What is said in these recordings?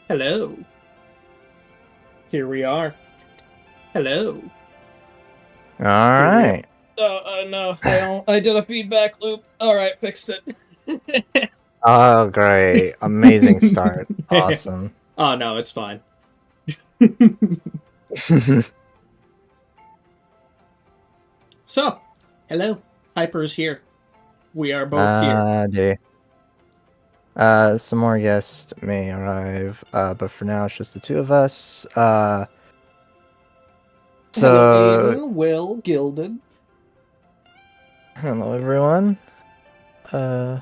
Hello. Here we are. Hello. All Here we are. right. No, I did a feedback loop. All right, fixed it. Oh, great. Amazing start. Awesome. Oh no, it's fine. So, hello. Hyper's here. We are both here. Day. Some more guests may arrive, but for now it's just the two of us. Hello, So Aiden, Will, Gilded. hello everyone. Uh,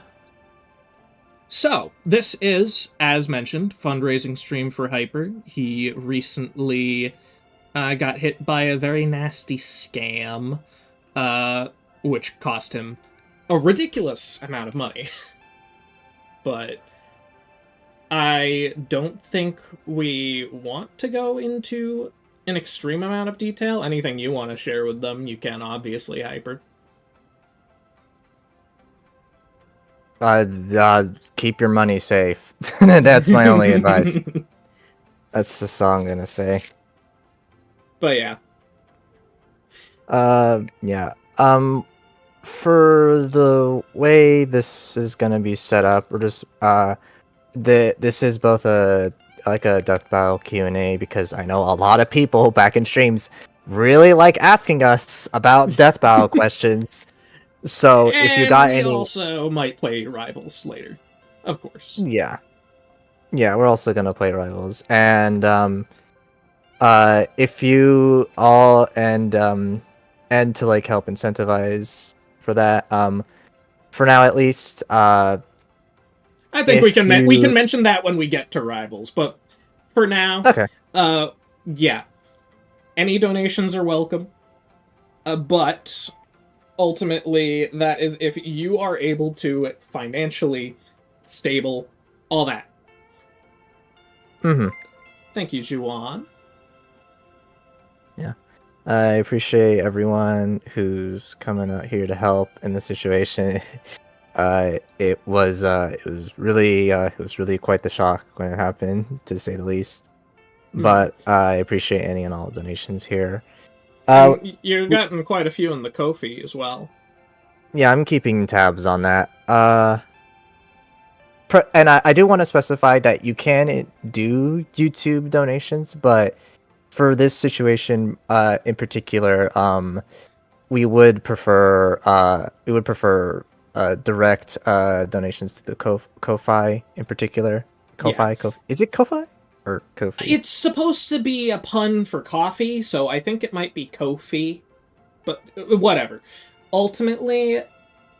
So, this is, as mentioned, fundraising stream for Hyper. He recently got hit by a very nasty scam, uh, which cost him a ridiculous amount of money. But I don't think we want to go into an extreme amount of detail. Anything you want to share with them, you can, obviously, Hyper. keep your money safe. That's my only advice. That's just all I'm gonna say. But yeah. Yeah. For the way this is gonna be set up, we're just this is both a Death Battle Q&A because I know a lot of people back in streams really like asking us about Death Battle questions. So if you And got we any, also might play Rivals later. Of course. yeah, yeah, we're also gonna play Rivals, and if you all and to like help incentivize for that, for now at least, I think if we can you mention that when we get to Rivals, but for now, okay. uh yeah, any donations are welcome. But ultimately, that is if you are able to financially stable, all that. Mm-hmm. Thank you, Juan. Yeah. I appreciate everyone who's coming out here to help in this situation. It was really quite the shock when it happened, to say the least. Hmm. But I appreciate any and all donations here. Uh, And you've gotten quite a few in the Kofi as well. yeah, I'm keeping tabs on that. And I do want to specify that you can do YouTube donations, but for this situation, in particular, we would prefer direct donations to the Ko-fi in particular. Yeah. Is it Ko-fi or Kofi? It's supposed to be a pun for coffee, so I think it might be Kofi, but whatever. Ultimately,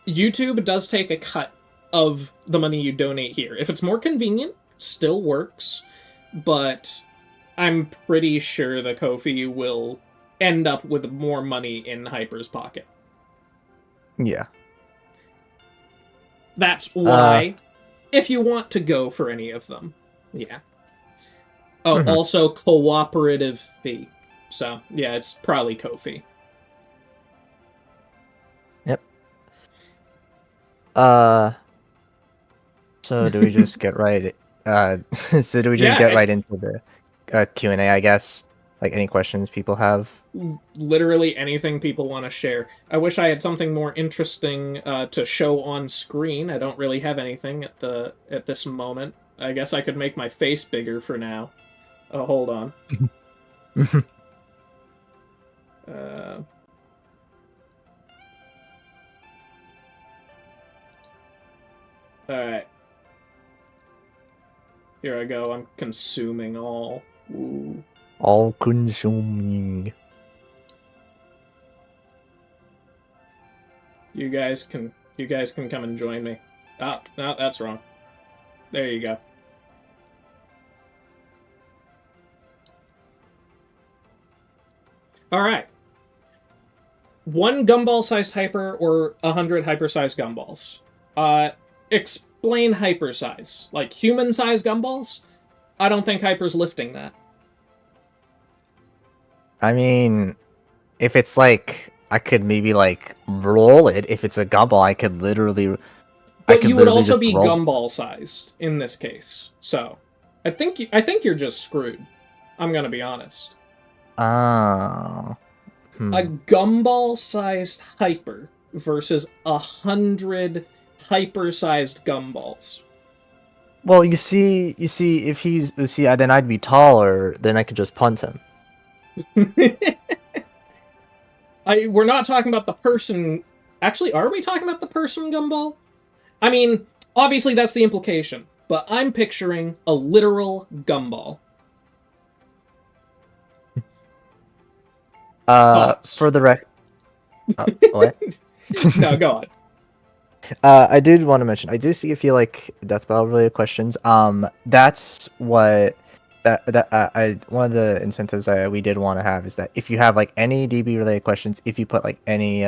YouTube does take a cut of the money you donate here. If it's more convenient, still works, but I'm pretty sure the Kofi will end up with more money in Hyper's pocket. Yeah. That's Uh. why, if you want to go for any of them, yeah. Oh, Mhm. also cooperative fee. So, yeah, it's probably Kofi. Yep. Uh. So do we just get right? So do we just Yeah, get right into the Q&A? I guess. Like any questions people have. literally anything people want to share. I wish I had something more interesting to show on screen. I don't really have anything at this moment. I guess I could make my face bigger for now. Oh, hold on. Uh, all right, here I go. I'm consuming all. Ooh. All consuming. You guys can come and join me. Ah, no, that's wrong. There you go. All right. One gumball-sized hyper or 100 hyper-sized gumballs. Explain hyper-size. Like human-sized gumballs? I don't think Hyper's lifting that. I mean, if it's like I could maybe like roll it. If it's a gumball, I But could you would literally also just be roll. gumball-sized in this case. So, I think you're just screwed. I'm gonna be honest. Oh. A Hmm. gumball-sized hyper versus 100 hyper-sized gumballs. Well, if then I'd be taller, then I could just punt him. We're not talking about the person. Actually, are we talking about the person gumball? I mean, obviously that's the implication, but I'm picturing a literal gumball. Thoughts? For the rec, what? No, go on. I did want to mention, I do see a few like death battle related questions. That's what I one of the incentives we did want to have is that if you have like any DB related questions, if you put like any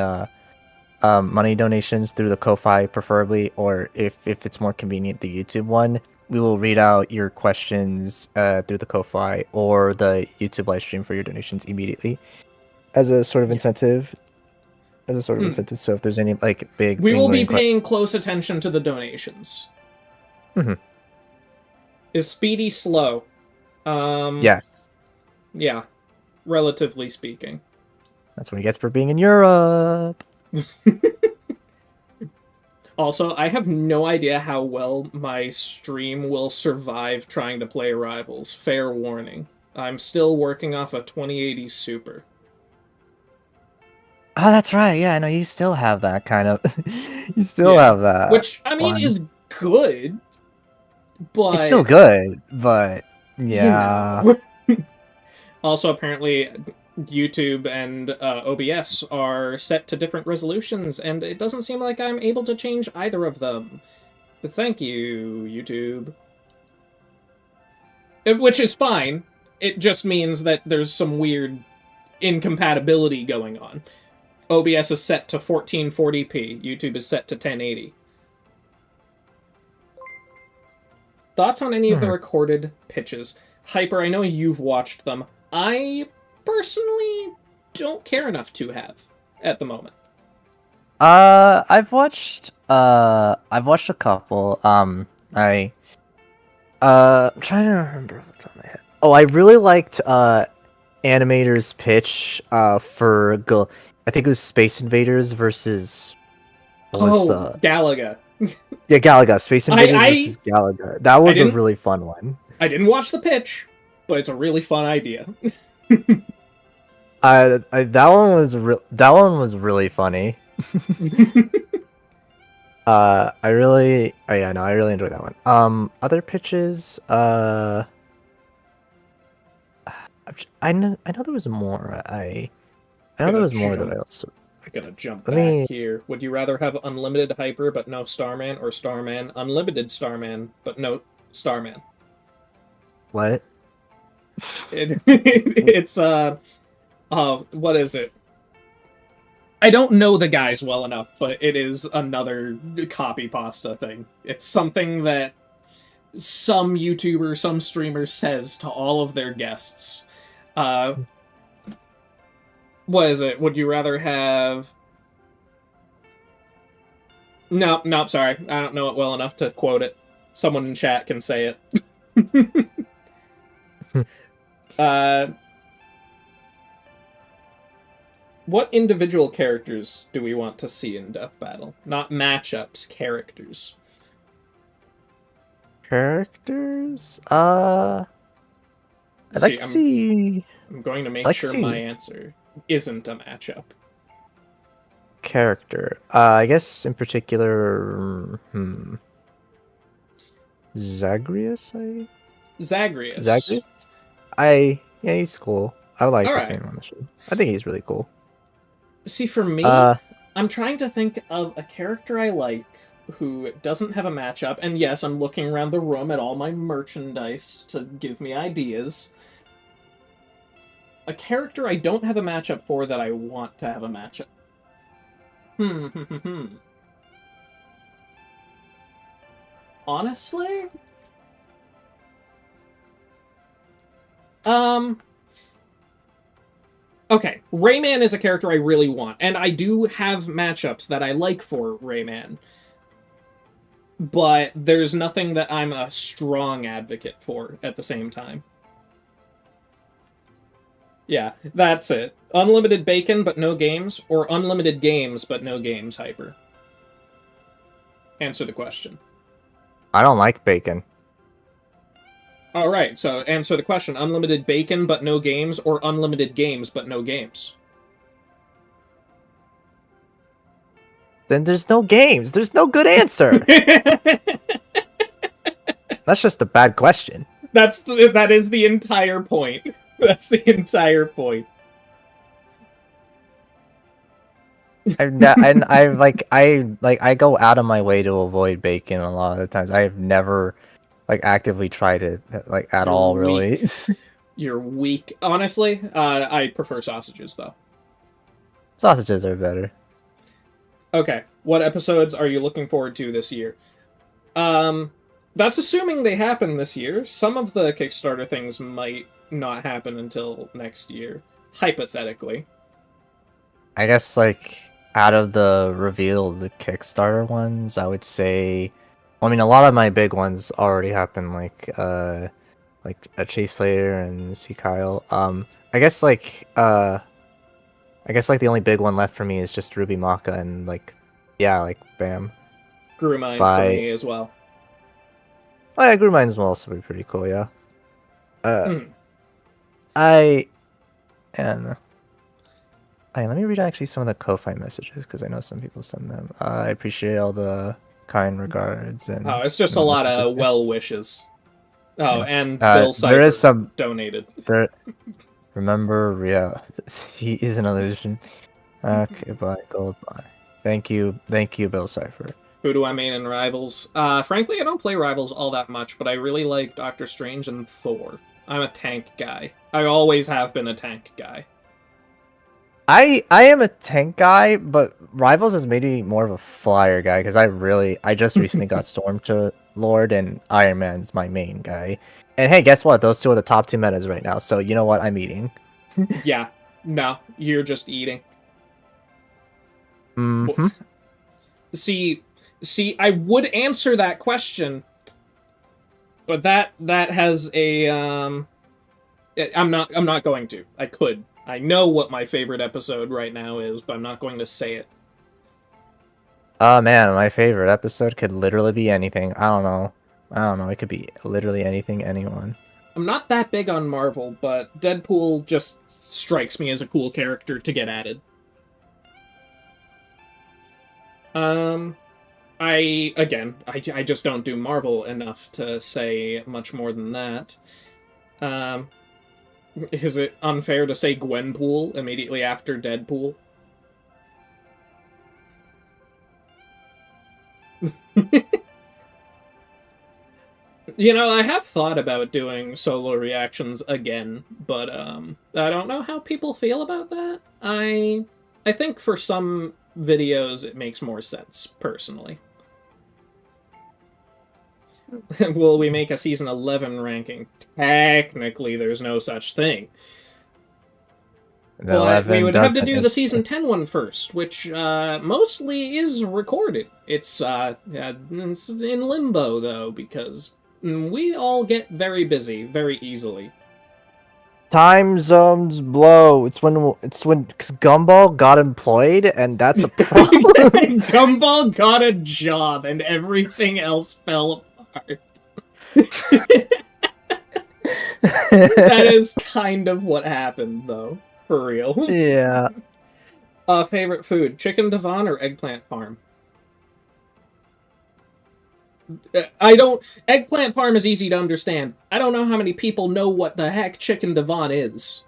money donations through the Ko-fi preferably, or if it's more convenient, the YouTube one, we will read out your questions through the Ko-fi or the YouTube live stream for your donations immediately as a sort of Yeah. incentive. Hmm. So if there's any like big We thing will be related questions. paying close attention to the donations. Mhm. Is Speedy slow? Um, Yes. yeah, relatively speaking. That's what he gets for being in Europe. Also, I have no idea how well my stream will survive trying to play Rivals. Fair warning. I'm still working off a 2080 Super. Oh, that's right. Yeah, no, you still have that kind of. You still Yeah. have that Which, I mean, one. is good, It's still but, good, but you yeah. know. Also, apparently, YouTube and OBS are set to different resolutions, and it doesn't seem like I'm able to change either of them. But thank you, YouTube. Which is fine. It just means that there's some weird incompatibility going on. OBS is set to 1440p, YouTube is set to 1080. Thoughts on any of the Hmm. recorded pitches? Hyper, I know you've watched them. I personally don't care enough to have at the moment. I've watched a couple. I'm trying to remember off the top of my head. Oh, I really liked Animator's pitch I think it was Space Invaders versus what was Oh, the Galaga. yeah, Galaga. Space I Invaders I versus Galaga. That I was a didn't really fun one. I didn't watch the pitch, but it's a really fun idea. That one was really funny. Yeah, no, I really enjoyed that one. Other pitches, I know there was more. I know there gonna was more that I jump also liked. gonna jump Let back me here. Would you rather have unlimited hyper but no Starman, or Starman unlimited Starman but no Starman? what? It's what is it? I don't know the guys well enough, but it is another copy pasta thing. It's something that some YouTuber, some streamer says to all of their guests. Uh, what is it? Would you rather have? No, no, sorry, I don't know it well enough to quote it. Someone in chat can say it. uh, what individual characters do we want to see in Death Battle? Not matchups, characters. Characters? I'd like See, to see. I'm going to I'd make like to sure my see answer isn't a matchup. character. I guess in particular, Zagreus. Zagreus. Zagreus. Yeah, he's cool. I would like All to see right. him on the show. I think he's really cool. See, for me, Uh, I'm trying to think of a character I like who doesn't have a matchup. And yes, I'm looking around the room at all my merchandise to give me ideas. A character I don't have a matchup for that I want to have a matchup. Hmm. Honestly, um, okay, Rayman is a character I really want, and I do have matchups that I like for Rayman. but there's nothing that I'm a strong advocate for at the same time. Yeah, that's it. Unlimited bacon but no games, or unlimited games but no games, Hyper? Answer the question. I don't like bacon. All right, so answer the question. Unlimited bacon but no games, or unlimited games but no games? Then there's no games. There's no good answer. That's just a bad question. That is the entire point. That's the entire point. I go out of my way to avoid bacon a lot of the times. I have never like actively tried it like at You're all, really. weak. You're weak. Honestly, I prefer sausages though. Sausages are better. Okay, what episodes are you looking forward to this year? Um, that's assuming they happen this year. Some of the Kickstarter things might not happen until next year, hypothetically. I guess like out of the revealed Kickstarter ones, I would say, well, I mean, a lot of my big ones already happened, like a Chief Slayer and Sea Kyle. I guess like the only big one left for me is just Ruby Maka and like, yeah, like bam. Grew mind for By me as well. oh yeah, Group Mines will also be pretty cool, yeah. Uh, Hmm. I and hey, let me read actually some of the Ko-Fi messages because I know some people send them. I appreciate all the kind regards Oh, and it's just a whatnot lot this of year. well wishes. Oh, Yeah. and Bill There is Cipher some donated. there. Remember, yeah, he is an illusion. Okay, bye, gold, bye. Thank you, Bill Cipher. Who do I main in Rivals? Frankly, I don't play Rivals all that much, but I really like Doctor Strange and Thor. I'm a tank guy. I always have been a tank guy. I am a tank guy, but Rivals has made me more of a flyer guy because I just recently got Storm to Lord and Iron Man's my main guy. And hey, guess what? Those two are the top two metas right now. So you know what? I'm eating. Yeah, no, you're just eating. Well, Mm-hmm. see, I would answer that question, but that has a I'm not going to. I could. I know what my favorite episode right now is, but I'm not going to say it. Oh man, my favorite episode could literally be anything. I don't know. I don't know. It could be literally anything, anyone. I'm not that big on Marvel, but Deadpool just strikes me as a cool character to get added. Um, I just don't do Marvel enough to say much more than that. Um, is it unfair to say Gwenpool immediately after Deadpool? You know, I have thought about doing solo reactions again, but I don't know how people feel about that. I think for some videos it makes more sense personally. Will we make a season 11 ranking? Technically, there's no such thing. The But we 11 would have to doesn't. do the season 10 one first, which mostly is recorded. It's in limbo, though, because we all get very busy very easily. Time zones blow. It's when 'cause Gumball got employed, and that's a problem. Gumball got a job, and everything else fell apart. That is kind of what happened, though, for real. Yeah. Favorite food: chicken Devon or eggplant parm? I don't. Eggplant parm is easy to understand. I don't know how many people know what the heck chicken Devon is.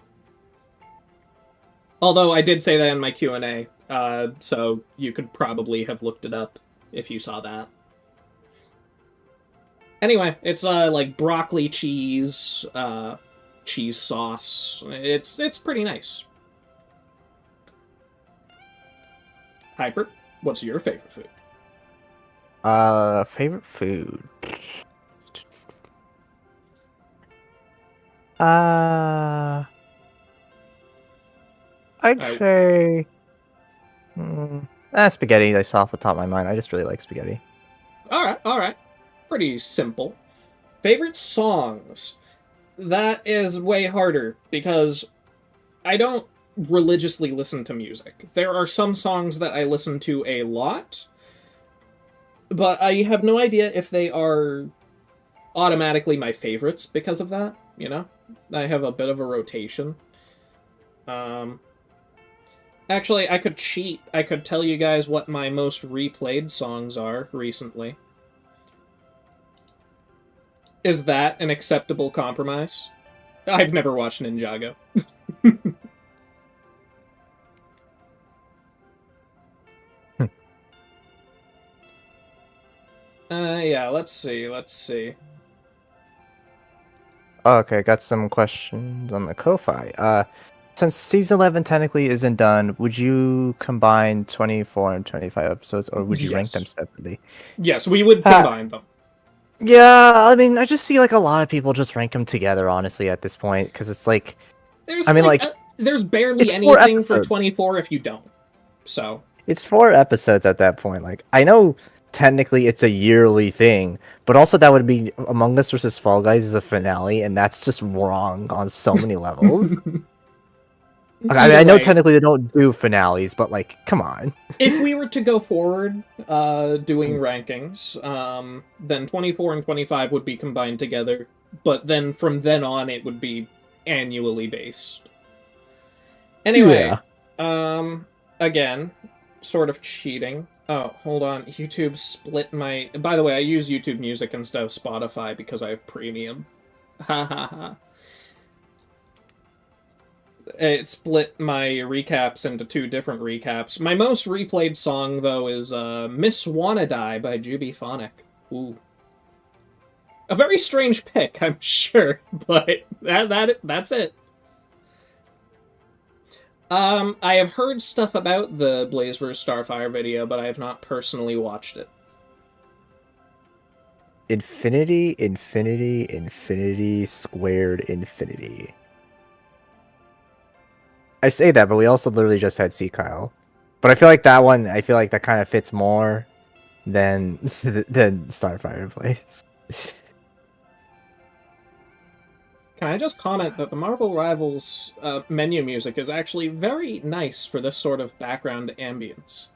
Although I did say that in my Q&A, so you could probably have looked it up if you saw that. Anyway, it's like broccoli cheese, cheese sauce. It's pretty nice. Hyper, what's your favorite food? Favorite food. Uh, I'd I say spaghetti. That's off the top of my mind. I just really like spaghetti. All right. Pretty simple. Favorite songs. That is way harder because I don't religiously listen to music. There are some songs that I listen to a lot, but I have no idea if they are automatically my favorites because of that, you know? I have a bit of a rotation. Um Actually, I could cheat. I could tell you guys what my most replayed songs are recently. Is that an acceptable compromise? I've never watched Ninjago. Yeah, let's see, let's see. Okay, got some questions on the Ko-Fi. Since season 11 technically isn't done, would you combine 24 and 25 episodes, or would you rank them Yes. separately? Yes, we would Uh, combine them. yeah, I mean, I just see like a lot of people just rank them together, honestly, at this point, because it's like, I There's mean, like, like, there's barely it's four anything for episodes. 24 if you don't. So, It's 4 episodes at that point. Like, I know technically it's a yearly thing, but also that would be Among Us versus Fall Guys is a finale, and that's just wrong on so many levels. Like, I mean, either I know way, technically they don't do finales, but like, come on. if we were to go forward doing rankings, then 24 and 25 would be combined together, but then from then on it would be annually based. Anyway, Yeah. again, sort of cheating. Oh, hold on. YouTube split my... By the way, I use YouTube Music instead of Spotify because I have premium. Ha ha ha. It split my recaps into two different recaps. My most replayed song, though, is Miss Wanna Die by Jubyphonic. Ooh. A very strange pick, I'm sure, but that's it. I have heard stuff about the Blaze vs. Starfire video, but I have not personally watched it. Infinity, infinity, infinity, squared infinity. I say that, but we also literally just had Sea Kyle. But I feel like that one, I feel like that kind of fits more than than Starfire plays. Can I just comment that the Marvel Rivals menu music is actually very nice for this sort of background ambience?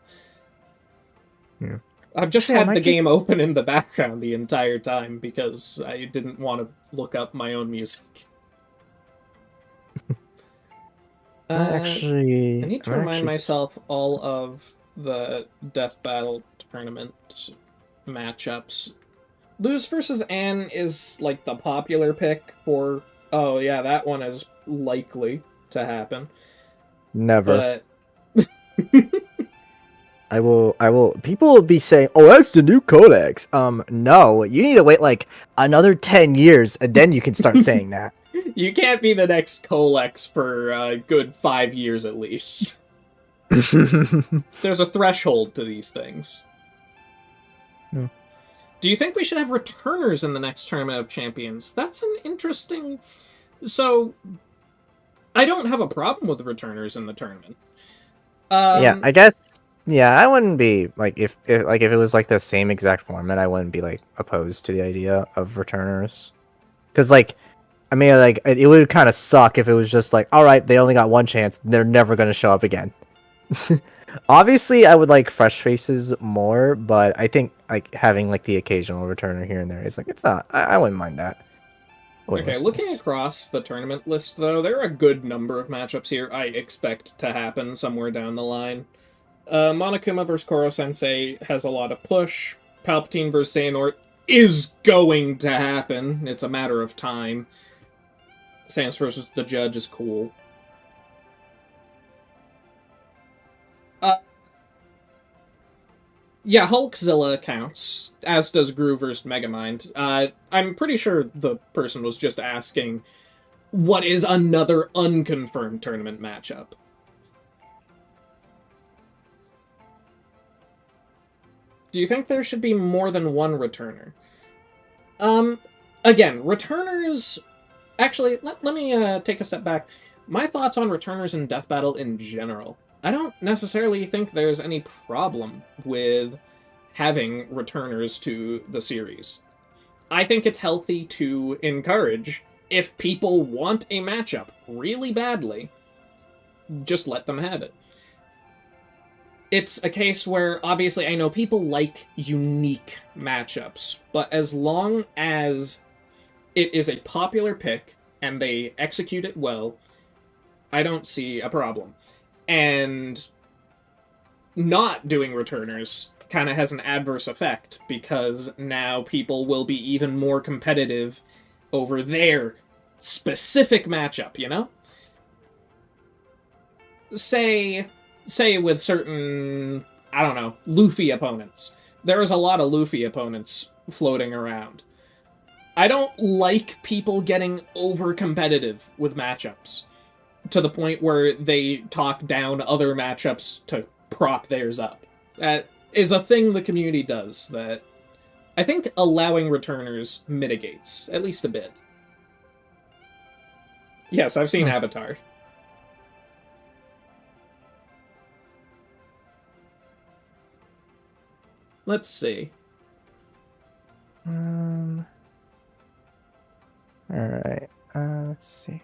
Yeah. I've just Actually, I had the might game just open in the background the entire time because I didn't want to look up my own music. I need I to might remind actually just myself all of the Death Battle tournament matchups. Lose versus Anne is like the popular pick for. Oh yeah, that one is likely to happen. never. But I will people will be saying, "Oh, that's the new codex." No, you need to wait like another 10 years and then you can start saying that. you can't be the next Colex for a good 5 years at least. There's a threshold to these things. Hmm. Do you think we should have returners in the next Tournament of Champions? That's an interesting. So, I don't have a problem with returners in the tournament. Yeah, Um, I guess yeah, I wouldn't be like if it was like the same exact format, I wouldn't be like opposed to the idea of returners. Cuz like I mean like it would kind of suck if it was just like, all right, they only got one chance, they're never going to show up again. Obviously, I would like fresh faces more, but I think like having like the occasional returner here and there is like it's not. I wouldn't mind that. okay, looking across the tournament list, though, there are a good number of matchups here I expect to happen somewhere down the line. Monokuma vs. Koro Sensei has a lot of push. Palpatine vs. Xehanort is going to happen. It's a matter of time. Sans versus the Judge is cool. Uh, yeah, Hulkzilla counts, as does Gru vs. Megamind. I'm pretty sure the person was just asking what is another unconfirmed tournament matchup. Do you think there should be more than one returner? Again, returners... Actually, let me take a step back. My thoughts on returners in Death Battle in general. I don't necessarily think there's any problem with having returners to the series. I think it's healthy to encourage, if people want a matchup really badly, just let them have it. It's a case where, obviously, I know people like unique matchups, but as long as it is a popular pick and they execute it well, I don't see a problem. And not doing returners kind of has an adverse effect, because now people will be even more competitive over their specific matchup, you know? Say with certain, I don't know, Luffy opponents. There's a lot of Luffy opponents floating around. I don't like people getting over competitive with matchups to the point where they talk down other matchups to prop theirs up. That is a thing the community does that I think allowing returners mitigates, at least a bit. Yes, I've seen Avatar. Let's see. All right. Let's see.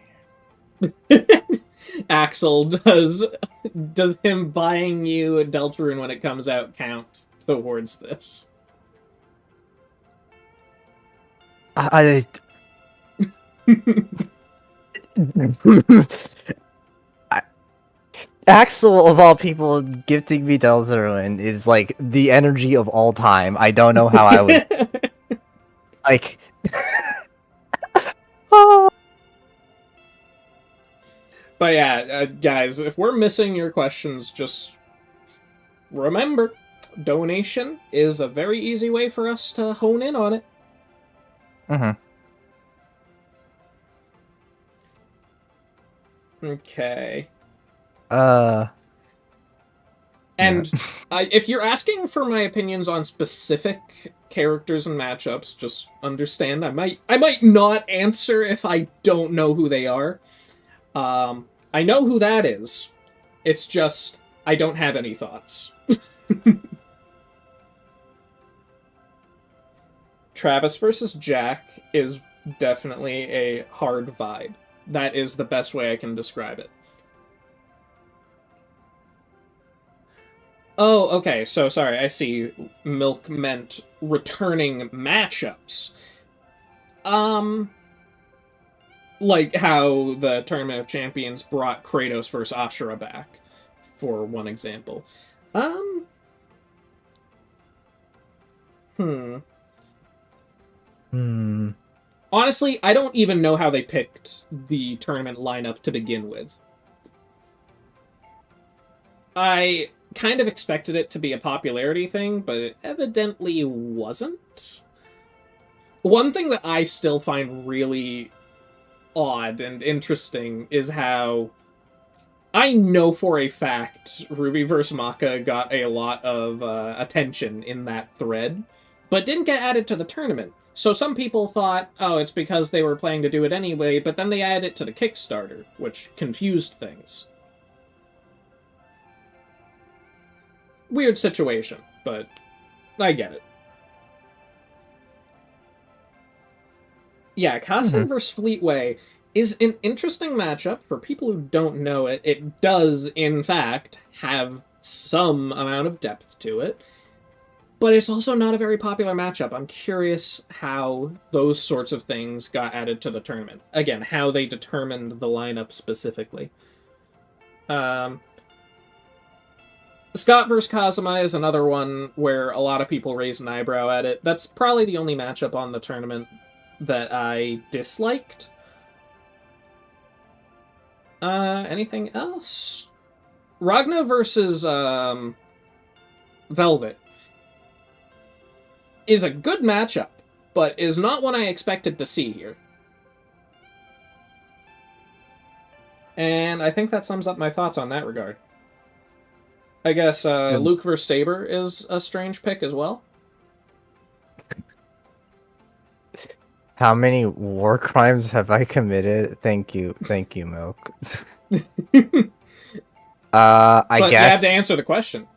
Axel, does him buying you a Deltarune when it comes out count towards this? I Axel, of all people, gifting me Deltarune is like the energy of all time. I don't know how I would like. But yeah, guys, if we're missing your questions, just remember, donation is a very easy way for us to hone in on it. Okay. And yeah. if you're asking for my opinions on specific characters and matchups, just understand I might not answer if I don't know who they are. I know who that is. It's just I don't have any thoughts. Travis versus Jack is definitely a hard vibe. That is the best way I can describe it. Oh, okay, so sorry, I see. Milk meant returning matchups. Like how the Tournament of Champions brought Kratos versus Ashura back, for one example. Hmm. Honestly, I don't even know how they picked the tournament lineup to begin with. I kind of expected it to be a popularity thing, but it evidently wasn't. One thing that I still find really odd and interesting is how I know for a fact Ruby vs. Maka got a lot of attention in that thread, but didn't get added to the tournament. So some people thought, oh, it's because they were planning to do it anyway, but then they added it to the Kickstarter, which confused things. Weird situation, but I get it. Yeah, Kasten vs. Fleetway is an interesting matchup. For people who don't know it, it does, in fact, have some amount of depth to it. But it's also not a very popular matchup. I'm curious how those sorts of things got added to the tournament. Again, how they determined the lineup specifically. Scott vs. Kazuma is another one where a lot of people raise an eyebrow at it. That's probably the only matchup on the tournament that I disliked. Anything else? Ragna versus Velvet is a good matchup, but is not one I expected to see here. And I think that sums up my thoughts on that regard. I guess Luke vs. Saber is a strange pick as well. How many war crimes have I committed? Thank you, Milk. I but guess you have to answer the question.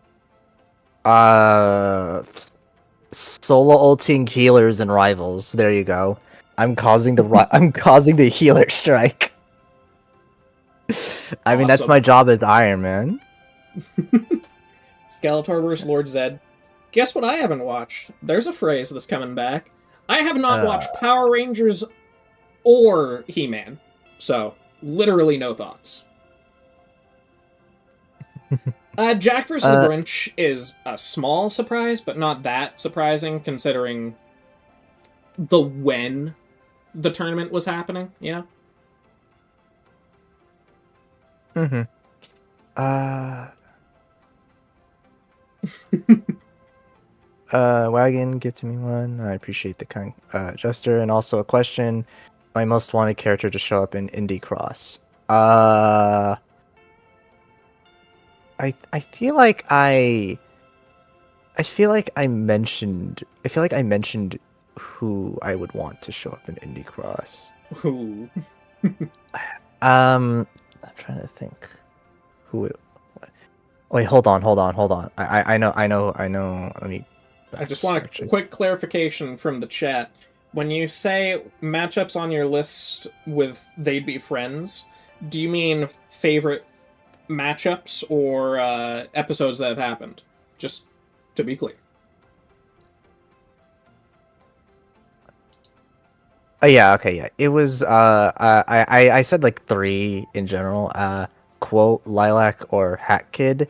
solo ulting healers and rivals. There you go. I'm causing the healer strike. I mean, that's Awesome. my job as Iron Man. Skeletor vs. Lord Zed. Guess what I haven't watched? There's a phrase that's coming back. I have not watched Power Rangers or He-Man. So, literally no thoughts. Jack vs. the Grinch is a small surprise, but not that surprising considering when the tournament was happening, you know? Mm-hmm. Wagon, get to me one. I appreciate the kind gesture. And also a question. My most wanted character to show up in Indie Cross. I feel like I mentioned who I would want to show up in Indie Cross. Ooh. I'm trying to think. Who? Wait, hold on. I know. Let me. I just want a quick clarification from the chat. When you say matchups on your list with they'd be friends, do you mean favorite matchups or episodes that have happened? Just to be clear. Oh yeah, okay, yeah. It was I said like 3 in general. Quote, Lilac, or Hat Kid.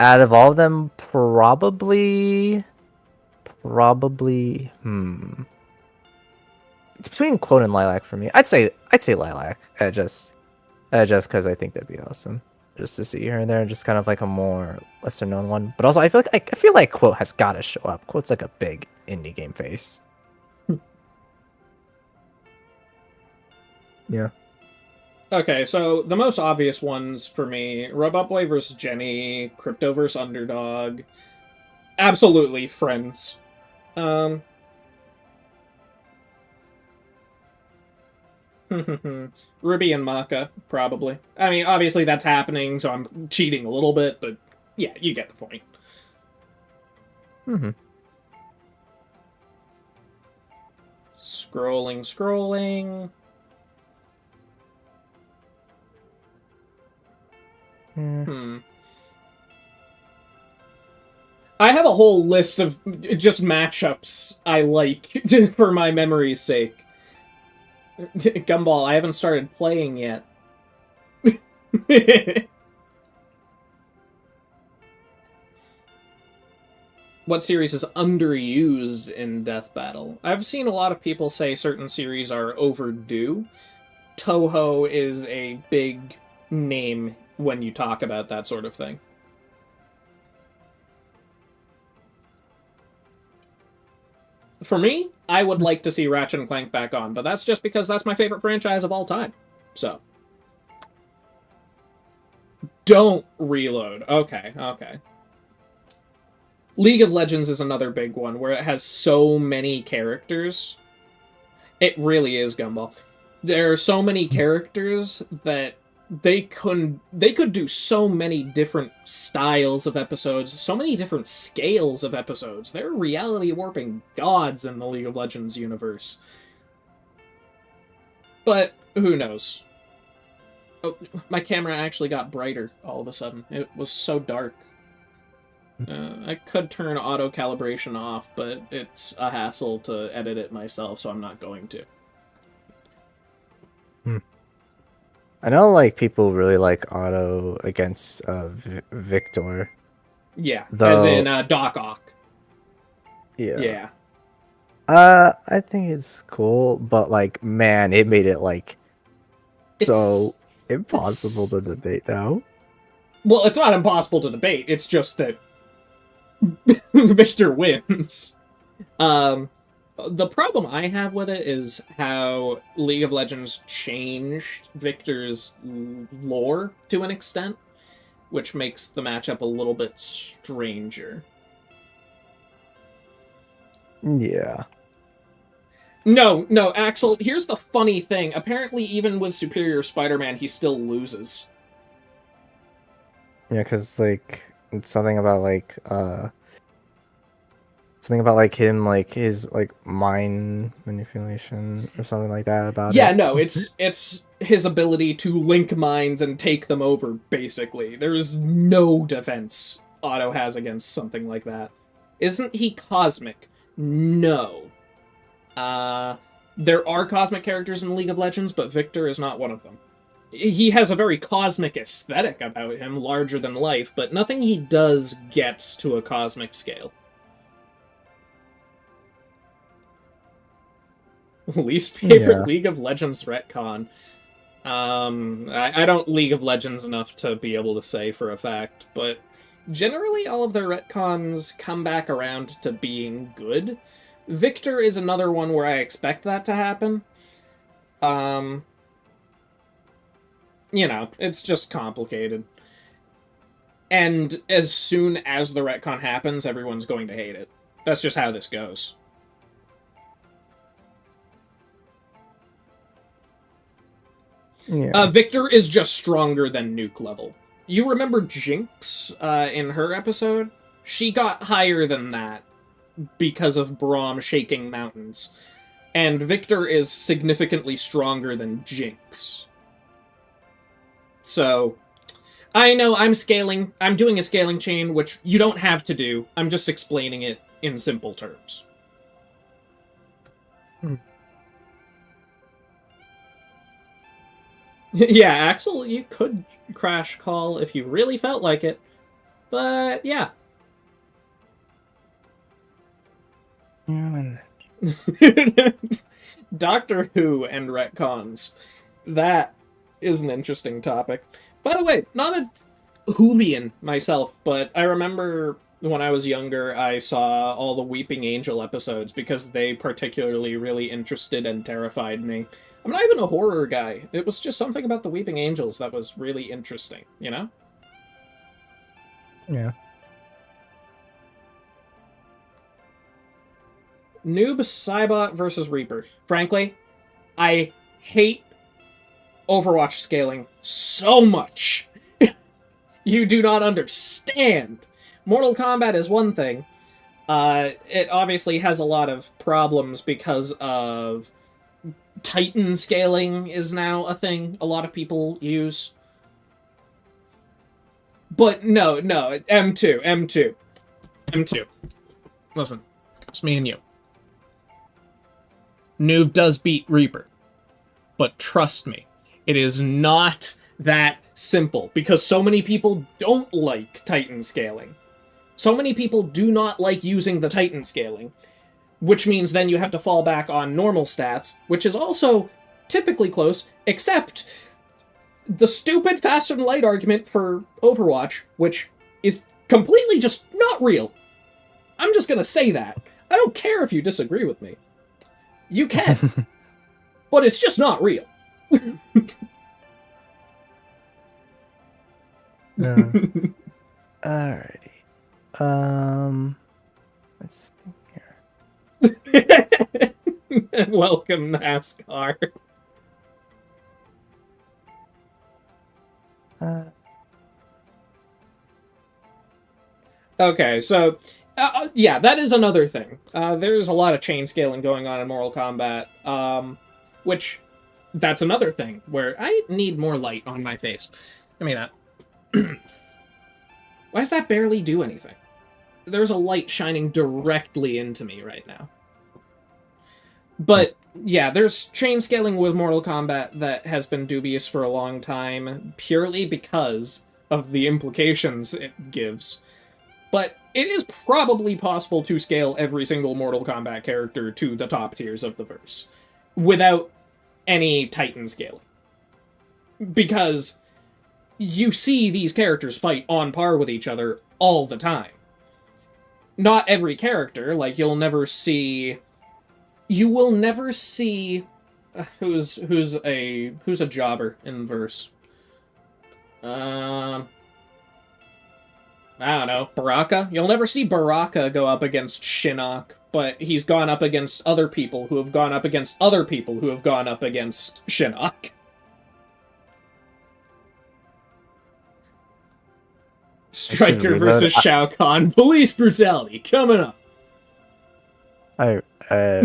Out of all of them, probably it's between Quote and Lilac for me. I'd say Lilac. Just because I think that'd be awesome. Just to see here and there, and just kind of like a more lesser known one. But also, I feel like Quote has got to show up. Quote's like a big indie game face. Yeah. Okay, so the most obvious ones for me: Robot Boy versus Jenny, Crypto versus Underdog. Absolutely friends. Ruby and Maka, probably. I mean, obviously that's happening, so I'm cheating a little bit, but yeah, you get the point. Mm-hmm. Scrolling. I have a whole list of just matchups I like for my memory's sake. Gumball, I haven't started playing yet. What series is underused in Death Battle? I've seen a lot of people say certain series are overdue. Toho is a big name when you talk about that sort of thing. For me, I would like to see Ratchet and Clank back on, but that's just because that's my favorite franchise of all time. So. Don't reload. Okay. League of Legends is another big one where it has so many characters. It really is, Gumball. There are so many characters that they could do so many different styles of episodes, so many different scales of episodes. They're reality warping gods in the League of Legends universe. But who knows? Oh, my camera actually got brighter all of a sudden. It was so dark. I could turn auto calibration off, but it's a hassle to edit it myself, so I'm not going to. I know, like, people really like auto against Victor. Yeah, though, as in Doc Ock. Yeah. I think it's cool, but like, man, it made it like so impossible to debate now. Well, it's not impossible to debate. It's just that Victor wins. The problem I have with it is how League of Legends changed Victor's lore to an extent, which makes the matchup a little bit stranger. Yeah. No, Axel, here's the funny thing. Apparently, even with Superior Spider-Man, he still loses. Yeah, because, like, it's something about, like, something about like him, like his like mind manipulation or something like that about Yeah, it. no, it's his ability to link minds and take them over, basically. There's no defense Otto has against something like that. Isn't he cosmic? No. There are cosmic characters in League of Legends, but Victor is not one of them. He has a very cosmic aesthetic about him, larger than life, but nothing he does gets to a cosmic scale. Least favorite Yeah. League of Legends retcon. I don't League of Legends enough to be able to say for a fact, but generally all of their retcons come back around to being good. Victor is another one where I expect that to happen. It's just complicated. And as soon as the retcon happens, everyone's going to hate it. That's just how this goes. Yeah. Victor is just stronger than Nuke level. You remember Jinx in her episode? She got higher than that because of Braum shaking mountains. And Victor is significantly stronger than Jinx. So, I know I'm doing a scaling chain, which you don't have to do. I'm just explaining it in simple terms. Yeah, Axel, you could crash call if you really felt like it. But, yeah. Doctor Who and retcons. That is an interesting topic. By the way, not a Whovian myself, but I remember when I was younger, I saw all the Weeping Angel episodes because they particularly really interested and terrified me. I'm not even a horror guy. It was just something about the Weeping Angels that was really interesting, you know? Yeah. Noob Cybot versus Reaper. Frankly, I hate Overwatch scaling so much. You do not understand. Mortal Kombat is one thing. It obviously has a lot of problems because of Titan scaling is now a thing a lot of people use. But no, M2. Listen, it's me and you. Noob does beat Reaper. But trust me, it is not that simple, because so many people don't like Titan scaling. So many people do not like using the Titan scaling, which means then you have to fall back on normal stats, which is also typically close, except the stupid faster than light argument for Overwatch, which is completely just not real. I'm just gonna say that. I don't care if you disagree with me. You can. But it's just not real. Alrighty. Let's see here. Welcome, NASCAR. Okay, so yeah, that is another thing. There's a lot of chain scaling going on in Mortal Kombat, which that's another thing where I need more light on my face. Give me that. Why does that barely do anything? There's a light shining directly into me right now. But yeah, there's chain scaling with Mortal Kombat that has been dubious for a long time, purely because of the implications it gives. But it is probably possible to scale every single Mortal Kombat character to the top tiers of the verse without any Titan scaling. Because you see these characters fight on par with each other all the time. Not every character, like you will never see who's a jobber in verse. I don't know, Baraka? You'll never see Baraka go up against Shinnok, but he's gone up against other people who have gone up against other people who have gone up against Shinnok. Striker versus Shao Kahn. Police brutality coming up. I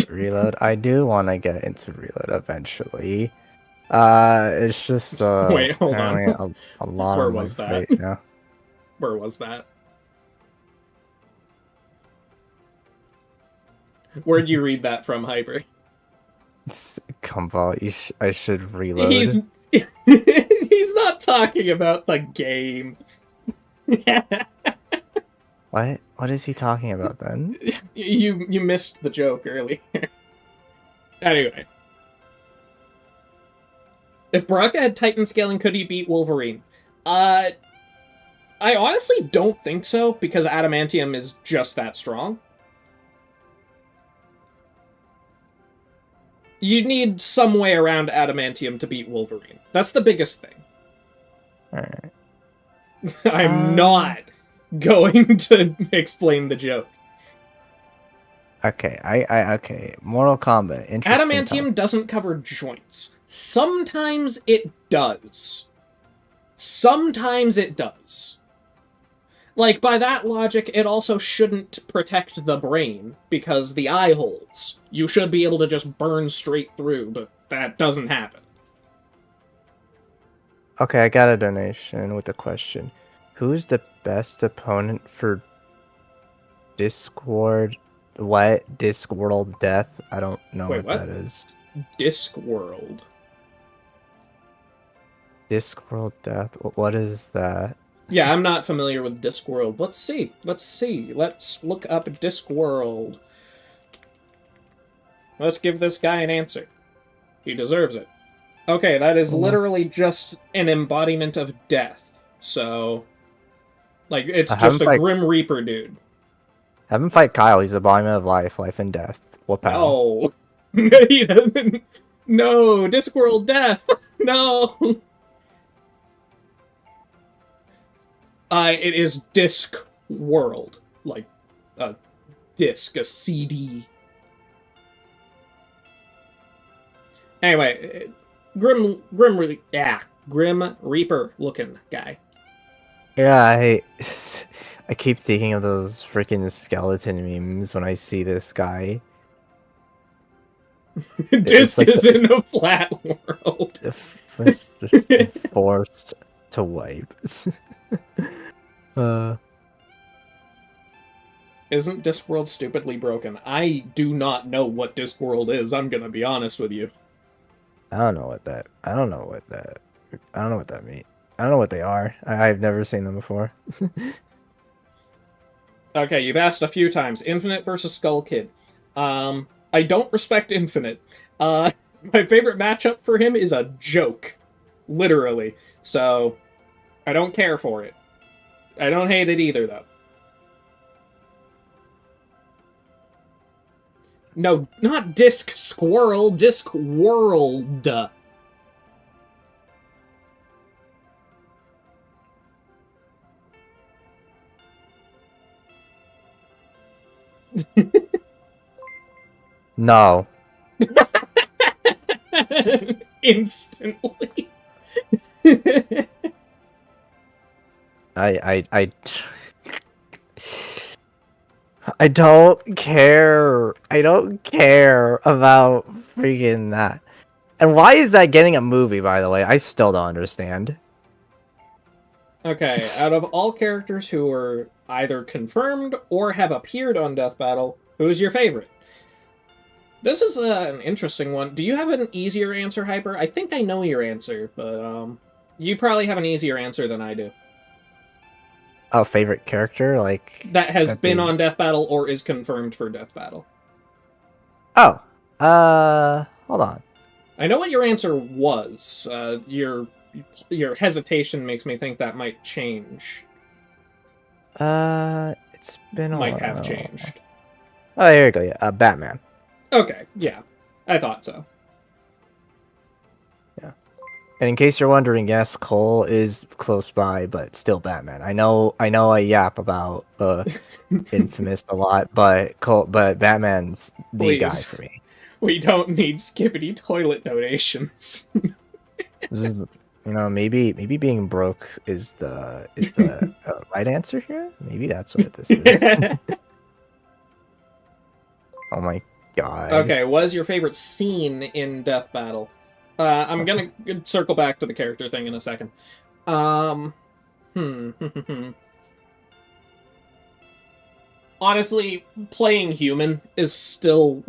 reload. I do want to get into reload eventually. It's just Wait, hold on. apparently a lot Where on my was that? plate now. Where was that? Where'd you read that from, Hyper? Gumball, I should He's reload. he's not talking about the game. What? What is he talking about then? You missed the joke earlier. Anyway, if Baraka had Titan scaling, could he beat Wolverine? Uh, I honestly don't think so because adamantium is just that strong. You need some way around adamantium to beat Wolverine. That's the biggest thing. Alright. I'm not going to explain the joke. Okay, okay. Mortal Kombat, interesting Adamantium topic. doesn't cover joints. Sometimes it does. Sometimes it does. Like, by that logic, it also shouldn't protect the brain, because the eye holes. You should be able to just burn straight through, but that doesn't happen. Okay, I got a donation with a question. Who's the best opponent for Discord? What? Discworld Death? I don't know Wait, what what? that is. Discworld. Discworld Death? What is that? Yeah, I'm not familiar with Discworld. Let's see. Let's look up Discworld. Let's give this guy an answer. He deserves it. Okay, that is literally just an embodiment of death. So, like, it's Have him just a fight. Grim Reaper dude. Have him fight Kyle. He's a embodiment of life, life and death. Whoop-ow. No. He doesn't. No, Discworld death. No. It is Disc World. Like, a disc, a CD. Anyway, Grim Reaper looking guy. Yeah, I keep thinking of those freaking skeleton memes when I see this guy. Disc like is in a flat world. Just forced to wipe. Isn't Discworld stupidly broken? I do not know what Discworld is, I'm gonna be honest with you. I don't know what that. I don't know what that means. I don't know what they are. I've never seen them before. Okay, you've asked a few times. Infinite versus Skull Kid. I don't respect Infinite. My favorite matchup for him is a joke. Literally. So, I don't care for it. I don't hate it either, though. No, not Disc Squirrel, Disc World. No. Instantly. I I don't care. I don't care about freaking that. And why is that getting a movie, by the way? I still don't understand. Okay, out of all characters who are either confirmed or have appeared on Death Battle, who's your favorite? This is an interesting one. Do you have an easier answer, Hyper? I think I know your answer, but you probably have an easier answer than I do. Oh, favorite character? Like That has been be... on Death Battle or is confirmed for Death Battle. Oh. Hold on. I know what your answer was. Your hesitation makes me think that might change. It's been a Might while. have changed. Oh, here we go. Yeah, Batman. Okay, yeah. I thought so. Yeah. And in case you're wondering, yes, Cole is close by, but still Batman. I know I yap about Infamous a lot, but Batman's the guy Please. for me. We don't need skippity toilet donations. This is, maybe being broke is the right answer here. Maybe that's what this is. Oh my god. Okay, what is your favorite scene in Death Battle? I'm gonna circle back to the character thing in a second. Um, hmm. Honestly, playing human is still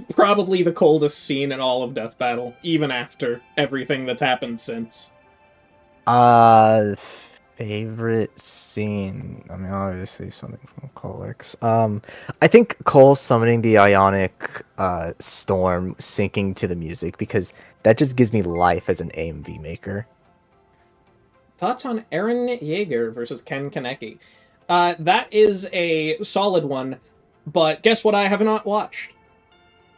probably the coldest scene in all of Death Battle, even after everything that's happened since. Uh, Favorite scene. I mean, obviously something from Colix. I think Cole summoning the Ionic storm syncing to the music because that just gives me life as an AMV maker. Thoughts on Eren Yeager versus Ken Kaneki? That is a solid one, but guess what I have not watched?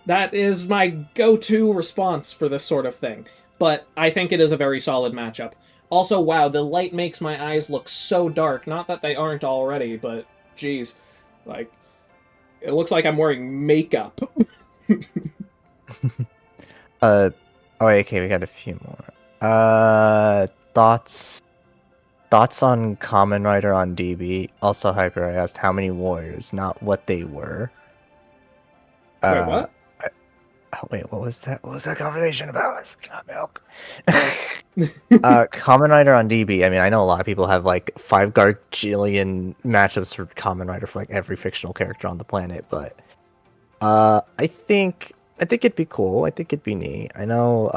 That is my go-to response for this sort of thing. But I think it is a very solid matchup. Also, wow, the light makes my eyes look so dark. Not that they aren't already, but geez. Like, it looks like I'm wearing makeup. uh, oh, okay, we got a few more. Thoughts on Common Rider on DB. Also, Hyper, I asked how many warriors, not what they were. Wait, Uh, what? oh, wait, what was that? What was that conversation about? I forgot milk. Common Rider on DB. I mean, I know a lot of people have like 5 gargillion matchups for Common Rider for like every fictional character on the planet, but I think it'd be cool. I think it'd be neat. I know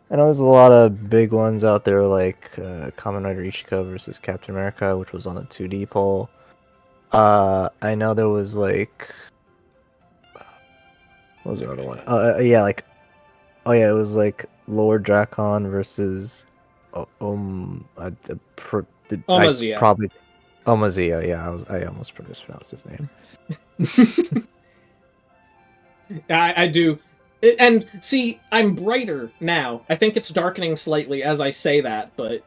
there's a lot of big ones out there like Kamen Rider Ichiko versus Captain America, which was on a 2D poll. I know there was like what was the other one? Yeah, like it was like Lord Drakon versus I Omazia. probably Omazia. Yeah, I almost mispronounced his name. I do. And see, I'm brighter now. I think it's darkening slightly as I say that, but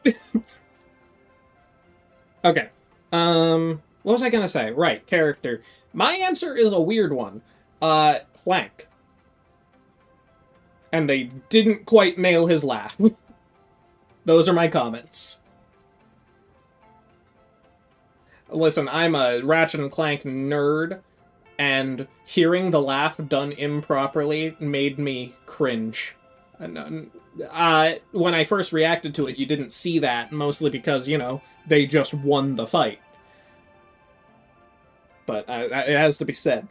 okay. What was I gonna say? Right, character. My answer is a weird one. Clank. And they didn't quite nail his laugh. Those are my comments. Listen, I'm a Ratchet and Clank nerd, and hearing the laugh done improperly made me cringe. When I first reacted to it, you didn't see that, mostly because, they just won the fight. But it has to be said.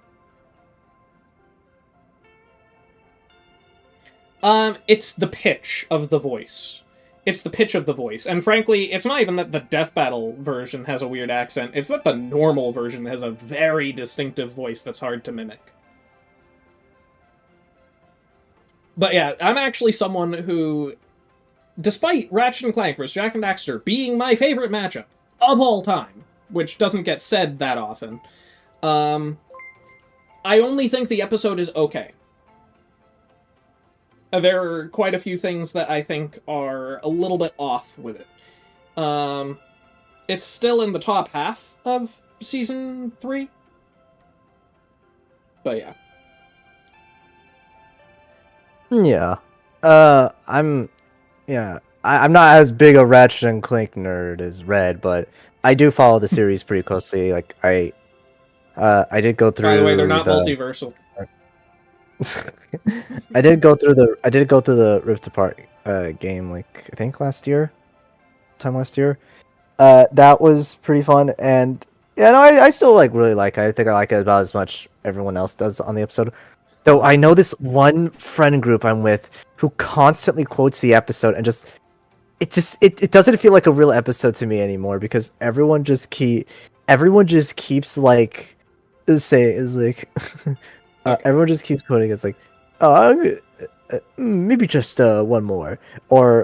It's the pitch of the voice. It's the pitch of the voice. And frankly, it's not even that the Death Battle version has a weird accent, it's that the normal version has a very distinctive voice that's hard to mimic. But yeah, I'm actually someone who, despite Ratchet and Clank vs. Jak and Daxter being my favorite matchup of all time, which doesn't get said that often, I only think the episode is okay. There are quite a few things that I think are a little bit off with it. It's still in the top half of season 3. But yeah. Yeah. I'm not as big a Ratchet and Clank nerd as Red, but I do follow the series pretty closely. Like I did go By the way, they're through not the multiversal. I did go through the Rift Apart game like I think last year. That was pretty fun, and yeah, no, I still like really like it. I think I like it about as much everyone else does on the episode. Though I know this one friend group I'm with who constantly quotes the episode and it doesn't feel like a real episode to me anymore because everyone just keeps like is like Okay. everyone just keeps quoting it's like oh maybe just one more or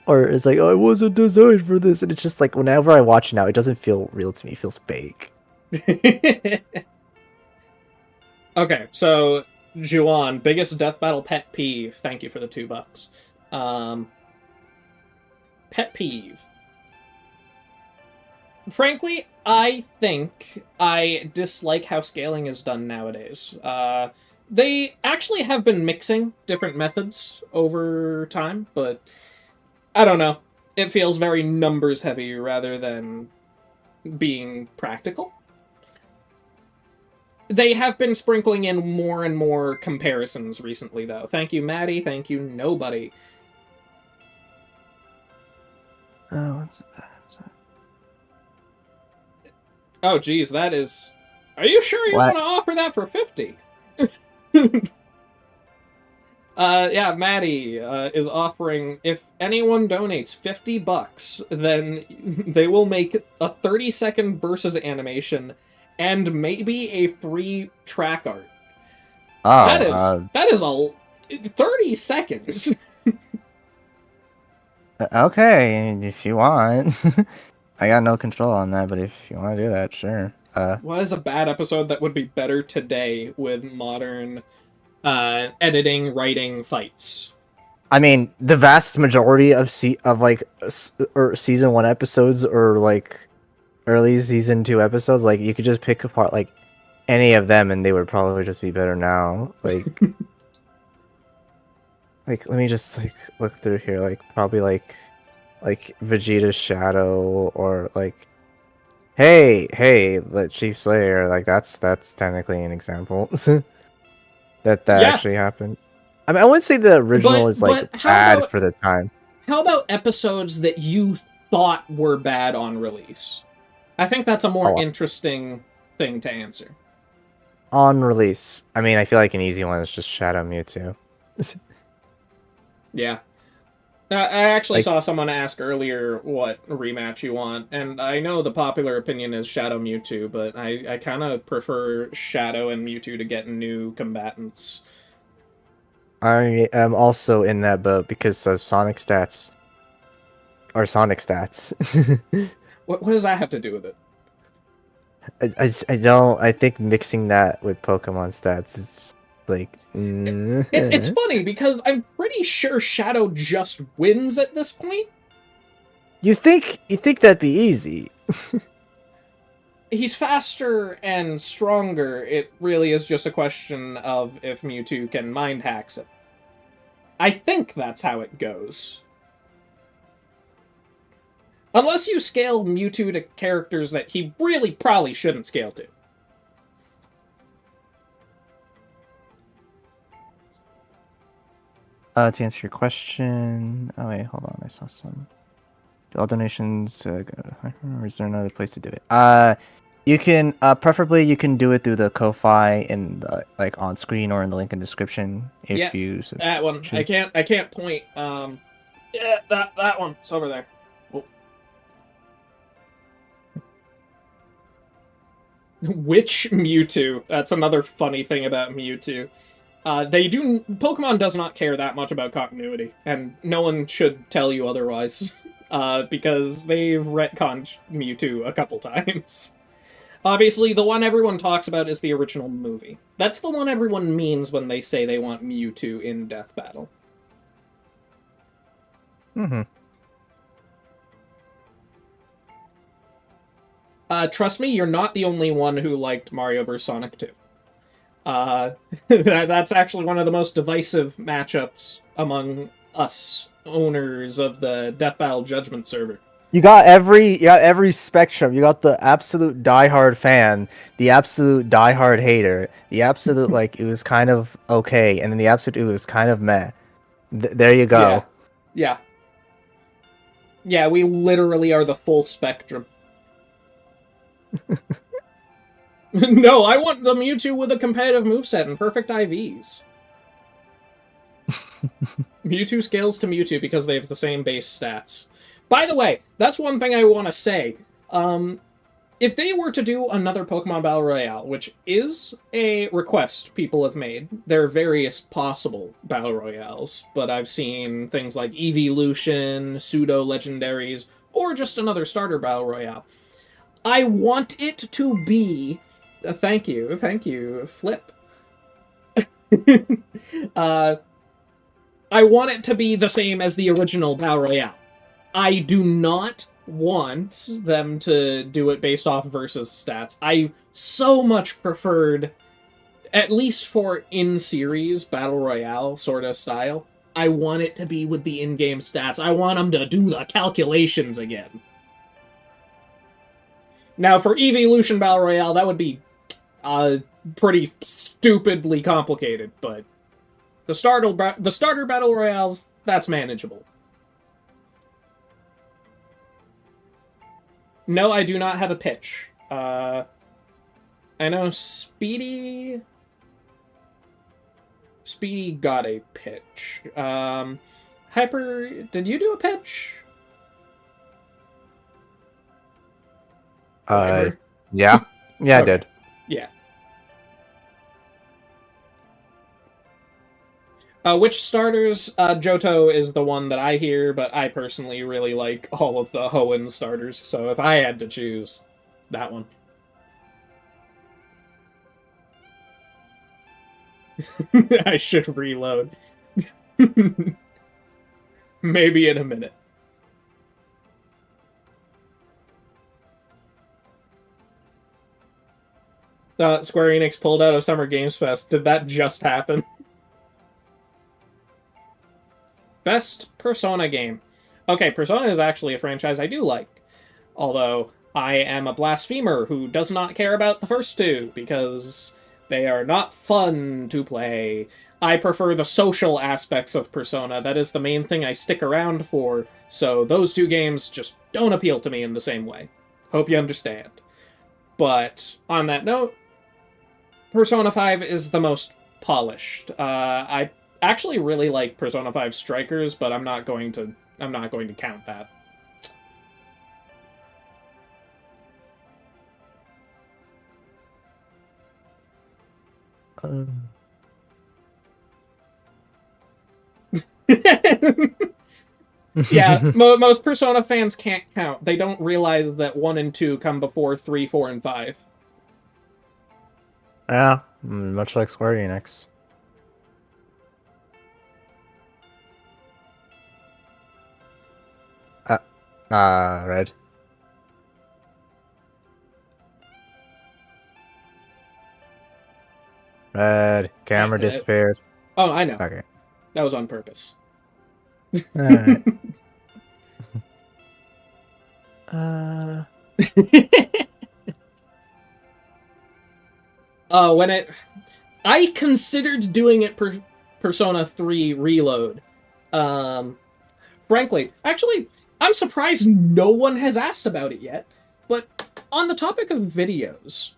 it's like oh, I wasn't designed for this and it's just like whenever I watch it now it doesn't feel real to me, it feels fake. Okay, so Juan, biggest Death Battle pet peeve. Thank you for the $2. Pet peeve. Frankly, I think I dislike how scaling is done nowadays. They actually have been mixing different methods over time, but I don't know. It feels very numbers heavy rather than being practical. They have been sprinkling in more and more comparisons recently, though. Thank you, Maddie. Thank you, nobody. What's Oh, geez, that is... Are you sure you what? want to offer that for 50? Yeah, Maddie is offering, if anyone donates $50, then they will make a 30-second versus animation and maybe a free track art. Oh, That is a 30 seconds. okay, if you want. I got no control on that, but if you want to do that, sure. What is a bad episode that would be better today with modern editing, writing, fights? I mean, the vast majority of or season 1 episodes or like early season 2 episodes, like you could just pick apart like any of them and they would probably just be better now. Like like let me just like look through here, like probably like Vegeta's shadow, or like hey, the Chief Slayer, like that's technically an example that Yeah, actually happened. I mean, I wouldn't say the original is like but bad for the time. how about episodes that you thought were bad on release? I think that's a more Oh, interesting thing to answer. on release, I mean, I feel like an easy one is just Shadow Mewtwo. Yeah. I actually Like, saw someone ask earlier what rematch you want, and I know the popular opinion is Shadow Mewtwo, but I kind of prefer Shadow and Mewtwo to get new combatants. I am also in that boat because of Sonic stats. Or Sonic stats. What does that have to do with it? I don't. I think mixing that with Pokemon stats is like. It's funny because I'm pretty sure Shadow just wins at this point. You think that'd be easy? He's faster and stronger. It really is just a question of if Mewtwo can mind hacks it. I think that's how it goes. Unless you scale Mewtwo to characters that he really probably shouldn't scale to. To answer your question. Oh wait, hold on. I saw some. Do all donations? Or is there another place to do it? You can preferably you can do it through the Ko-fi in the like on screen or in the link in the description if Yeah, you that one. choose. I can't point. Yeah, that one. It's over there. Which Mewtwo? That's another funny thing about Mewtwo. Pokemon does not care that much about continuity, and no one should tell you otherwise, because they've retconned Mewtwo a couple times. Obviously, the one everyone talks about is the original movie. That's the one everyone means when they say they want Mewtwo in Death Battle. Mm-hmm. Trust me, you're not the only one who liked Mario vs. Sonic 2. That's actually one of the most divisive matchups among us owners of the Death Battle Judgment server. You got every spectrum. You got the absolute diehard fan, the absolute diehard hater, the absolute like it was kind of okay, and then the absolute it was kind of meh. There you Yeah. go. Yeah. Yeah, we literally are the full spectrum. No, I want the Mewtwo with a competitive moveset and perfect IVs. Mewtwo scales to Mewtwo because they have the same base stats. By the way, that's one thing I want to say. If they were to do another Pokemon Battle Royale, which is a request people have made, there are various possible Battle Royales, but I've seen things like Evolution, Pseudo-Legendaries, or just another starter Battle Royale. I want it to be... thank you, Flip. I want it to be the same as the original Battle Royale. I do not want them to do it based off versus stats. I so much preferred, at least for in-series Battle Royale sort of style, I want it to be with the in-game stats. I want them to do the calculations again. Now, for Evolution Battle Royale, that would be pretty stupidly complicated, but the starter battle royales, that's manageable. No, I do not have a pitch. I know Speedy got a pitch. Hyper, did you do a pitch? Uh, Hyper? yeah, yeah, I Okay. did. Yeah. Which starters? Johto is the one that I hear, but I personally really like all of the Hoenn starters, so if I had to choose, that one. I should reload. Maybe in a minute. Square Enix pulled out of Summer Games Fest. Did that just happen? Best Persona game. Okay, Persona is actually a franchise I do like. Although, I am a blasphemer who does not care about the first two, because they are not fun to play. I prefer the social aspects of Persona. That is the main thing I stick around for, so those two games just don't appeal to me in the same way. Hope you understand. But, on that note, Persona 5 is the most polished. I actually really like Persona 5 Strikers, but I'm not going to count that. Yeah, most Persona fans can't count. They don't realize that 1 and 2 come before 3, 4, and 5. Yeah, much like Square Enix. Red. Red. Camera disappeared. Oh, I know. Okay. That was on purpose. Alright. uh... When it... I considered doing it Persona 3 Reload. Frankly, actually, I'm surprised no one has asked about it yet. But on the topic of videos,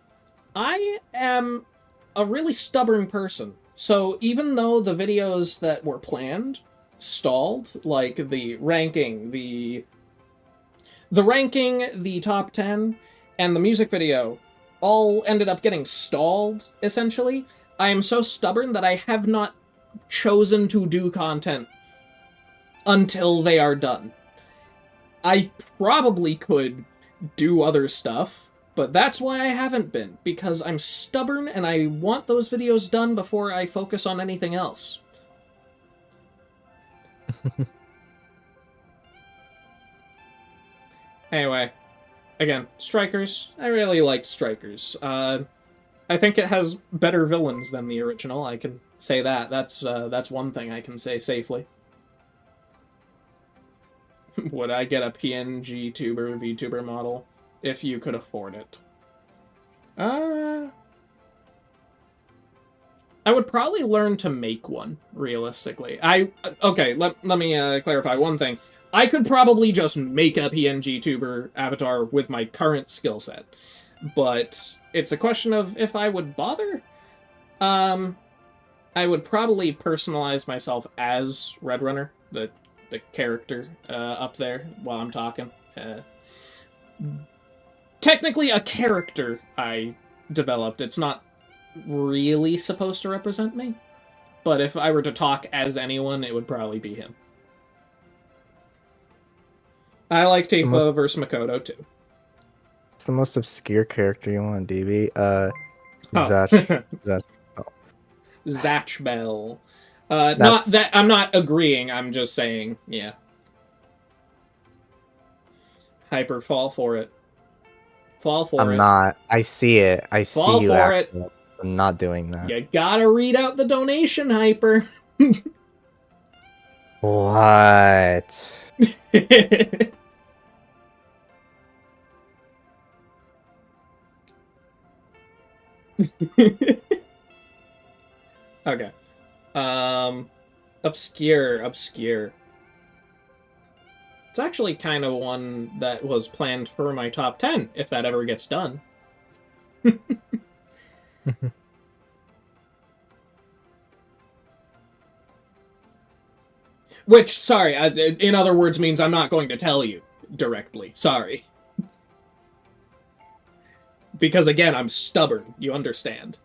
I am a really stubborn person. So even though the videos that were planned stalled, like the ranking, the top 10, and the music video all ended up getting stalled, essentially, I am so stubborn that I have not chosen to do content until they are done. I probably could do other stuff, but that's why I haven't been, because I'm stubborn and I want those videos done before I focus on anything else. Anyway, again, Strikers. I really liked Strikers. I think it has better villains than the original. I can say that. That's one thing I can say safely. Would I get a PNG tuber VTuber model if you could afford it? I would probably learn to make one, realistically. Okay, let me clarify one thing. I could probably just make a PNG tuber avatar with my current skill set. But it's a question of if I would bother. I would probably personalize myself as Red Runner, the character up there while I'm talking. Technically a character I developed. It's not really supposed to represent me. But if I were to talk as anyone, it would probably be him. I like Tifa versus Makoto too. It's the most obscure character you want, DB. Zach. Zach. Zatch Bell. That's... Not that I'm not agreeing. I'm just saying, yeah. Hyper, fall for it. Fall for it. I'm not. I see it. I see you actually. I'm not doing that. You gotta read out the donation, Hyper. What? Okay. Obscure. It's actually kind of one that was planned for my top 10, if that ever gets done. Which, sorry, in other words, means I'm not going to tell you directly. Sorry. Because, again, I'm stubborn. You understand.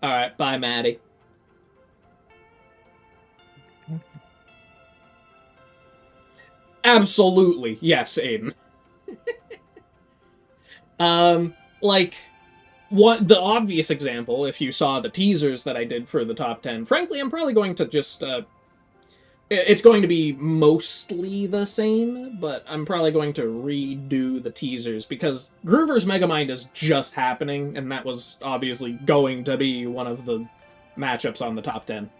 Alright, bye, Maddie. Absolutely. Yes, Aiden. Like, what the obvious example, if you saw the teasers that I did for the top 10, frankly, I'm probably going to just, it's going to be mostly the same, but I'm probably going to redo the teasers, because Groover's Megamind is just happening, and that was obviously going to be one of the matchups on the top 10.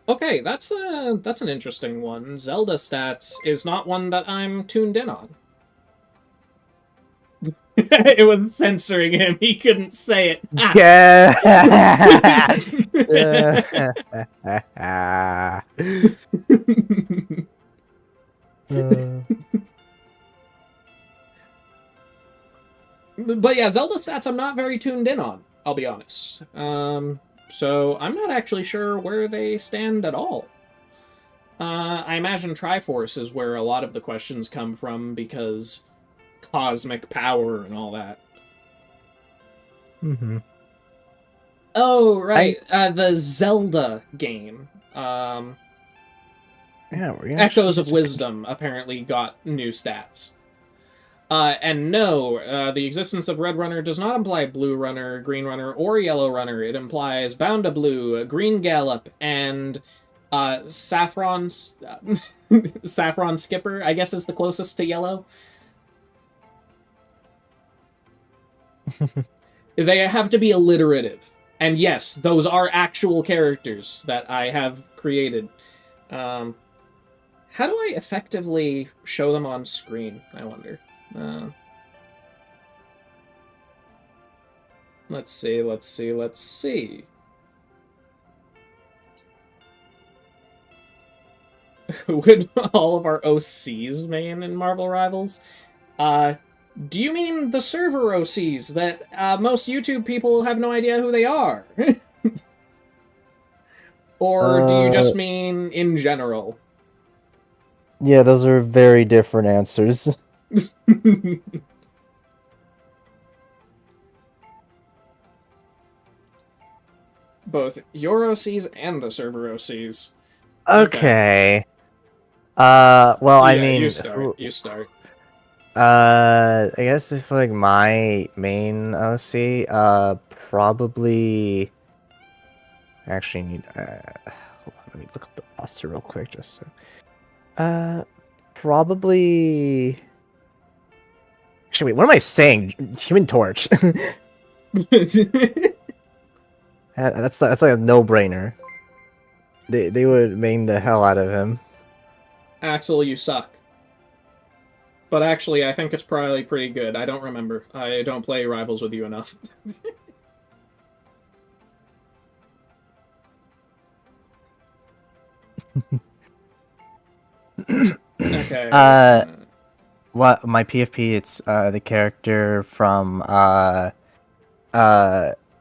Okay, that's an interesting one. Zelda stats is not one that I'm tuned in on. It was censoring him. He couldn't say it. Yeah. But yeah, Zelda stats I'm not very tuned in on, I'll be honest. So I'm not actually sure where they stand at all. I imagine Triforce is where a lot of the questions come from, because cosmic power and all that. Mm-hmm. Oh, right. The Zelda game. Yeah, Echoes of Wisdom apparently got new stats. And no, the existence of Red Runner does not imply Blue Runner, Green Runner, or Yellow Runner. It implies Bounda Blue, Green Gallop, and Saffron... Saffron Skipper, I guess, is the closest to yellow. They have to be alliterative. And yes, those are actual characters that I have created. How do I effectively show them on screen, I wonder? Let's see. Would all of our OCs main in Marvel Rivals? Do you mean the server OCs that most YouTube people have no idea who they are? Or do you just mean in general? Yeah, those are very different answers. Both your OCs and the server OCs. Okay. Well, I mean, you start. I guess if like my main OC, probably. I actually need. Hold on, let me look up the roster real quick, just so. Probably. Actually, wait, what am I saying? Human Torch. That's like a no-brainer. They would main the hell out of him. Axel, you suck. But actually, I think it's probably pretty good. I don't remember. I don't play Rivals with you enough. Okay. What my PFP? It's the character from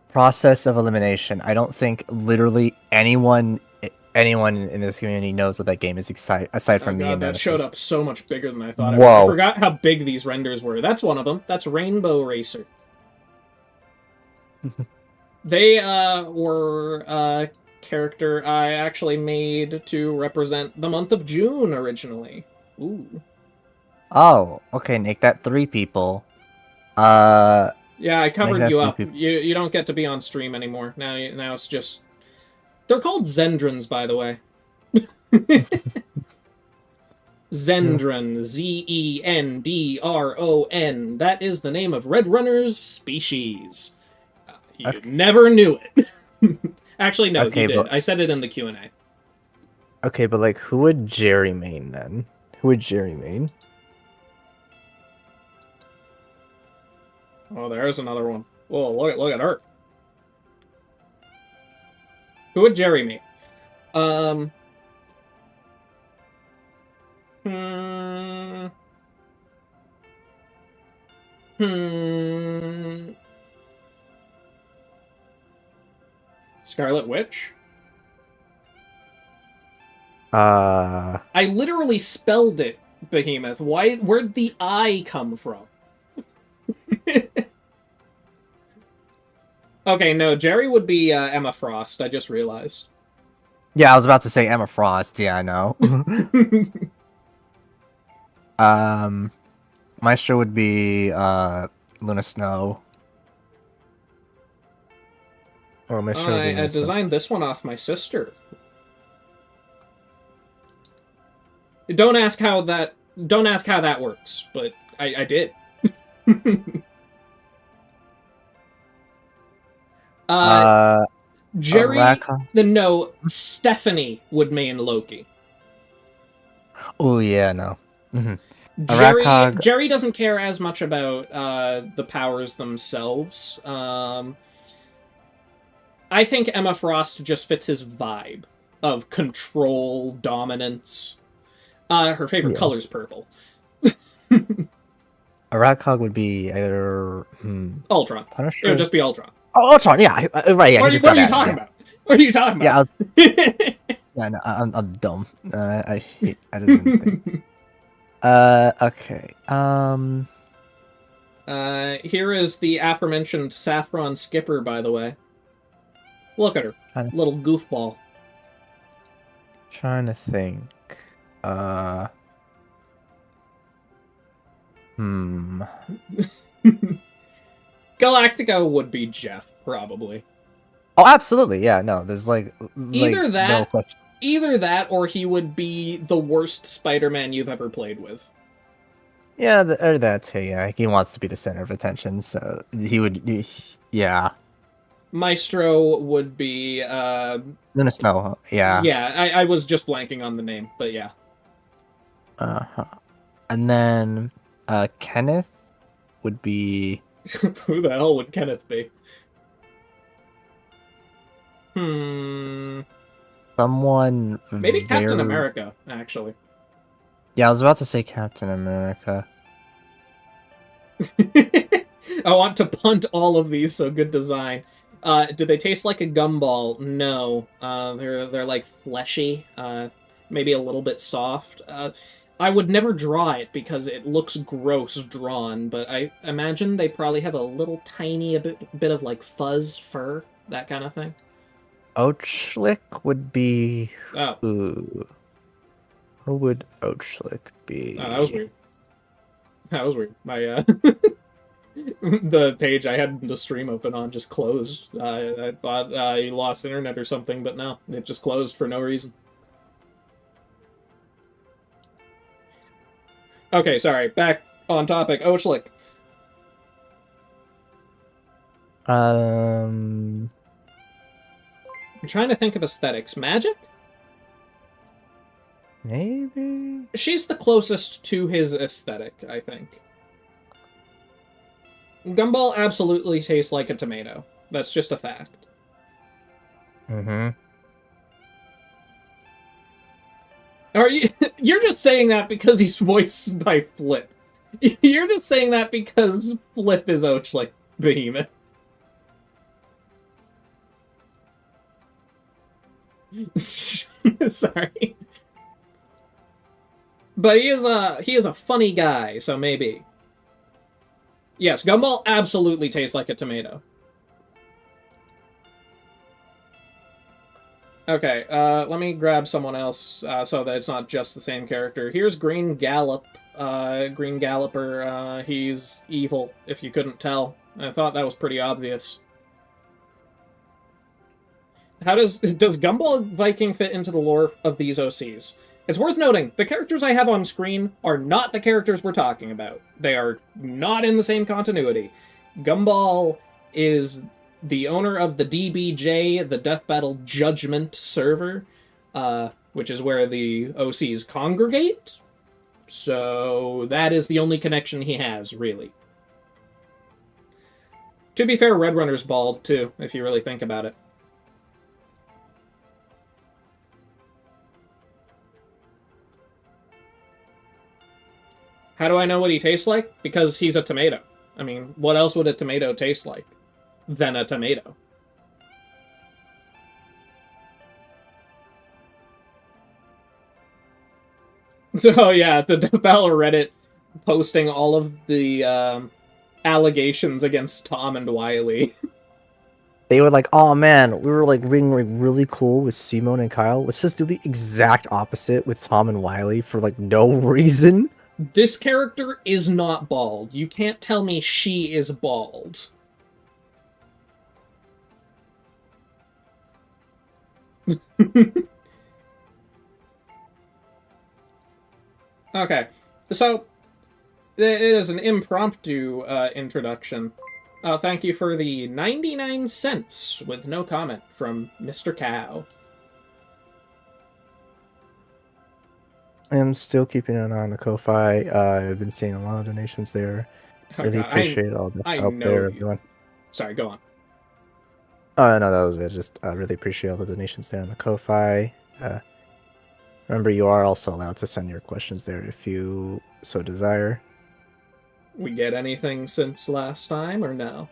Process of Elimination. I don't think literally anyone in this community knows what that game is, aside from me and that Nemesis. showed up so much bigger than I thought. Whoa. I forgot how big these renders were. That's one of them. That's Rainbow Racer. They were a character I actually made to represent the month of June originally. Ooh. Oh, okay, Nick, that 3 people. Yeah, I covered you up. People. You don't get to be on stream anymore. Now it's just... They're called Zendrons, by the way. Zendron, Zendron. That is the name of Red Runner's species. You never knew it. Actually, no, you did. But... I said it in the Q&A. Okay, but like, who would Jerry main then? Who would Jerry main? Oh, there's another one. Whoa, look at her. Who would Jerry meet? Um. Hmm. Hmm. Scarlet Witch? Uh, I literally spelled it, Behemoth. Where'd the I come from? Okay, no, Jerry would be Emma Frost, I just realized. yeah, I was about to say Emma Frost. Yeah, I know. um, Maestro would be Luna Snow, or Maestro would be I Luna Snow. designed this one off my sister. Don't ask how that. Don't ask how that works, but I did. uh, Uh, Jerry. Araka. No, Stephanie would main Loki. Oh yeah, no. Hmm. Jerry Arakog. Jerry doesn't care as much about the powers themselves. I think Emma Frost just fits his vibe of control, dominance. Her favorite Yeah. color's purple. Arakog would be either Ultron. It would Punisher. just be Ultron. Oh, Ultron. Yeah, right. Yeah, he just What got are you added. talking Yeah, about? What are you talking yeah. about? Yeah, no, I'm dumb. I hate. I didn't think. Okay. Here is the aforementioned Saffron Skipper, by the way. Look at her. Trying to, Little goofball. trying to think. Uh. Hmm. Galactica would be Jeff, probably. Oh, absolutely. Yeah. No, there's Either no that, question. or he would be the worst Spider-Man you've ever played with. Yeah, or that too. Yeah, he wants to be the center of attention, so he would. Yeah. Maestro would be, Luna Snow. Yeah. yeah, I was just blanking on the name, but yeah. Uh-huh. And then Kenneth would be Who the hell would Kenneth be? Hmm. someone Maybe Captain very. America, actually. Yeah, I was about to say Captain America. I want to punt all of these, so good design. Do they taste like a gumball? No. They're like fleshy, maybe a little bit soft. I would never draw it because it looks gross drawn, but I imagine they probably have a little tiny bit of like fuzz, fur, that kind of thing. Ochlick would be. Oh, Ooh. Who would Ochlick be? that was weird. That was weird. My the page I had the stream open on just closed. I thought you lost internet or something, but no, it just closed for no reason. Okay, sorry. Back on topic. Oshlik. Um. I'm trying to think of aesthetics. Magic? Maybe. She's the closest to his aesthetic, I think. Gumball absolutely tastes like a tomato. That's just a fact. Mm-hmm. Are you? You're just saying that because he's voiced by Flip. You're just saying that because Flip is Ochlik Behemoth. Sorry. But he is a funny guy, so maybe. Yes, Gumball absolutely tastes like a tomato. Okay, let me grab someone else so that it's not just the same character. Here's Green Gallop. Green Galloper, he's evil, if you couldn't tell. I thought that was pretty obvious. How does Gumball Viking fit into the lore of these OCs? It's worth noting, the characters I have on screen are not the characters we're talking about. They are not in the same continuity. Gumball is the owner of the DBJ, the Death Battle Judgment server, which is where the OCs congregate. So that is the only connection he has, really. To be fair, Red Runner's bald, too, if you really think about it. How do I know what he tastes like? Because he's a tomato. I mean, what else would a tomato taste like than a tomato? Oh yeah, the Developer Reddit posting all of the allegations against Tom and Wiley. They were like, "Oh man, we were like being like really cool with Simone and Kyle. Let's just do the exact opposite with Tom and Wiley for like no reason." This character is not bald. You can't tell me she is bald. Okay, so it is an impromptu introduction. Thank you for the 99 cents with no comment from Mr. Cow. I'm still keeping an eye on the Ko-Fi. I've been seeing a lot of donations there. Oh, Really God, appreciate all the I help know there, you. everyone. Sorry, go on. Oh no, that was it. Just really appreciate all the donations there on the Ko-Fi. Remember, you are also allowed to send your questions there if you so desire. We get anything since last time, or no?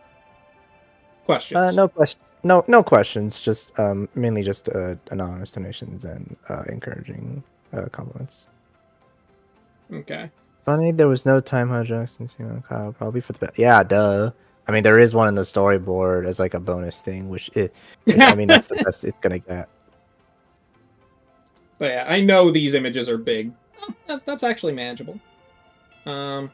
Questions. No questions. Just mainly just anonymous donations and encouraging compliments. Okay. Funny, there was no time hijacks in Simon Kyle, probably for the best. Yeah, duh. I mean, there is one in the storyboard as like a bonus thing, which I mean, that's the best it's gonna get. But yeah, I know these images are big. Oh, that's actually manageable. But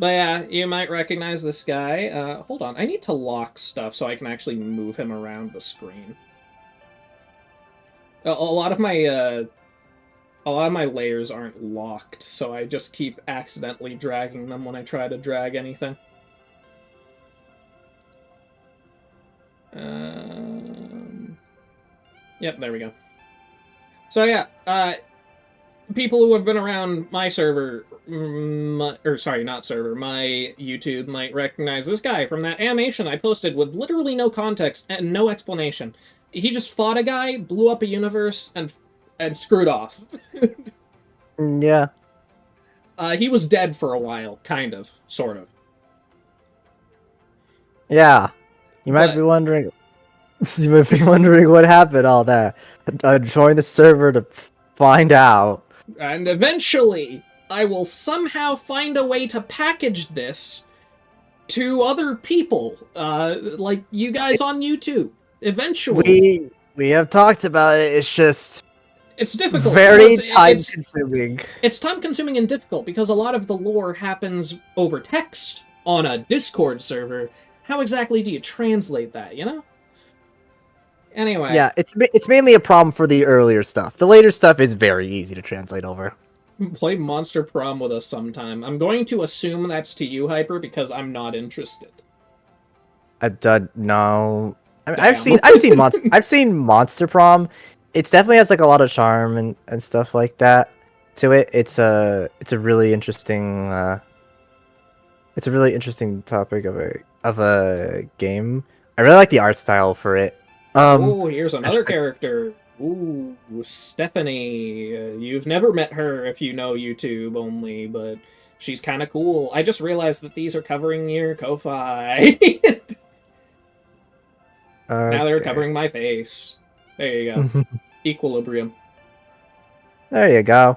yeah, you might recognize this guy. Hold on, I need to lock stuff so I can actually move him around the screen. A lot of my layers aren't locked, so I just keep accidentally dragging them when I try to drag anything. Yep, there we go. So yeah, people who have been around my server, sorry, not server, my YouTube might recognize this guy from that animation I posted with literally no context and no explanation. He just fought a guy, blew up a universe, and screwed off. Yeah. He was dead for a while, kind of, sort of. Yeah. You might be wondering. You might be wondering what happened. All that. Join the server to find out. And eventually, I will somehow find a way to package this to other people, like you guys on YouTube. Eventually, we have talked about it. It's just it's difficult. Very time consuming. It's time consuming and difficult because a lot of the lore happens over text on a Discord server. How exactly do you translate that? You know. Anyway. Yeah, it's mainly a problem for the earlier stuff. The later stuff is very easy to translate over. Play Monster Prom with us sometime. I'm going to assume that's to you, Hyper, because I'm not interested. No. I mean, I've seen Monster Prom. It definitely has like a lot of charm and stuff like that to it. It's a really interesting topic of a game. I really like the art style for it. Oh, here's another character. Ooh, Stephanie. You've never met her if you know YouTube only, but she's kind of cool. I just realized that these are covering your Ko-Fi. Now they're covering my face. There you go. Equilibrium. There you go.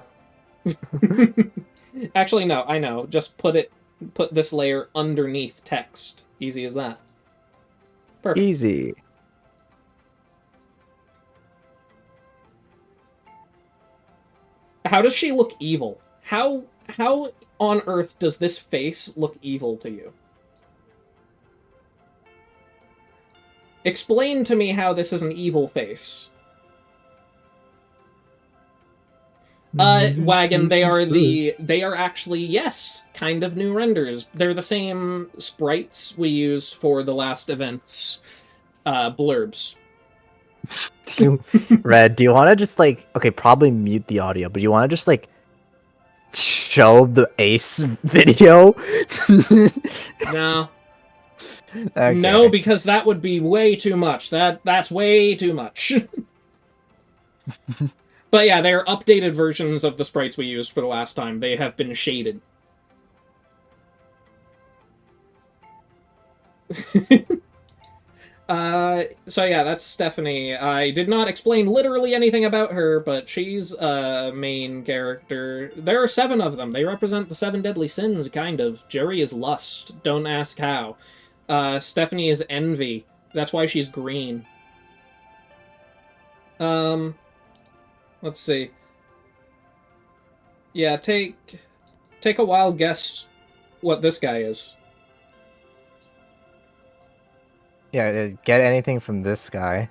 Actually, no, I know. Just put this layer underneath text. Easy as that. Perfect. Easy. How does she look evil? How on earth does this face look evil to you? Explain to me how this is an evil face. Wagon, they are actually, yes, kind of new renders. They're the same sprites we used for the last event's blurbs. Red, do you want to just like, okay, probably mute the audio, but you want to just like show the Ace video? No. No, Okay. because that would be way too much. That's way too much. But yeah, they're updated versions of the sprites we used for the last time. They have been shaded. So yeah, that's Stephanie. I did not explain literally anything about her, but she's a main character. There are 7 of them. They represent the 7 deadly sins, kind of. Jerry is lust. Don't ask how. Stephanie is envy. That's why she's green. Um, let's see. Yeah, take a wild guess what this guy is. Yeah, get anything from this guy.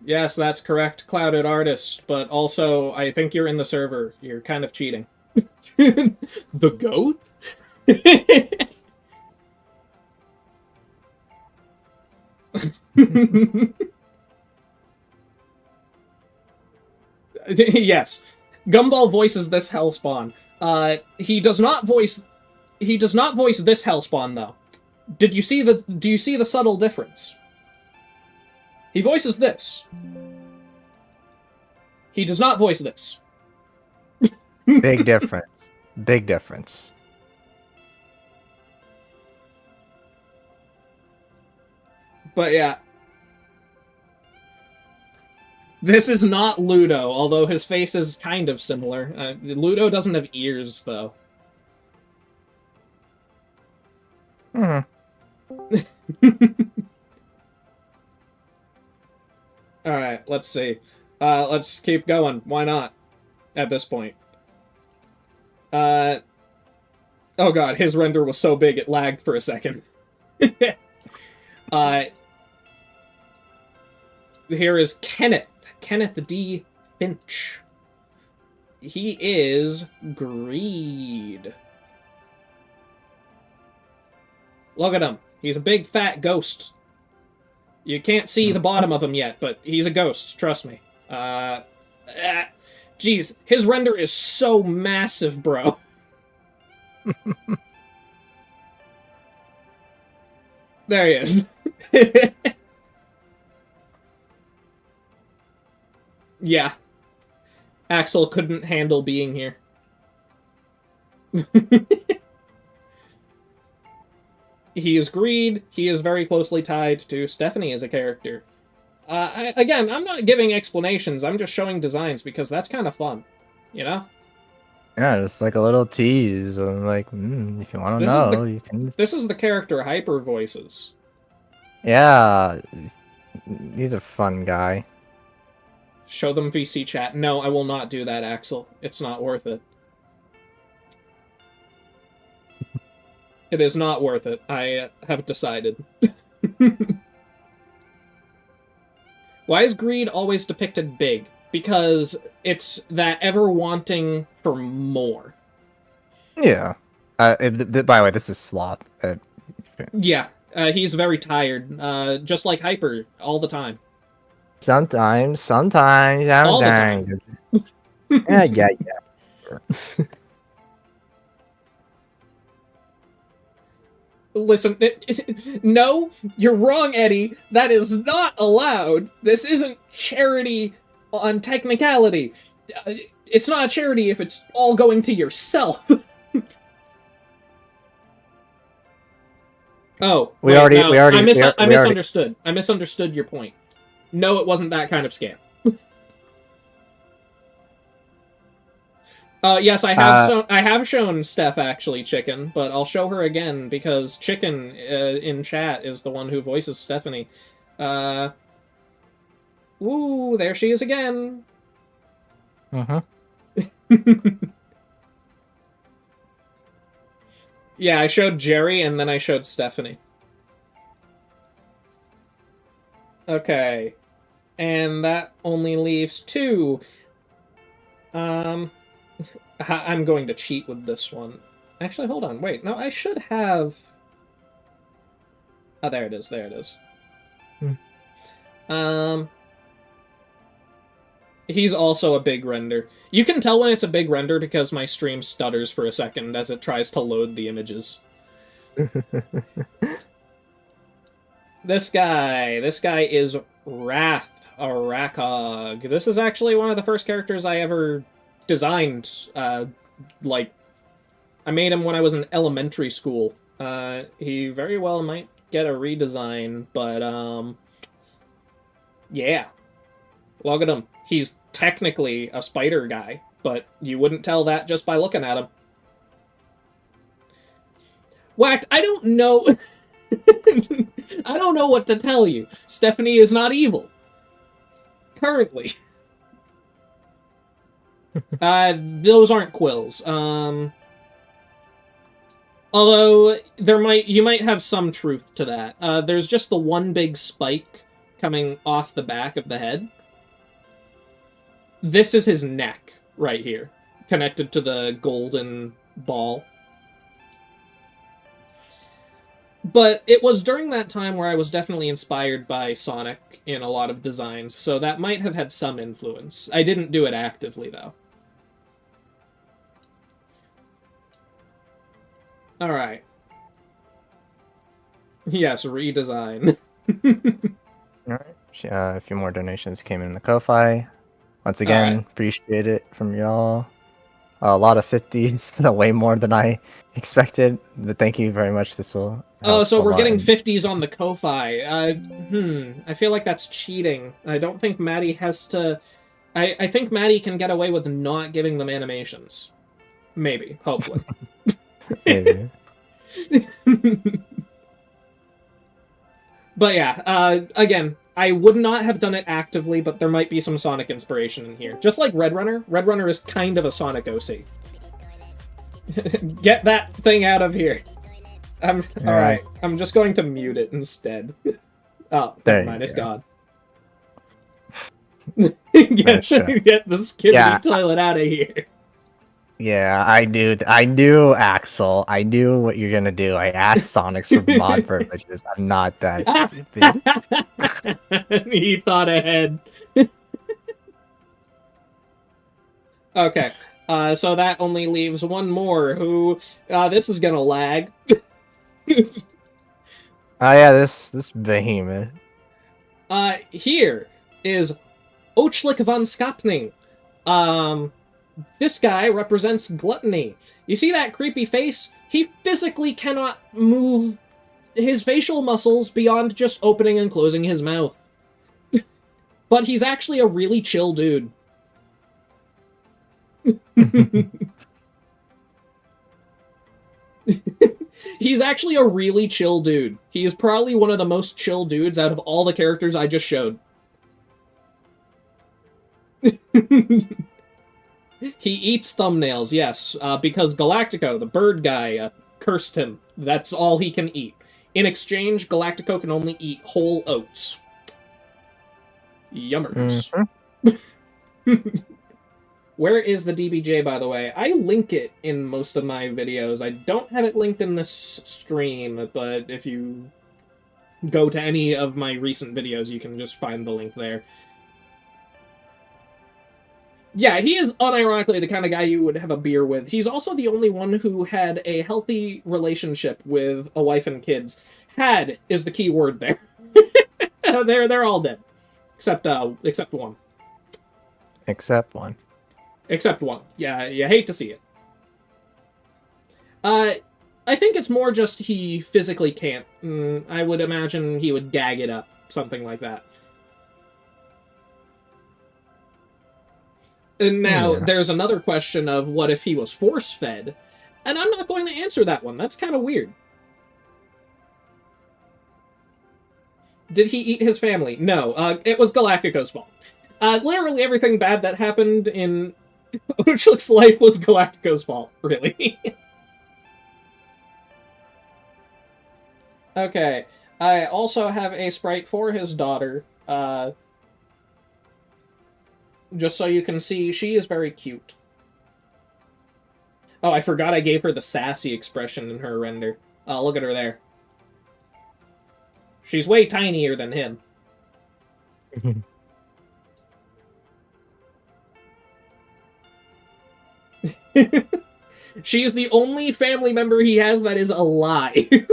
Yes, that's correct, Clouded Artist, but also, I think you're in the server. You're kind of cheating. The goat? Yes. Gumball voices this Hellspawn. He does not voice this Hellspawn though. Do you see the subtle difference? He voices this. He does not voice this. Big difference. Big difference. But yeah. This is not Ludo, although his face is kind of similar. Ludo doesn't have ears, though. Mm-hmm. Alright, let's see. Let's keep going. Why not? At this point. Oh god, his render was so big it lagged for a second. Here is Kenneth. Kenneth D. Finch. He is Greed. Look at him. He's a big fat ghost. You can't see the bottom of him yet, but he's a ghost, trust me. Jeez, his render is so massive, bro. There he is. Yeah. Axel couldn't handle being here. He is Greed. He is very closely tied to Stephanie as a character. Again, I'm not giving explanations. I'm just showing designs because that's kind of fun. You know? Yeah, just like a little tease. I'm like, if you want to know, you can. This is the character Hyper voices. Yeah, he's a fun guy. Show them VC chat. No, I will not do that, Axel. It's not worth it. It is not worth it. I have decided. Why is Greed always depicted big? Because it's that ever wanting for more. Yeah. By the way, this is Sloth. Yeah, he's very tired. Just like Hyper, all the time. Sometimes, All the time. yeah. Listen, no, you're wrong, Eddie. That is not allowed. This isn't charity on technicality. It's not a charity if it's all going to yourself. Oh, I misunderstood. I misunderstood your point. No, it wasn't that kind of scam. Yes, I have shown Steph actually Chicken, but I'll show her again because Chicken in chat is the one who voices Stephanie. Ooh, there she is again. Yeah, I showed Jerry and then I showed Stephanie. Okay. And that only leaves 2. I'm going to cheat with this one. Actually, hold on. Wait, no, I should have... Oh, there it is. There it is. He's also a big render. You can tell when it's a big render because my stream stutters for a second as it tries to load the images. This guy is Wrath, a Rakog. This is actually one of the first characters I ever designed. Like, I made him when I was in elementary school. He very well might get a redesign, but, yeah. Look at him. He's technically a spider guy, but you wouldn't tell that just by looking at him. Whacked, I don't know... I don't know what to tell you. Stephanie is not evil. Currently. Those aren't quills. Although you might have some truth to that. There's just the one big spike coming off the back of the head. This is his neck right here, connected to the golden ball. But it was during that time where I was definitely inspired by Sonic in a lot of designs, so that might have had some influence. I didn't do it actively, though. Alright. Yes, redesign. Alright. A few more donations came in the Ko-Fi. Once again, appreciate it from y'all. A lot of 50s, way more than I expected. But thank you very much. This will help so a we're lot. getting 50s on the Ko-Fi. I feel like that's cheating. I don't think Maddie has to... I think Maddie can get away with not giving them animations. Maybe. Hopefully. Maybe. But yeah, again, I would not have done it actively, but there might be some Sonic inspiration in here. Just like Red Runner. Red Runner is kind of a Sonic OC. Get that thing out of here. Alright, I'm just going to mute it instead. Oh, never mind, it's gone. get the skibbity toilet out of here. Yeah, I knew, Axel. I knew what you're gonna do. I asked Sonics for mod privileges. I'm not that stupid. He thought ahead. Okay, so that only leaves one more who, this is gonna lag. Yeah, this behemoth. Here is Ochlik von Skapning. This guy represents gluttony. You see that creepy face? He physically cannot move his facial muscles beyond just opening and closing his mouth. But he's actually a really chill dude. He's actually a really chill dude. He is probably one of the most chill dudes out of all the characters I just showed. He eats thumbnails, yes, because Galactico, the bird guy, cursed him. That's all he can eat. In exchange, Galactico can only eat whole oats. Yummers. Mm-hmm. Where is the DBJ, by the way? I link it in most of my videos. I don't have it linked in this stream, but if you go to any of my recent videos, you can just find the link there. Yeah, he is unironically the kind of guy you would have a beer with. He's also the only one who had a healthy relationship with a wife and kids. Had is the key word there. They're all dead. Except one. Except one. Except one. Yeah, you hate to see it. I think it's more just he physically can't. I would imagine he would gag it up. Something like that. And now, there's another question of what if he was force-fed? And I'm not going to answer that one. That's kind of weird. Did he eat his family? No. It was Galactico's fault. Literally everything bad that happened in Ochlik's life was Galactico's fault, really. Okay. I also have a sprite for his daughter. Just so you can see, she is very cute. Oh, I forgot I gave her the sassy expression in her render. Oh, look at her there. She's way tinier than him. She is the only family member he has that is alive.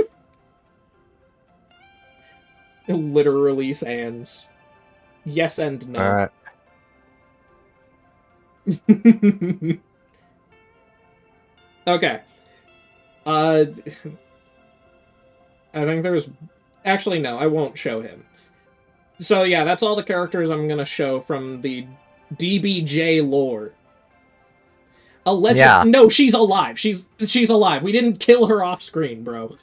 Literally sans. Yes and All no. right. Okay. Uh, I think there's... Actually, no, I won't show him. So yeah, that's all the characters I'm gonna show from the DBJ lore. Yeah. No, she's alive. She's alive. We didn't kill her off screen, bro.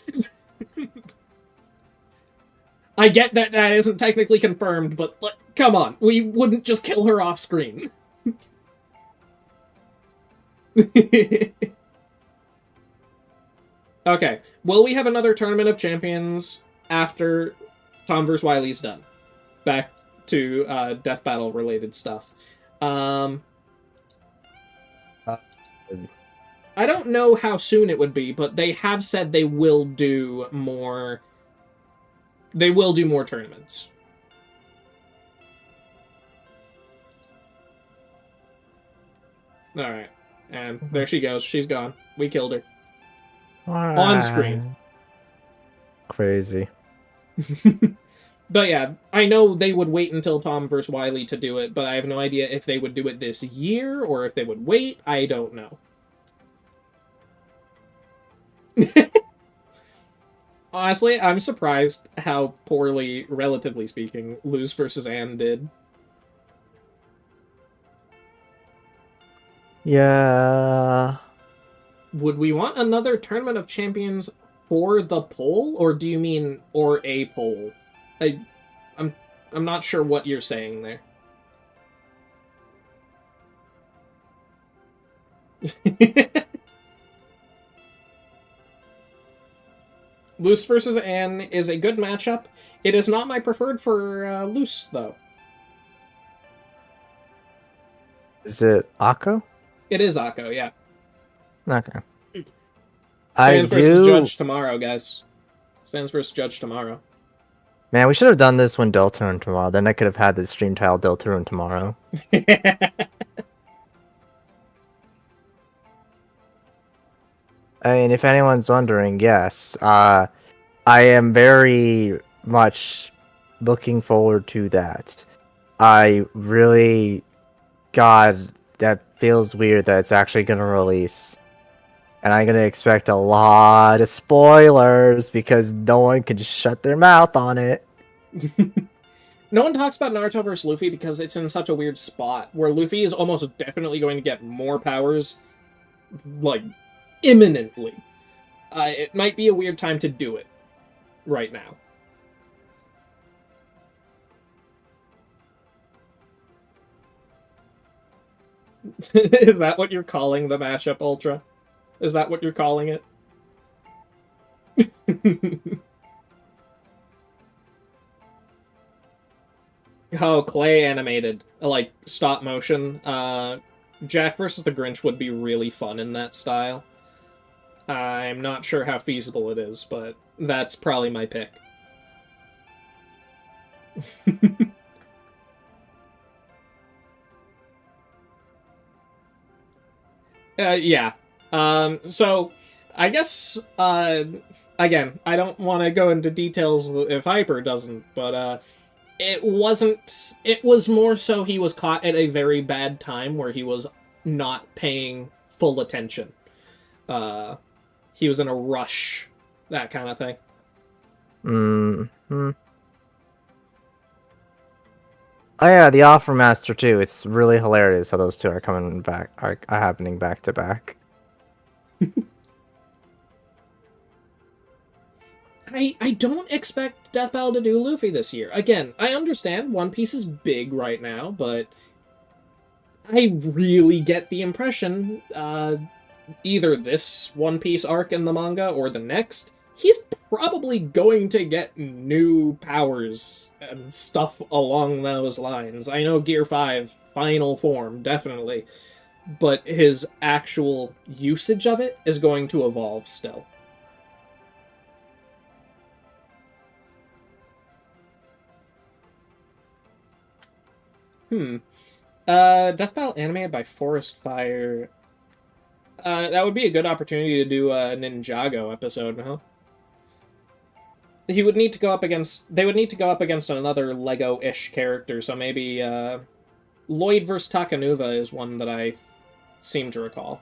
I get that that isn't technically confirmed, but come on, we wouldn't just kill her off screen. Okay, will we have another Tournament of Champions after Tom vs. Wily's done? Back to Death Battle related stuff. Um, Uh, I don't know how soon it would be, but they have said they will do more. They will do more tournaments. All right, and there she goes. She's gone. We killed her on screen. Crazy. But yeah, I know they would wait until Tom vs. Wily to do it, but I have no idea if they would do it this year or if they would wait. I don't know. Honestly, I'm surprised how poorly, relatively speaking, Luz versus Anne did. Yeah. Would we want another Tournament of Champions for the poll, or do you mean or a poll? I, I'm, I'm not sure what you're saying there. Luce versus Anne is a good matchup. It is not my preferred for Luce, though. Is it Akko? It is Akko, yeah. Okay. I Sans versus do. Judge tomorrow, guys. Sans versus Judge tomorrow. Man, we should have done this when Deltarune tomorrow. Then I could have had the stream tile Deltarune tomorrow. I mean, if anyone's wondering, yes, I am very much looking forward to that. I really, God, that feels weird that it's actually gonna release, and I'm gonna expect a lot of spoilers because no one can shut their mouth on it. No one talks about Naruto versus Luffy because it's in such a weird spot where Luffy is almost definitely going to get more powers, like, imminently. It might be a weird time to do it right now. Is that what you're calling the matchup, Ultra? Is that what you're calling it? Oh, clay animated, like stop motion. Jack versus the Grinch would be really fun in that style. I'm not sure how feasible it is, but that's probably my pick. Yeah. So I guess again, I don't want to go into details if Hyper doesn't, but it wasn't. It was more so he was caught at a very bad time where he was not paying full attention. Uh, he was in a rush, that kind of thing. Hmm. Oh yeah, the Offer Master too. It's really hilarious how those two are coming back, are happening back to back. I don't expect Death Battle to do Luffy this year. Again, I understand One Piece is big right now, but I really get the impression either this One Piece arc in the manga or the next, he's probably going to get new powers and stuff along those lines. I know Gear 5, final form, definitely, but his actual usage of it is going to evolve still. Death Battle animated by Forest Fire. That would be a good opportunity to do a Ninjago episode, huh? He would need to go up against. They would need to go up against another Lego-ish character. So maybe Lloyd versus Takanuva is one that I seem to recall.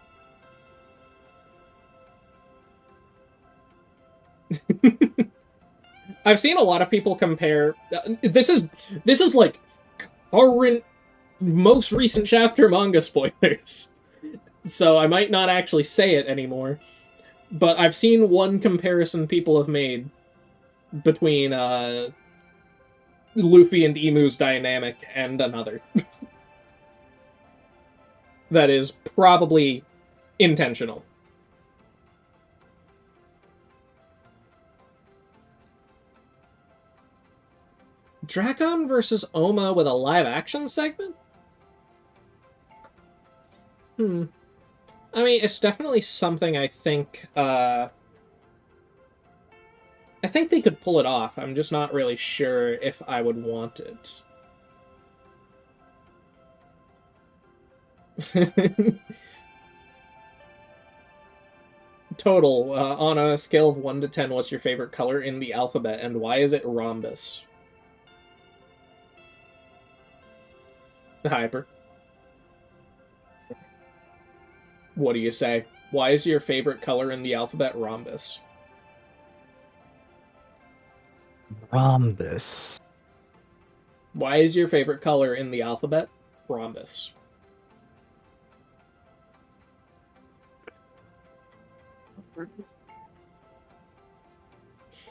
I've seen a lot of people compare. This is like current, most recent chapter manga spoilers, so I might not actually say it anymore. But I've seen one comparison people have made between Luffy and Emu's dynamic and another that is probably intentional. Drakon versus Oma with a live action segment? I mean, it's definitely something I think they could pull it off. I'm just not really sure if I would want it. Total, on a scale of 1 to 10, what's your favorite color in the alphabet, and why is it rhombus? Hyper. What do you say? Why is your favorite color in the alphabet rhombus? Rhombus. Why is your favorite color in the alphabet rhombus?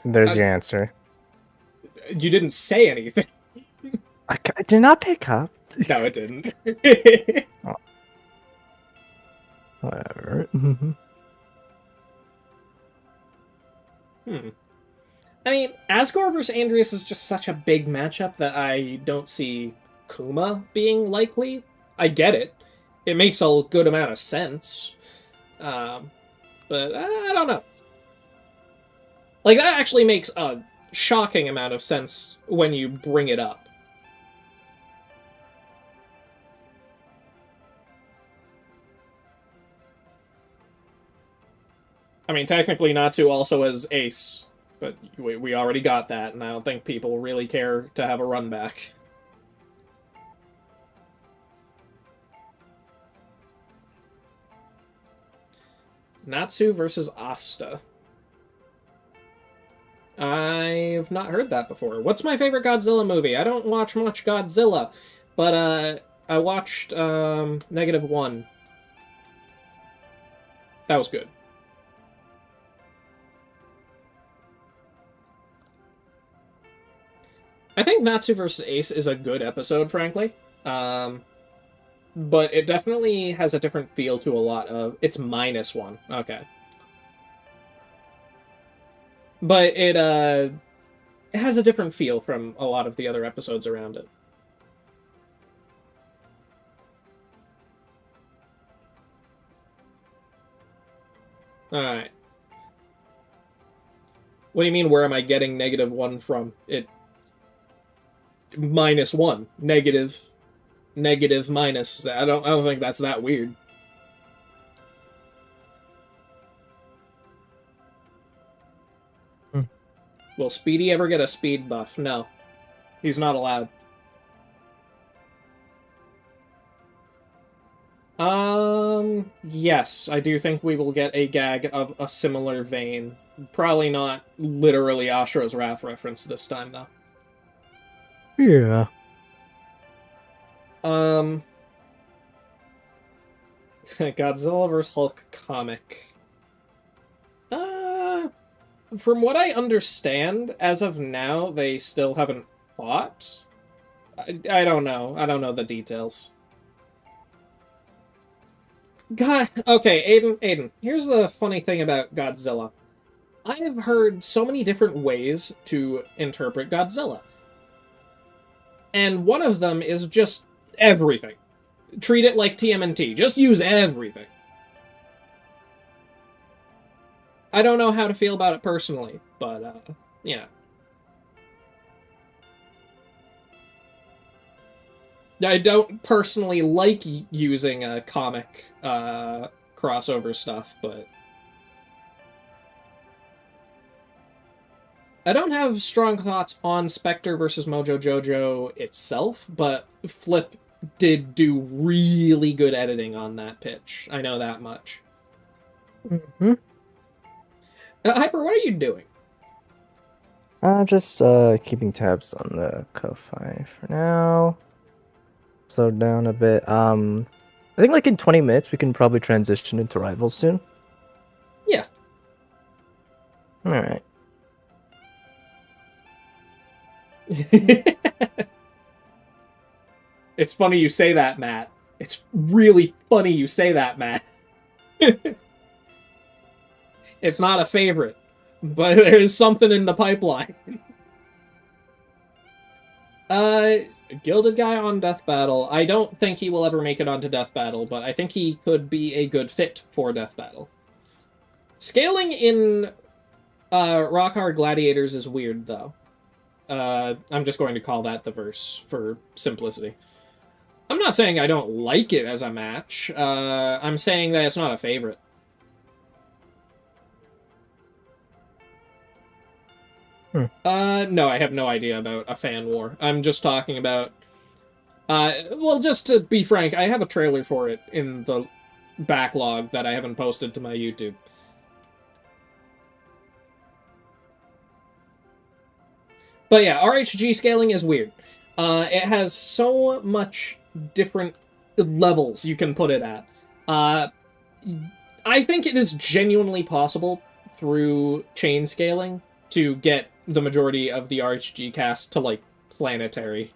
There's your answer. You didn't say anything. I did not pick up. No, it didn't. Oh. Whatever. I mean, Asgore versus Andreas is just such a big matchup that I don't see Kuma being likely. I get it. It makes a good amount of sense. But I don't know. Like, that actually makes a shocking amount of sense when you bring it up. I mean, technically Natsu also has Ace, but we already got that, and I don't think people really care to have a run back. Natsu versus Asta. I've not heard that before. What's my favorite Godzilla movie? I don't watch much Godzilla, but I watched -1. That was good. I think Natsu vs. Ace is a good episode, frankly. But it definitely has a different feel to a lot of... It's -1. Okay. But it has a different feel from a lot of the other episodes around it. Alright. What do you mean, where am I getting -1 from? It... -1. Negative minus. I don't think that's that weird. Will Speedy ever get a speed buff? No. He's not allowed. Yes, I do think we will get a gag of a similar vein. Probably not literally Ashura's Wrath reference this time, though. Yeah. Godzilla vs. Hulk comic. From what I understand, as of now, they still haven't fought. I don't know. I don't know the details. God, okay, Aiden, here's the funny thing about Godzilla. I have heard so many different ways to interpret Godzilla. And one of them is just everything. Treat it like TMNT. Just use everything. I don't know how to feel about it personally, but, yeah. I don't personally like using a comic crossover stuff, but I don't have strong thoughts on Spectre versus Mojo Jojo itself, but Flip did do really good editing on that pitch. I know that much. Mm-hmm. Hyper, what are you doing? Just keeping tabs on the Ko-Fi for now. Slow down a bit. I think like in 20 minutes we can probably transition into rivals soon. Yeah. All right. It's funny you say that, Matt. It's really funny you say that, Matt. It's not a favorite, but there is something in the pipeline. uh, Gilded guy on Death Battle. I don't think he will ever make it onto Death Battle, but I think he could be a good fit for Death Battle. Scaling in Rock Hard Gladiators is weird, though. I'm just going to call that the verse for simplicity. I'm not saying I don't like it as a match. I'm saying that it's not a favorite. No, I have no idea about a fan war. I'm just talking about... well, just to be frank, I have a trailer for it in the backlog that I haven't posted to my YouTube. But yeah, RHG scaling is weird. It has so much different levels you can put it at. I think it is genuinely possible through chain scaling to get the majority of the RHG cast to, like, planetary.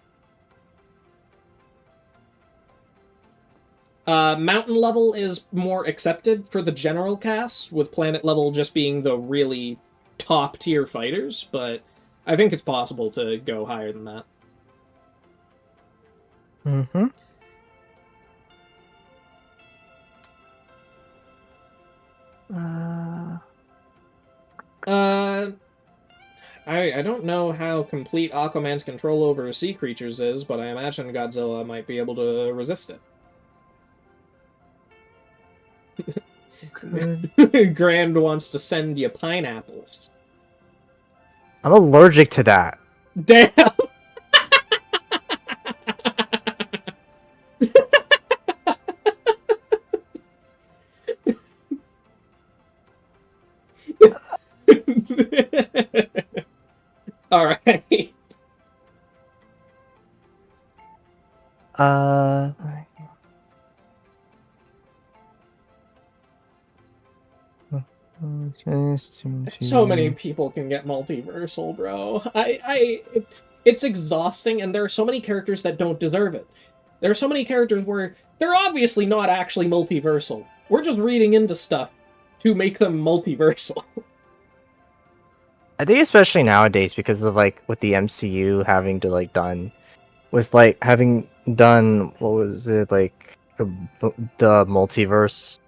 Mountain level is more accepted for the general cast, with planet level just being the really top-tier fighters, but I think it's possible to go higher than that. Mm-hmm. I don't know how complete Aquaman's control over sea creatures is, but I imagine Godzilla might be able to resist it. Grand wants to send you pineapples. I'm allergic to that. Damn! Alright. So many people can get multiversal, bro. It's exhausting, and there are so many characters that don't deserve it. There are so many characters where they're obviously not actually multiversal. We're just reading into stuff to make them multiversal. I think especially nowadays because of like with the MCU having to like done with like having done what was it like the multiverse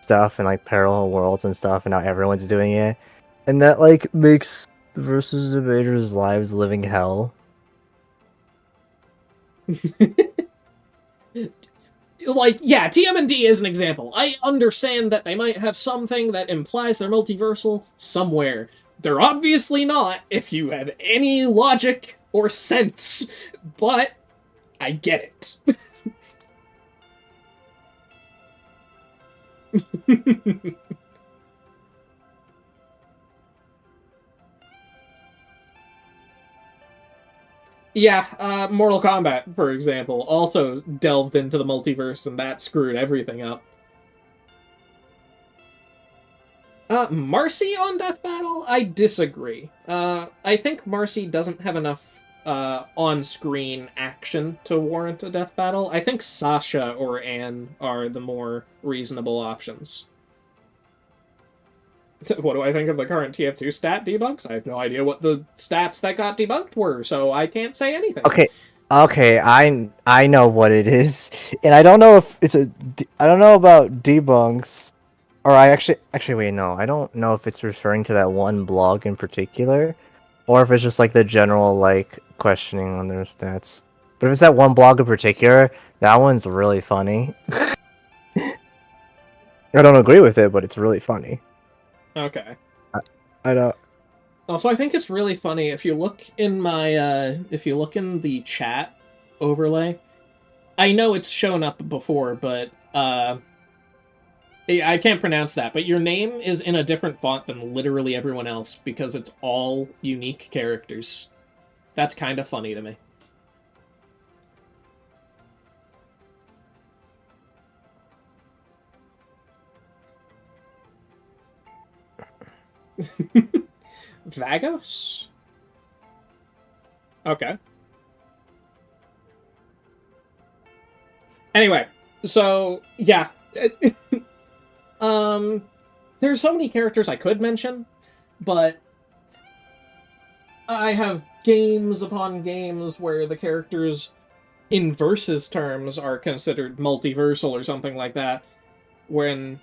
stuff and like parallel worlds and stuff, and now everyone's doing it, and that like makes the versus debaters' lives living hell. Like, yeah, TMNT is an example. I understand that they might have something that implies they're multiversal somewhere. They're obviously not, if you have any logic or sense, but I get it. Yeah, Mortal Kombat, for example, also delved into the multiverse, and that screwed everything up. Marcy on Death Battle? I disagree. I think Marcy doesn't have enough on-screen action to warrant a Death Battle. I think Sasha or Anne are the more reasonable options. What do I think of the current TF2 stat debunks? I have no idea what the stats that got debunked were, so I can't say anything. Okay, I know what it is, and I don't know if it's I don't know about debunks, or I actually wait, no, I don't know if it's referring to that one blog in particular, or if it's just like the general like questioning on their stats. But if it's that one blog in particular, that one's really funny. I don't agree with it, but it's really funny. Okay. I, I don't. Also, I think it's really funny if you look in my if you look in the chat overlay. I know it's shown up before, but I can't pronounce that. But your name is in a different font than literally everyone else because it's all unique characters. That's kind of funny to me. Vagos? Okay. Anyway, so yeah. um there's so many characters I could mention, but I have games upon games where the characters in versus terms are considered multiversal or something like that, when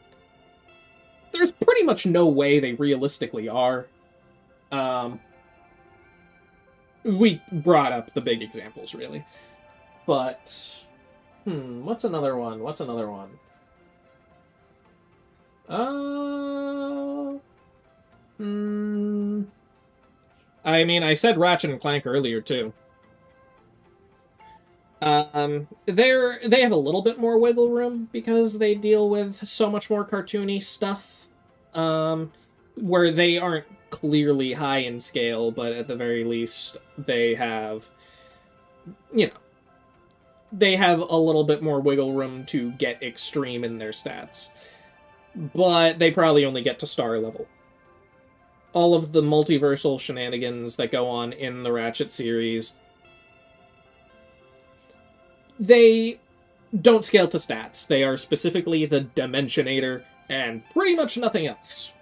there's pretty much no way they realistically are. Um, we brought up the big examples, really. But, what's another one? What's another one? Uh, hmm. I mean, I said Ratchet and Clank earlier, too. They have a little bit more wiggle room because they deal with so much more cartoony stuff, where they aren't clearly high in scale, but at the very least they have, you know, they have a little bit more wiggle room to get extreme in their stats, but they probably only get to star level. All of the multiversal shenanigans that go on in the Ratchet series, they don't scale to stats. They are specifically the Dimensionator and pretty much nothing else.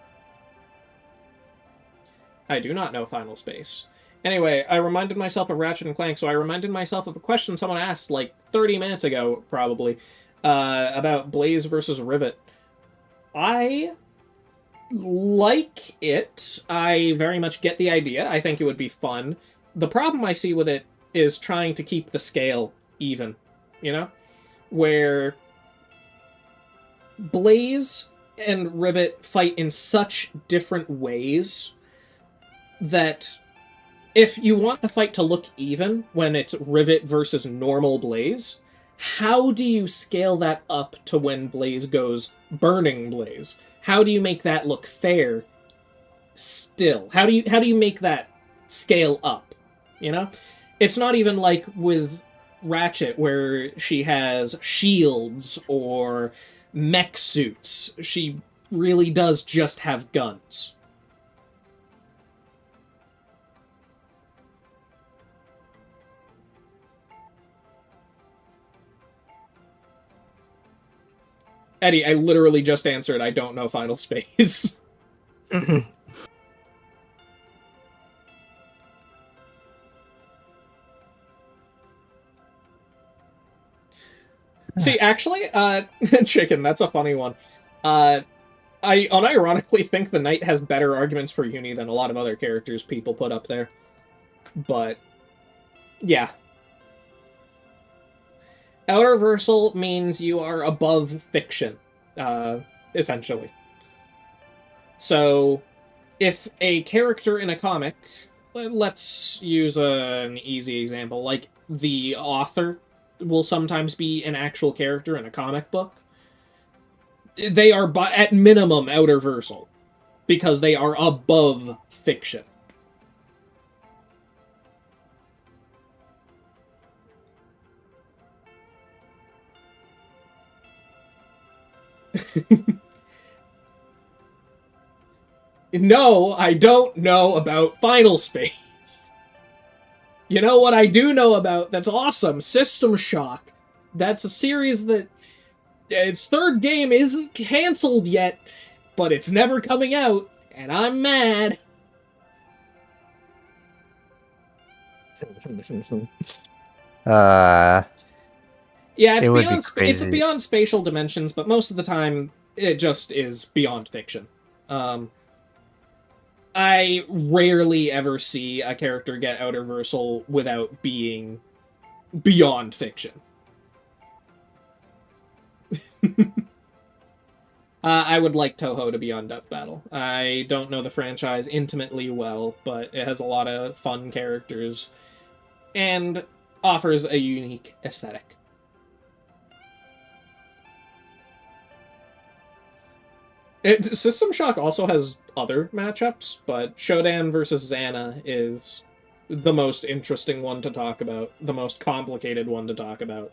I do not know Final Space. Anyway, I reminded myself of Ratchet and Clank, so I reminded myself of a question someone asked like 30 minutes ago, probably, about Blaze versus Rivet. I like it. I very much get the idea. I think it would be fun. The problem I see with it is trying to keep the scale even, you know? Where Blaze and Rivet fight in such different ways that if you want the fight to look even when it's Rivet versus normal Blaze, how do you scale that up to when Blaze goes Burning Blaze? How do you make that look fair still? How do you make that scale up? You know? It's not even like with Ratchet where she has shields or mech suits. She really does just have guns. Eddie, I literally just answered I don't know Final Space. See, actually, Chicken, that's a funny one. I unironically think the Knight has better arguments for Uni than a lot of other characters people put up there. But, yeah. Outerversal means you are above fiction, essentially. So, if a character in a comic, let's use an easy example, like the author will sometimes be an actual character in a comic book. They are, at minimum, outerversal because they are above fiction. No, I don't know about Final Space. You know what I do know about that's awesome? System Shock. That's a series that its third game isn't cancelled yet, but it's never coming out, and I'm mad. Yeah, it would be it's crazy. beyond spatial dimensions, but most of the time it just is beyond fiction. Um, I rarely ever see a character get outerversal without being beyond fiction. I would like Toho to be on Death Battle. I don't know the franchise intimately well, but it has a lot of fun characters and offers a unique aesthetic. System Shock also has other matchups, but Shodan versus Xana is the most interesting one to talk about, the most complicated one to talk about.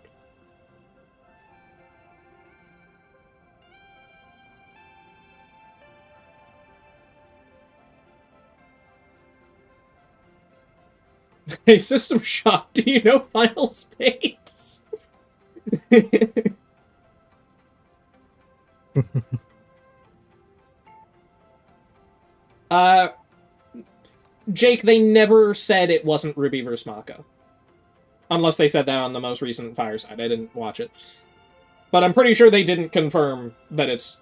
Hey, System Shock, do you know Final Space? uh, Jake, they never said it wasn't Ruby vs. Mako. Unless they said that on the most recent Fireside. I didn't watch it. But I'm pretty sure they didn't confirm that it's...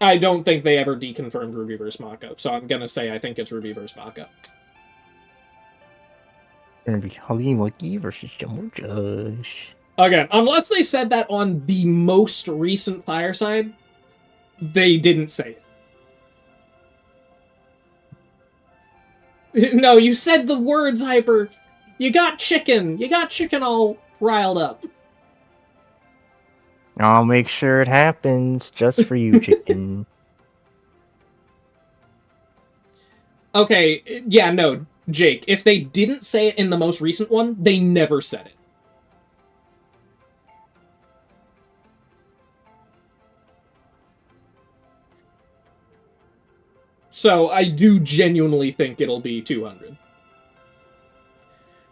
I don't think they ever deconfirmed Ruby vs. Mako, so I'm gonna say I think it's Ruby vs. Mako. Gonna be Huggy versus Jumbo Josh. Again, unless they said that on the most recent Fireside, they didn't say it. No, you said the words, Hyper. You got chicken. You got chicken all riled up. I'll make sure it happens just for you, chicken. Okay, yeah, no, Jake, if they didn't say it in the most recent one, they never said it. So I do genuinely think it'll be 200.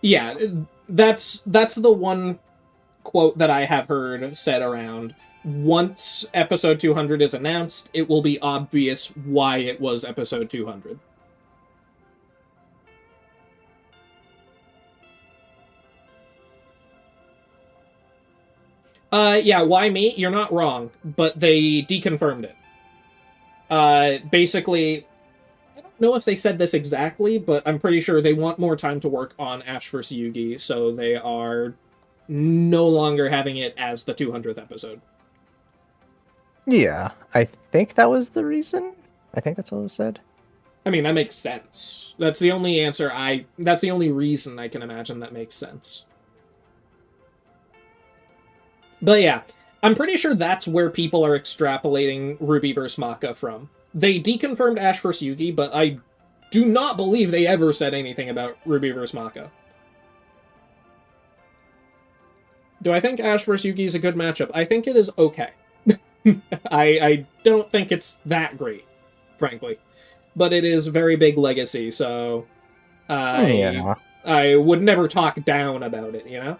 Yeah, that's the one quote that I have heard said around. Once episode 200 is announced, it will be obvious why it was episode 200. Yeah, why me? You're not wrong, but they deconfirmed it. Basically, I don't know if they said this exactly, but I'm pretty sure they want more time to work on Ash vs. Yugi, so they are no longer having it as the 200th episode. Yeah, I think that was the reason. I think that's what was said. I mean, that makes sense. That's the only answer that's the only reason I can imagine that makes sense. But yeah, I'm pretty sure that's where people are extrapolating Ruby vs. Maka from. They deconfirmed Ash vs. Yugi, but I do not believe they ever said anything about Ruby vs. Maka. Do I think Ash vs. Yugi is a good matchup? I think it is okay. I don't think it's that great, frankly. But it is very big legacy, so I would never talk down about it, you know?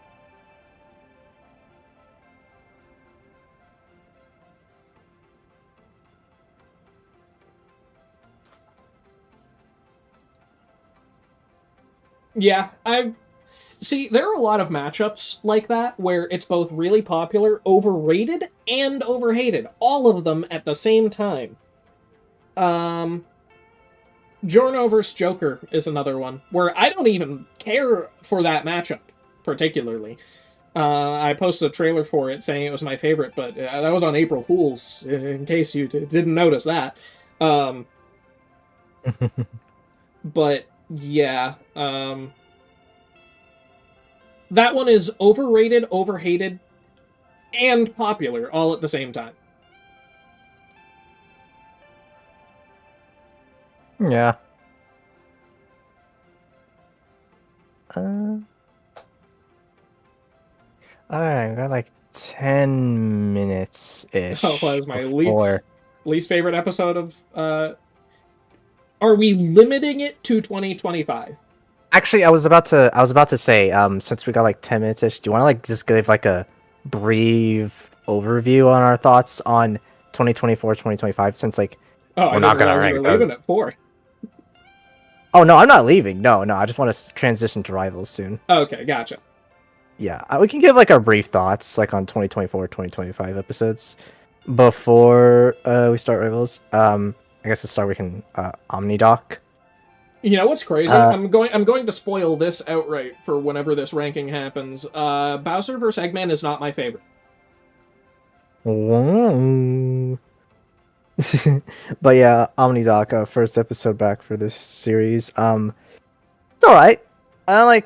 Yeah, see, there are a lot of matchups like that where it's both really popular, overrated, and overhated. All of them at the same time. Giorno vs. Joker is another one where I don't even care for that matchup particularly. I posted a trailer for it saying it was my favorite, but that was on April Fool's, in case you didn't notice that. But yeah, that one is overrated, overhated, and popular all at the same time. Yeah. Alright, we got like 10 minutes-ish Oh, that was my before... least favorite episode of... Are we limiting it to 2025? Actually, I was about to say, since we got like 10 minutes-ish, do you want to like just give like a brief overview on our thoughts on 2024, 2025, since like we're not gonna rank those. Leaving at 4. Oh no, I'm not leaving. No, I just want to transition to Rivals soon. Okay, gotcha. Yeah, we can give like our brief thoughts like on 2024, 2025 episodes before we start Rivals. I guess to start we can Omnidoc. You know what's crazy? I'm going to spoil this outright for whenever this ranking happens. Bowser vs. Eggman is not my favorite. Whoa. But yeah, Omnidoc, first episode back for this series. It's all right. I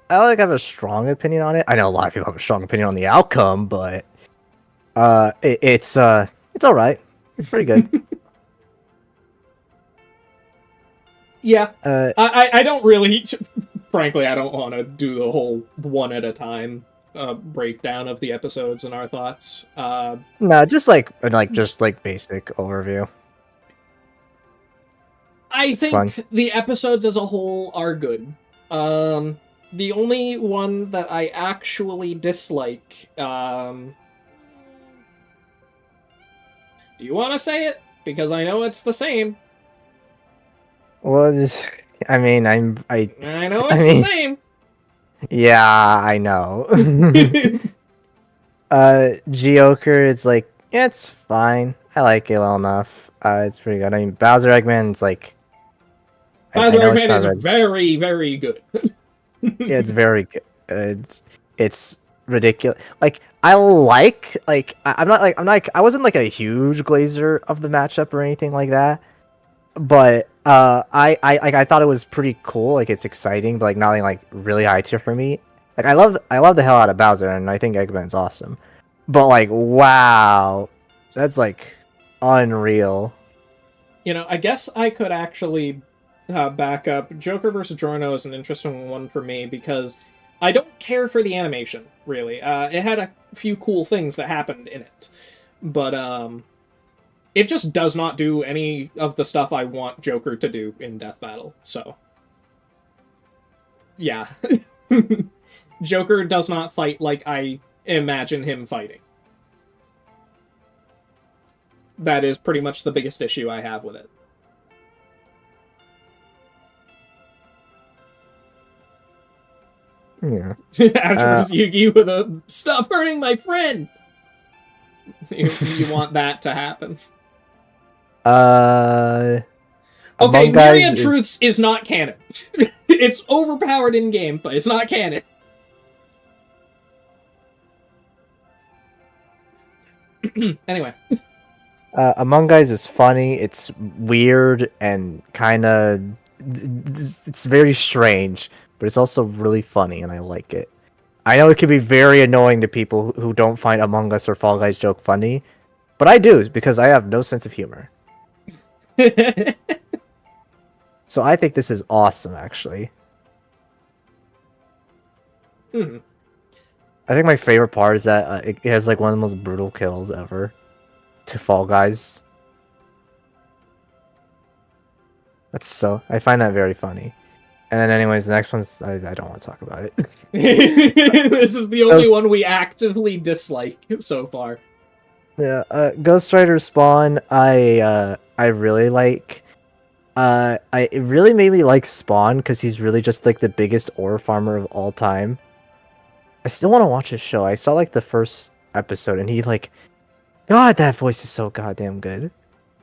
have a strong opinion on it. I know a lot of people have a strong opinion on the outcome, but it's all right. It's pretty good. Yeah, Uh, I don't really, frankly, I don't want to do the whole one at a time breakdown of the episodes and our thoughts. no, just like basic overview. I It's fun. think the episodes as a whole are good. Um, the only one that I actually dislike, do you want to say it? Because I know it's the same. Well, I mean, I know I it's the mean, same. yeah, I know. Geoker, it's like, yeah, it's fine. I like it well enough. It's pretty good. I mean, Bowser Eggman's like, I Bowser know it's Eggman not is red. very, very good. It's very good. It's ridiculous. Like, I wasn't like a huge glazer of the matchup or anything like that. But I thought it was pretty cool. Like, it's exciting, but like nothing like really high tier for me. Like, I love the hell out of Bowser, and I think Eggman's awesome. But like, wow, that's like unreal. You know, I guess I could actually back up. Joker versus Jorno is an interesting one for me because I don't care for the animation, really. It had a few cool things that happened in it. But it just does not do any of the stuff I want Joker to do in Death Battle. So, yeah. Joker does not fight like I imagine him fighting. That is pretty much the biggest issue I have with it. Yeah. Afterwards, Yugi with a "Stop hurting my friend." You want that to happen? Uh, Okay, Among Guys Myriad is Truths is not canon. It's overpowered in game, but it's not canon. Anyway, Among Guys is funny. It's weird and kind of it's very strange, but it's also really funny, and I like it. I know it can be very annoying to people who don't find Among Us or Fall Guys joke funny, but I do because I have no sense of humor. So I think this is awesome, actually. hmm. I think my favorite part is that it has like one of the most brutal kills ever to Fall Guys. I find that very funny. And then, anyways, the next one's I don't want to talk about it. This is the only Ghost, one we actively dislike so far. yeah, Ghost Rider Spawn. I really like. It really made me like Spawn because he's really just like the biggest ore farmer of all time. I still want to watch his show. I saw like the first episode, and he like, God, that voice is so goddamn good.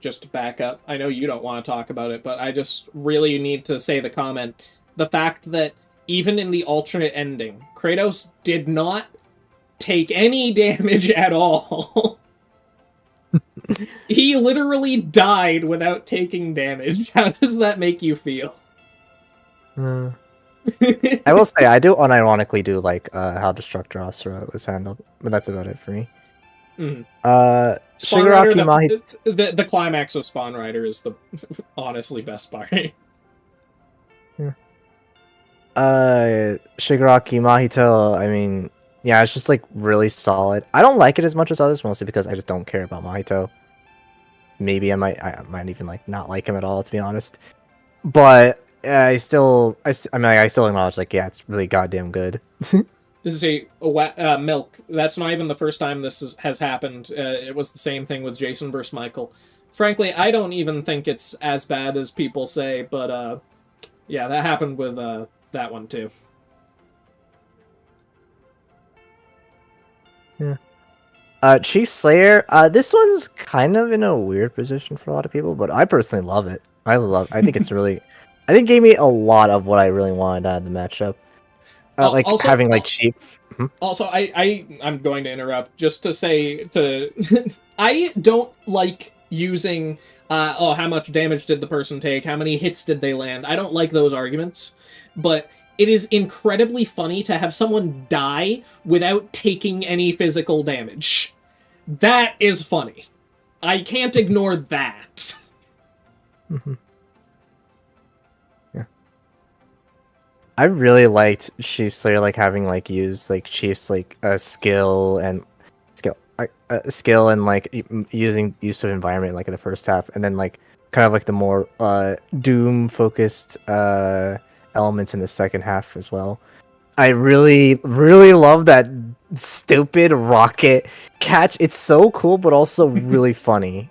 Just to back up, I know you don't want to talk about it, but I just really need to say the comment. The fact that even in the alternate ending, Kratos did not take any damage at all. He literally died without taking damage. How does that make you feel? I will say I do unironically do like how Destructor Asura was handled, but that's about it for me. Mm. Spawn Rider, Shigaraki Mahi. the climax of Spawn Rider is the honestly best part. Yeah. Shigaraki Mahito. I mean, yeah, it's just like really solid. I don't like it as much as others, mostly because I just don't care about Mahito. Maybe I might even like not like him at all, to be honest. But I mean, I still acknowledge like, yeah, it's really goddamn good. This is Milk. That's not even the first time has happened. It was the same thing with Jason versus Michael. Frankly, I don't even think it's as bad as people say, but yeah, that happened with that one too. Yeah. Chief Slayer. This one's kind of in a weird position for a lot of people, but I personally love it. I think it's really. I think it gave me a lot of what I really wanted out of the matchup. Like Also, having like Chief. also, I'm going to interrupt just to say to I don't like using, how much damage did the person take? How many hits did they land? I don't like those arguments, but it is incredibly funny to have someone die without taking any physical damage. That is funny. I can't ignore that. Mm-hmm. Yeah. I really liked Chief Slayer like having like used like Chief's like a skill and skill and like using use of environment like in the first half, and then like kind of like the more Doom focused elements in the second half as well. I really love that stupid rocket catch. It's so cool, but also really funny.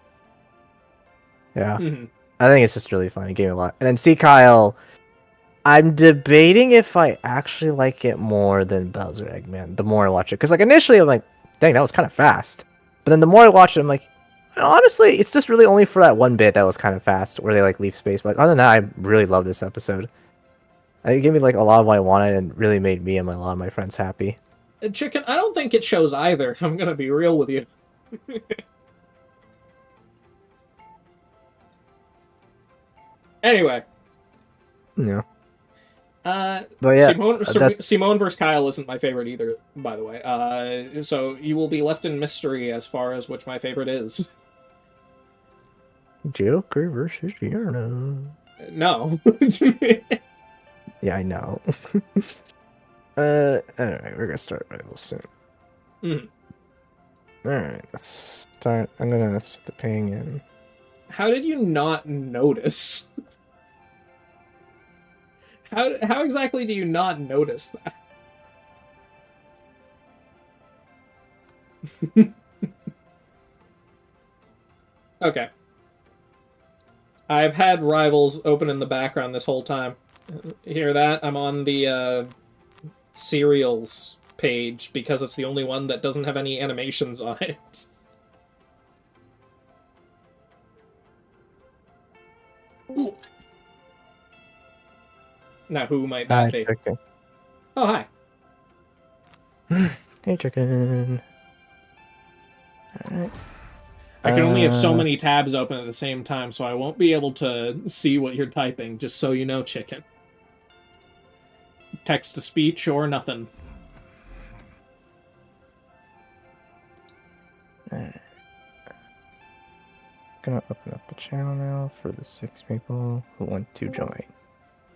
Yeah, Mm-hmm. I think it's just really funny. Gave me a lot. And then see Kyle. I'm debating if I actually like it more than Bowser Eggman. The more I watch it, because like initially I'm like, dang, that was kind of fast. But then the more I watch it, I'm like, honestly, it's just really only for that one bit that was kind of fast, where they like leave space. But like, other than that, I really love this episode. It gave me like a lot of what I wanted, and really made me and a lot of my friends happy. Chicken, I don't think it shows either. I'm gonna be real with you. Anyway. Yeah. But yeah, Simone versus Kyle isn't my favorite either, by the way. So you will be left in mystery as far as which my favorite is. Joker versus Yarno. No. Yeah, I know. Alright, we're gonna start real soon. Mm. Alright, let's start. I'm gonna set the ping in. How did you not notice? How exactly do you not notice that? Okay. I've had Rivals open in the background this whole time. Hear that? I'm on the serials page because it's the only one that doesn't have any animations on it. Ooh. Now, who might that be? Chicken. Oh, hi. Hey, chicken. Alright. I can only have so many tabs open at the same time, so I won't be able to see what you're typing, just so you know, chicken. Text-to-speech or nothing. Alright. Gonna open up the channel now for the 6 people who want to join.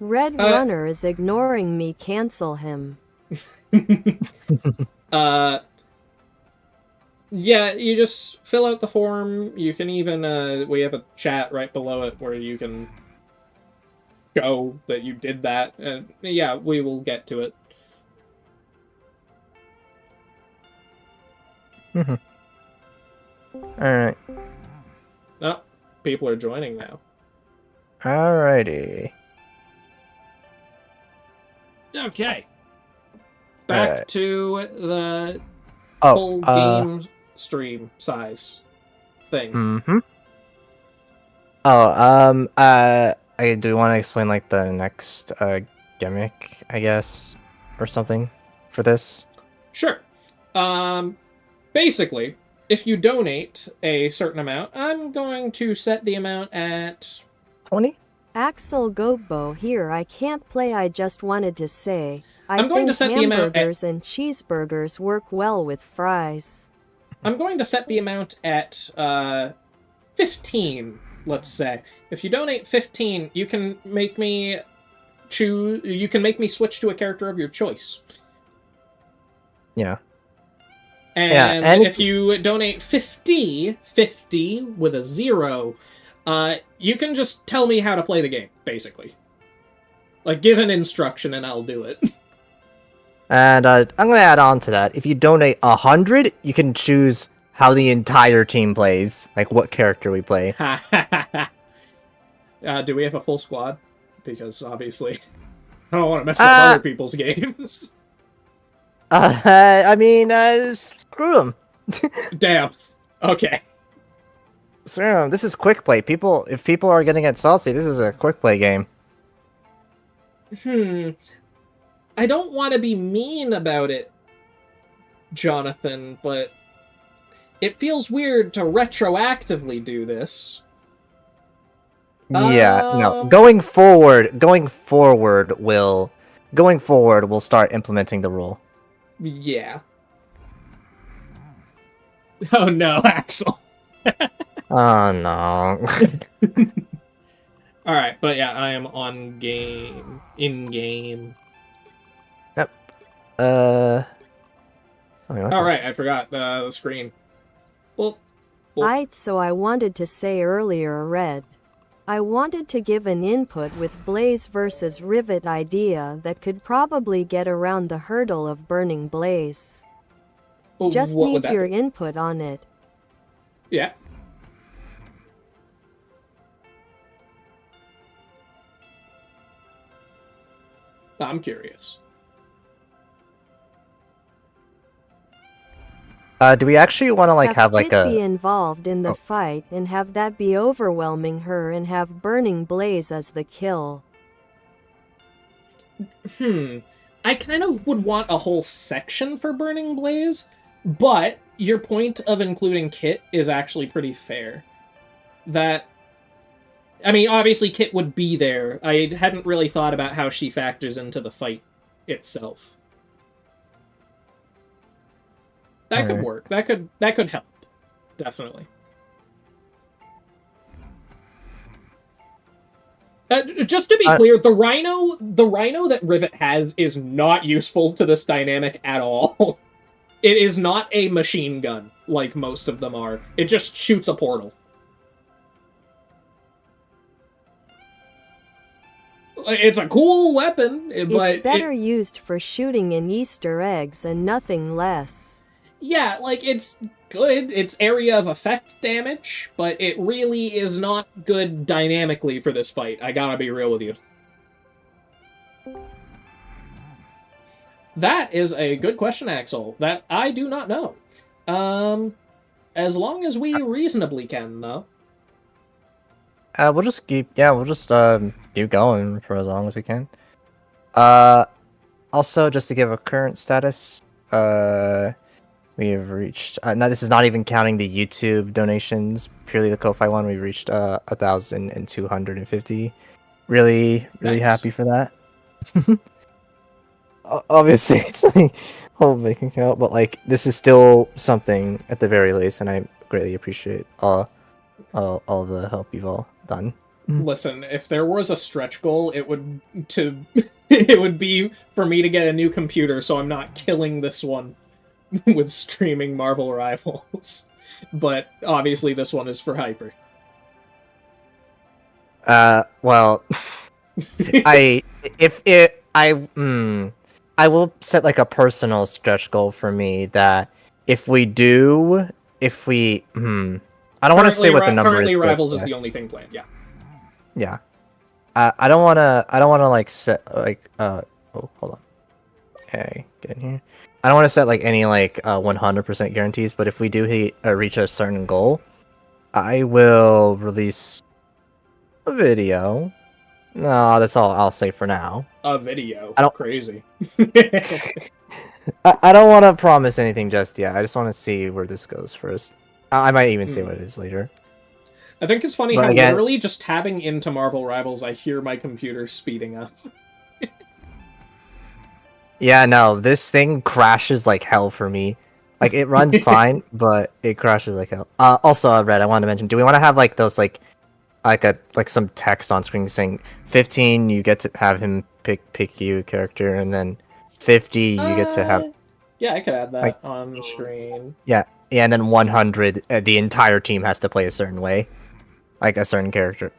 Red Runner is ignoring me. Cancel him. Yeah, you just fill out the form. You can even, we have a chat right below it where you can show that you did that. And yeah, we will get to it. Alright. Oh, people are joining now. Alrighty. Okay. Back to the Oh, full game stream size thing. Mm-hmm. Do you want to explain like the next gimmick, I guess, or something for this? Sure. Basically, if you donate a certain amount, I'm going to set the amount at 20? Axel Goatbo here. I can't play. I just wanted to say I'm going to set the amount at... hamburgers and cheeseburgers work well with fries. I'm going to set the amount at 15, let's say. If you donate 15, you can make me choose. You can make me switch to a character of your choice. Yeah. And if you donate 50 with a 0, you can just tell me how to play the game, basically. Like, give an instruction and I'll do it. And I'm going to add on to that. If you donate 100, you can choose how the entire team plays. Like, what character we play. Do we have a full squad? Because, obviously, I don't want to mess up other people's games. I mean, screw them. Damn. Okay. Screw them. This is quick play. If people are getting it salty, this is a quick play game. I don't want to be mean about it, Jonathan, but it feels weird to retroactively do this. Yeah, no. Going forward, we'll start implementing the rule. Yeah. Oh no, Axel. Oh no. Alright, but yeah, I am on game. In game. Yep. Alright, I forgot the screen. Well, So I wanted to say earlier, Red. I wanted to give an input with Blaze versus Rivet idea that could probably get around the hurdle of burning Blaze. Just need your input on it. Yeah. I'm curious. Do we actually want to have like Kit be involved in the fight and have that be overwhelming her and have burning Blaze as the kill? I kind of would want a whole section for burning Blaze, but your point of including Kit is actually pretty fair. I mean, obviously Kit would be there. I hadn't really thought about how she factors into the fight itself. That could work. That could help. Definitely. Just to be clear, the rhino that Rivet has is not useful to this dynamic at all. It is not a machine gun like most of them are. It just shoots a portal. It's a cool weapon, but it's better used for shooting in Easter eggs and nothing less. Yeah, like, it's good. It's area of effect damage, but it really is not good dynamically for this fight. I gotta be real with you. That is a good question, Axel. That I do not know. As long as we reasonably can, though. We'll just keep going for as long as we can. Also, just to give a current status, we have reached. Now, this is not even counting the YouTube donations. Purely the Ko-Fi one, we reached 1,250. Really Nice. happy for that. Obviously, it's like whole bank account, but like this is still something at the very least, and I greatly appreciate all the help you've all done. Listen, if there was a stretch goal, it would be for me to get a new computer, so I'm not killing this one with streaming Marvel Rivals. But obviously this one is for Hyper. Well, I will set like a personal stretch goal for me that I don't want to say what the number is. Currently Rivals is the only thing planned, yeah. Yeah. I don't want to like set like oh, hold on. Okay, get in here. I don't want to set like any like 100% guarantees, but if we do reach a certain goal, I will release a video. No, that's all I'll say for now. A video. Crazy. I don't want to promise anything just yet. I just want to see where this goes first. I might even say what it is later. I think it's funny how literally just tabbing into Marvel Rivals, I hear my computer speeding up. Yeah, no, this thing crashes like hell for me. Like, it runs fine, but it crashes like hell. Also, Red, I wanted to mention, do we want to have like those like some text on screen saying 15 you get to have him pick you a character, and then 50 you get to have. Yeah, I could add that on the screen. Yeah, and then 100 the entire team has to play a certain way, like a certain character.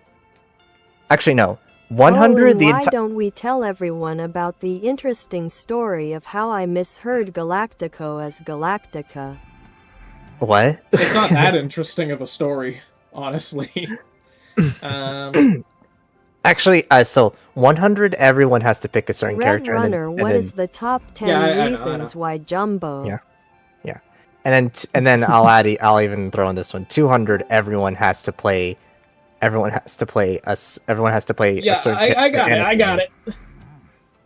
Actually, no. 100 why don't we tell everyone about the interesting story of how I misheard Galactico as Galactica? What? It's not that interesting of a story, honestly. Actually, so 100, everyone has to pick a certain character. Runner, and then, what is the top 10 reasons why Jumbo? Yeah. And then I'll even throw in this one. 200, everyone has to play a certain. I got it.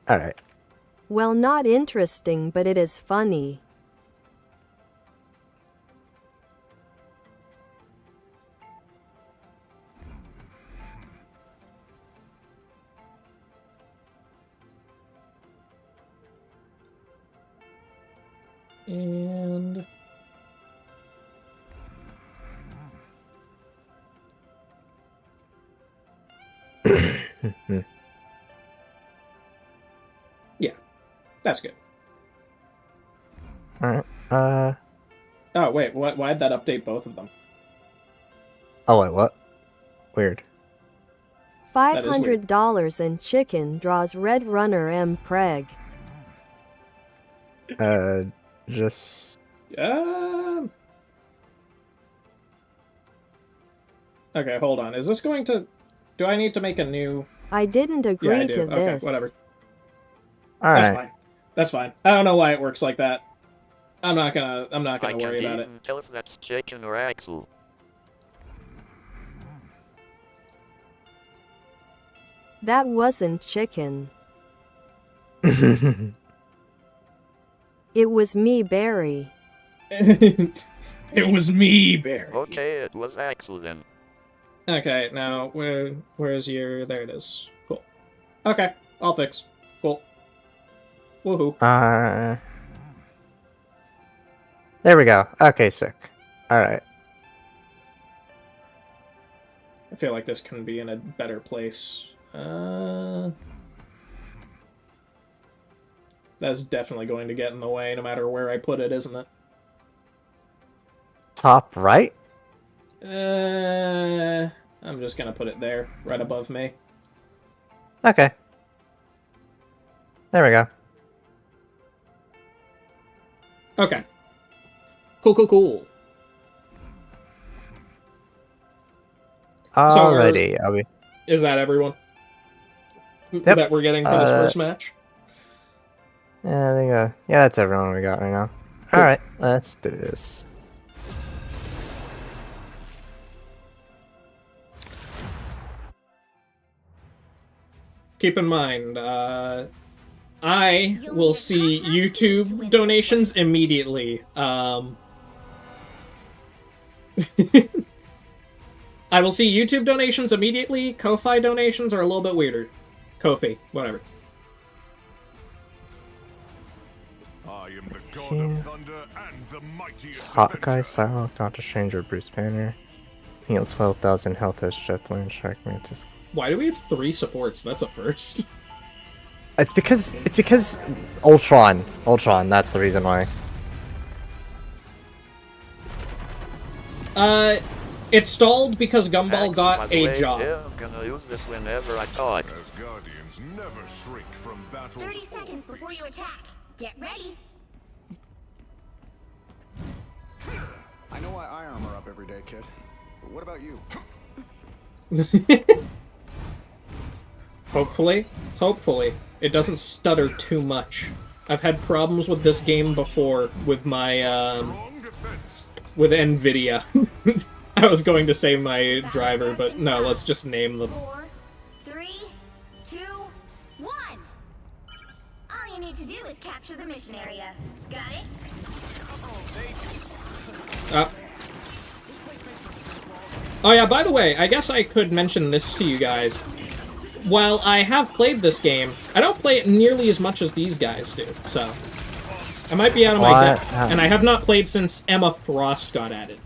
All right. Well, not interesting, but it is funny. And yeah, that's good. All right. Oh wait, why'd that update both of them? Oh wait, what? Weird. $500 in chicken draws Red Runner M. Preg. Just Okay, hold on. Is this going to? Do I need to make a new? I didn't Yeah, agree I do. to Okay, this. whatever. all That's right. fine. That's fine. I don't know why it works like that. I'm not gonna worry about it. I can't even tell if that's chicken or Axel. That wasn't chicken. It was me, Barry. It was me, Barry. Okay, it was Axel then. Okay, now where's your? There it is. Cool. Okay, I'll fix. Cool. Woohoo. There we go. Okay, sick. All right. I feel like this can be in a better place. That's definitely going to get in the way no matter where I put it, isn't it? Top right. I'm just gonna put it there, right above me. Okay. There we go. Okay. Cool. Alrighty. Are we? Is that everyone? Yep. That we're getting for this first match? Yeah, I think. Yeah, that's everyone we got right now. Cool. All right, let's do this. Keep in mind, I will see YouTube donations immediately. I will see YouTube donations immediately. Ko-Fi donations are a little bit weirder. Ko-Fi, whatever. I am the god of thunder and the mightiest Hawkeye, avenger. Psylocke, Doctor Strange, or Bruce Banner. Heal 12,000 health as Jetland, Shark Mantis. Why do we have 3 supports? That's a first. It's because Ultron. That's the reason why. It stalled because Gumball Axel, got by the a way, job. yeah, I'm gonna use this whenever I talk. As guardians never shrink from battles 30 or seconds before you defeats. attack. Get ready. I know why I armor up every day, kid. But what about you? Hopefully, it doesn't stutter too much. I've had problems with this game before with my, Strong defense. with NVIDIA. I was going to say my driver, but no, let's just name them. 4, 3, 2, 1. All you need to do is capture the mission area. Got it? Oh yeah, by the way, I guess I could mention this to you guys. While I have played this game, I don't play it nearly as much as these guys do, so... I might be out of my What? depth, and I have not played since Emma Frost got added.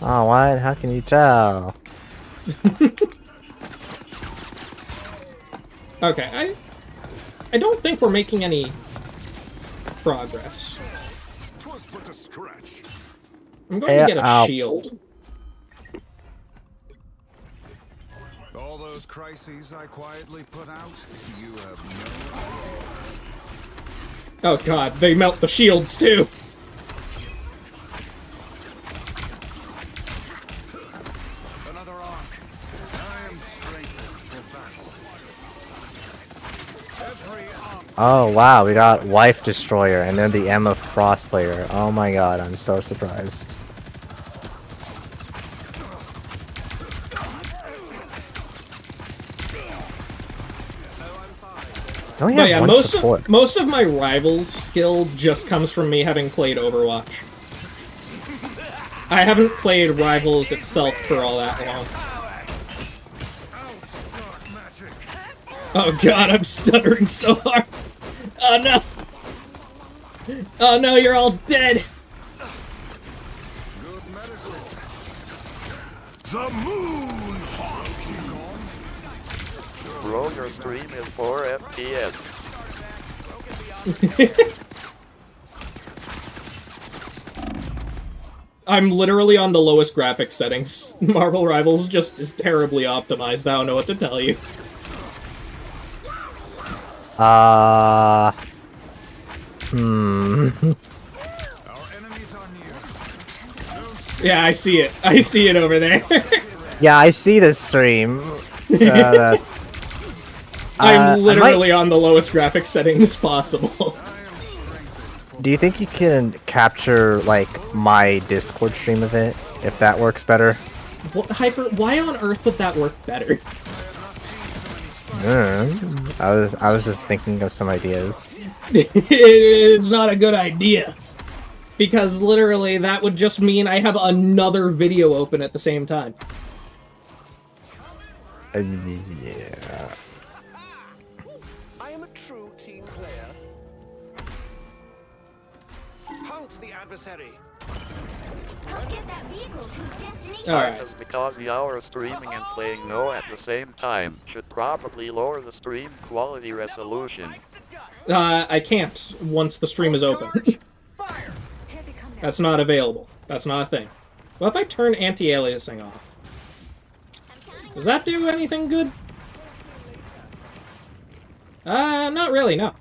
Oh, what? How can you tell? Okay, I don't think we're making any progress. 'Twas but a scratch. I'm going to get a Ow. shield. All those crises I quietly put out, you have no idea. Oh god, they melt the shields too! Another arc. I am strengthened for battle. Every arc. Oh wow, we got Wife Destroyer and then the Emma Frost player. Oh my god, I'm so surprised. I only But have yeah, one support. most of my rivals' skill just comes from me having played Overwatch. I haven't played Rivals itself for all that long. Oh god, I'm stuttering so hard. Oh no! Oh no, you're all dead! Good medicine. The moon haunts you. Bro, your stream is 4 FPS. I'm literally on the lowest graphics settings. Marvel Rivals just is terribly optimized. I don't know what to tell you. Our enemies are near. Yeah, I see it. I see it over there. Yeah, I see this stream. That's... I I'm might- literally on the lowest graphics settings possible. Do you think you can capture, like, my Discord stream of it? If that works better? What, Hyper, why on earth would that work better? I was just thinking of some ideas. It's not a good idea. Because literally that would just mean I have another video open at the same time. Yeah. I am a true team player. Halt the adversary. Help get that vehicle to its destination. Alright. Just because the hour streaming and playing No at the same time should probably lower the stream quality resolution. I can't once the stream is open. Fire. That's not available. That's not a thing. What if I turn anti-aliasing off? Does that do anything good? Not really, no.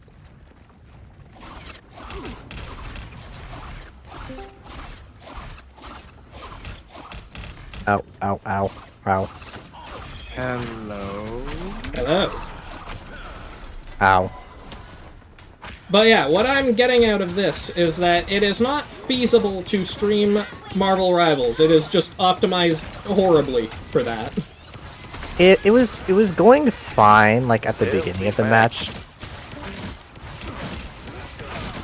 Ow, ow, ow, ow. Hello. Hello. Ow. But yeah, what I'm getting out of this is that it is not feasible to stream Marvel Rivals. It is just optimized horribly for that. It was going fine, like, at the beginning of the match.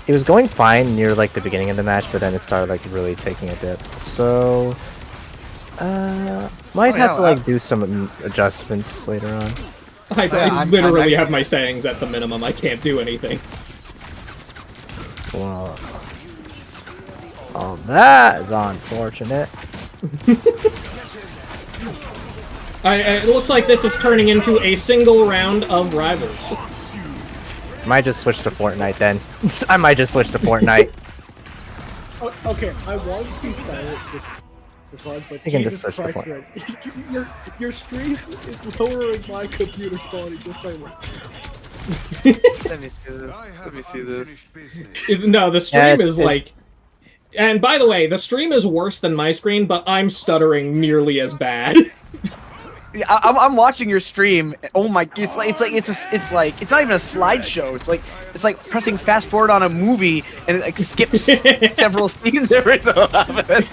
It was going fine near, like, the beginning of the match, but then it started, like, really taking a dip. So... might have to, like, do some adjustments later on. I literally have my settings at the minimum. I can't do anything. Well... Oh, that is unfortunate. It looks like this is turning into a single round of Rivals. Might just switch to Fortnite then. I might just switch to Fortnite. Okay, I want to be silent just for fun, but You can just Jesus switch to Christ, Fortnite. Red, your stream is lowering my computer quality just by one. Let me see this. I have Let me see this. unfinished business. No, the stream Yeah, is like... And by the way, the stream is worse than my screen, but I'm stuttering nearly as bad. Yeah, I'm watching your stream. Oh my! It's like it's not even a slideshow. It's like pressing fast forward on a movie and it like skips several scenes every so often.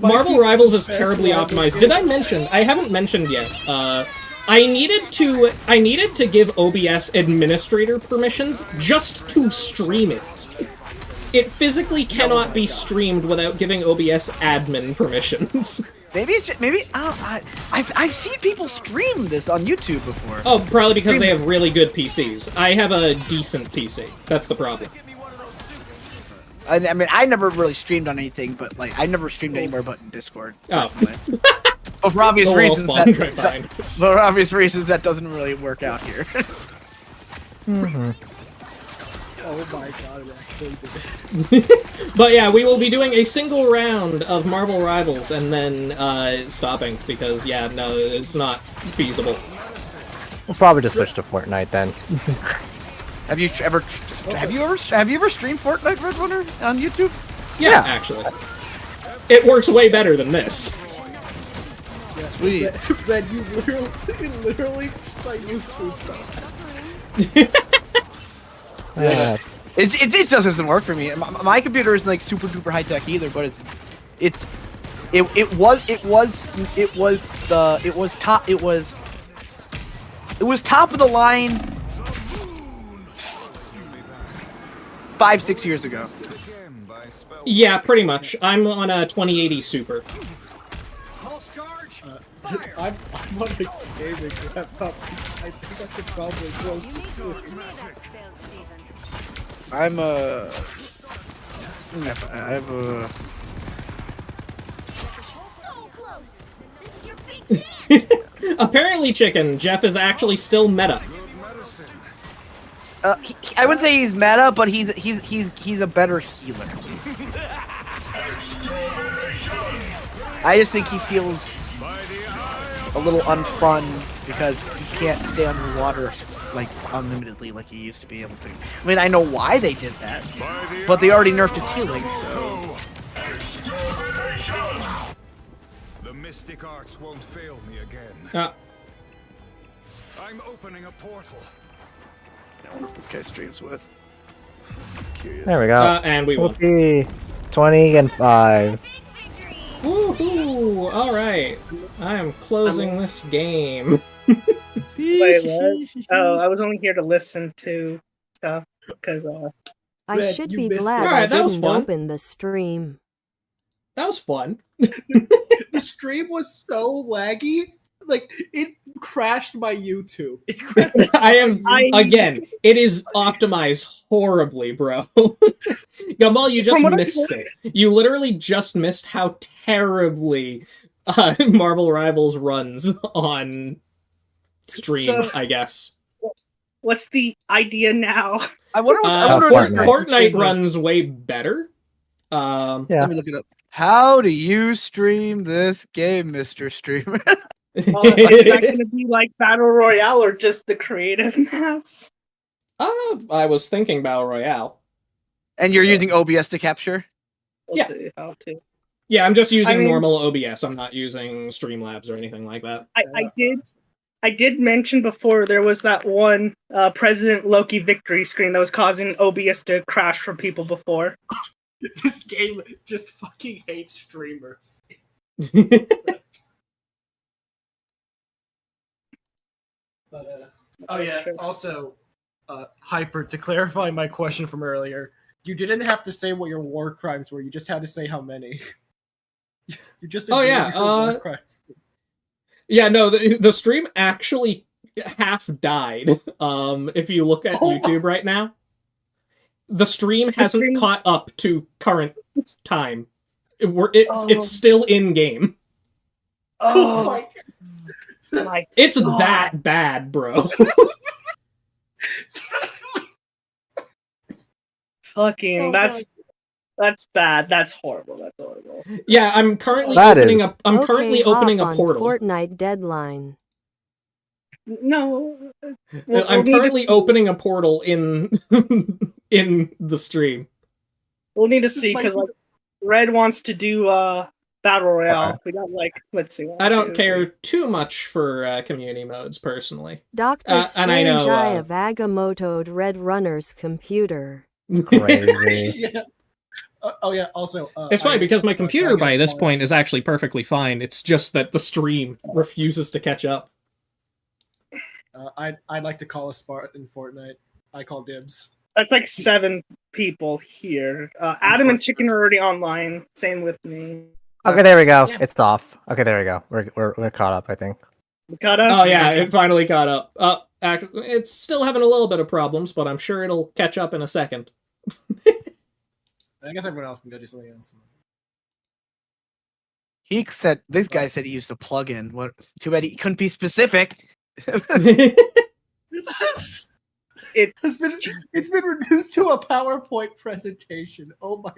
Marvel Rivals is terribly optimized. Did I mention? I haven't mentioned yet. I needed to give OBS administrator permissions just to stream it. It physically cannot be streamed without giving OBS admin permissions. Maybe it's just, I've seen people stream this on YouTube before. Oh, probably because they have really good PCs. I have a decent PC. That's the problem. I mean, I never really streamed on anything, but like I never streamed anywhere but in Discord. Oh. Personally. But for obvious The wall reasons, spawned right behind us. for obvious reasons, that doesn't really work out here. Oh my god, it actually did. But yeah, we will be doing a single round of Marvel Rivals and then stopping because yeah, no, it's not feasible. We'll probably just switch to Fortnite then. Have you ever streamed Fortnite Red Runner on YouTube? Yeah, actually. It works way better than this. Sweet. Red, you literally my YouTube site. Yeah. It just doesn't work for me. My computer isn't like super duper high tech either, but it was top of the line 5-6 years ago. Again by spell. Yeah, pretty much. I'm on a 2080 Super. Pulse charge. I'm on a gaming laptop. I think I could probably close to it. I'm a. I have a. So close. This is your big chance. Apparently, Chicken, Jeff is actually still meta. I wouldn't say he's meta, but he's a better healer. I just think he feels a little unfun because he can't stay underwater like unlimitedly like he used to be able to. I mean, I know why they did that, but they already nerfed its healing, so. The mystic arts won't fail me again. I'm opening a portal. I wonder if this guy streams with. Curious. There we go. And we won. Okay. 20 and 5. Woohoo! Alright. I am closing this game. Wait, what? Oh, I was only here to listen to stuff because I Red, should you be missed glad it. I Alright, that was didn't fun. open the stream. That was fun. The stream was so laggy. Like, it crashed my YouTube. It crashed Again, it is optimized horribly, bro. Gumball, you just From what I missed it. You literally just missed how terribly Marvel Rivals runs on stream, So- I guess. what's the idea now? I wonder what Fortnite runs way better. Yeah. Let me look it up. How do you stream this game, Mr. Streamer? Is that going to be like Battle Royale or just the creative maps? I was thinking Battle Royale. And you're using OBS to capture? We'll Yeah. see how to. Yeah, I'm just using I mean- normal OBS. I'm not using Streamlabs or anything like that. I did mention before there was that one President Loki victory screen that was causing OBS to crash for people before. This game just fucking hates streamers. But, oh yeah, also, Hyper, to clarify my question from earlier, you didn't have to say what your war crimes were, you just had to say how many. You just Oh, yeah, agreed your war crimes. Yeah, no, the stream actually half died. If you look at YouTube right now, the stream hasn't caught up to current time. It's still in game. Oh my It's God. that bad, bro. Fucking that's bad. That's horrible. That's horrible. Yeah, I'm currently That opening is- up. I'm Okay, currently hop opening a on portal. Fortnite deadline. No. I'm currently opening a portal in in the stream. We'll need to see because like Red wants to do Battle Royale. Okay. We got like let's see. I don't care too much for community modes personally. Dr. And I Strange know Eye of Agamotto'd Red Runner's computer. Crazy. Yeah. Oh yeah, also... it's funny because my computer by this point. point is actually perfectly fine. It's just that the stream refuses to catch up. I'd like to call a spot in Fortnite. I call dibs. That's like 7 people here. Adam and Chicken are already online. Same with me. Okay, there we go. Yeah. It's off. Okay, there we go. We're caught up, I think. We caught up? Oh yeah, it finally caught up. It's still having a little bit of problems, but I'm sure it'll catch up in a second. I guess everyone else can go do something else. This guy said he used a plugin. What? Too bad he couldn't be specific. It's been reduced to a PowerPoint presentation. Oh my!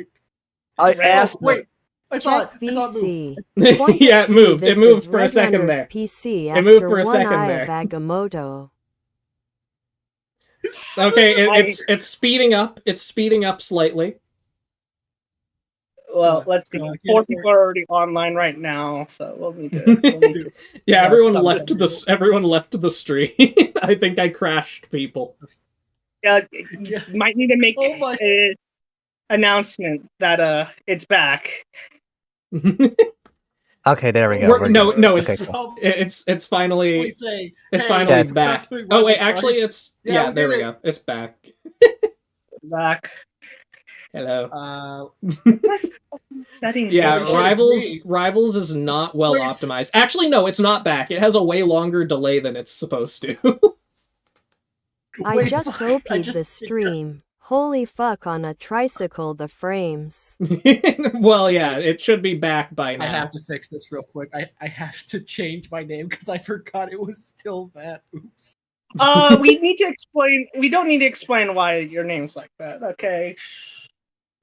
I asked. Wait, I saw Check it. I saw it move. VC. Yeah, it moved. It This moved is for a Red second Runner's there. PC It moved after for a One second Eye there. of Agamotto. Okay, it's speeding up. It's speeding up slightly. Well, let's see. 4 people are already online right now, so we'll need to. Yeah, everyone left something. Everyone left the stream. I think I crashed people. Yeah, you might need to make an announcement that it's back. Okay, there we go. No, Okay, it's cool. it's finally We say, it's hey, finally Yeah, it's back. back. Oh wait, Sorry. actually, it's Yeah, we there did we it. go. It's back. Back. Hello. Settings. Yeah, Holy Rivals is not well Wait. optimized. Actually, no, it's not back. It has a way longer delay than it's supposed to. I Wait, just I OP'd just- the stream. Holy fuck on a tricycle, the frames. Well, yeah, it should be back by now. I have to fix this real quick. I have to change my name because I forgot it was still that. Oops. We need to explain. We don't need to explain why your name's like that. Okay.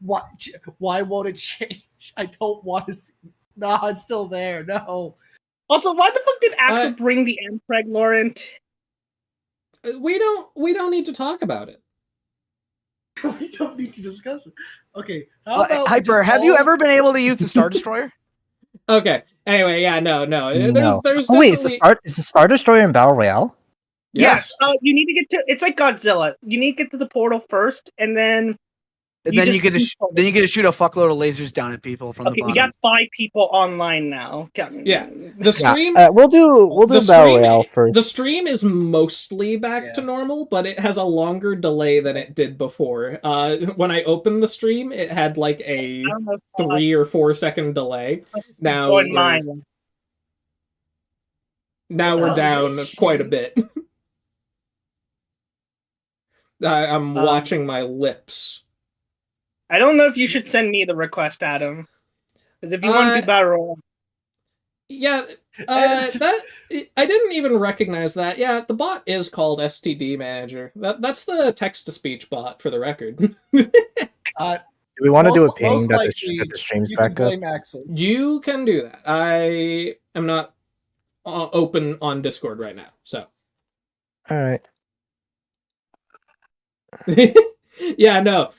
Why won't it change? I don't want to see. No, it's still there. No. Also, why the fuck did Axel bring the Ampreg Laurent? We don't need to talk about it. We don't need to discuss it. Okay. How about Hyper, have you ever been able to use the Star Destroyer? Okay. Anyway, yeah, no. No. There's Oh wait, definitely... is the Star Destroyer in Battle Royale? Yes. You need to get to. It's like Godzilla. You need to get to the portal first, and then. And then you get to shoot a fuckload of lasers down at people from the bottom. We got 5 people online now. Yeah, the stream. We'll do Battle Royale first. The stream is mostly back to normal, but it has a longer delay than it did before. When I opened the stream, it had like a 3 or 4 second delay. Now we're down quite a bit. I'm watching my lips. I don't know if you should send me the request, Adam. Because if you want to do Battle Royale... Yeah, that I didn't even recognize that. Yeah, the bot is called STD Manager. That's the text-to-speech bot, for the record. Do we want to do a ping that the stream's back up? You can do that. I am not open on Discord right now, so. All right. Yeah, no.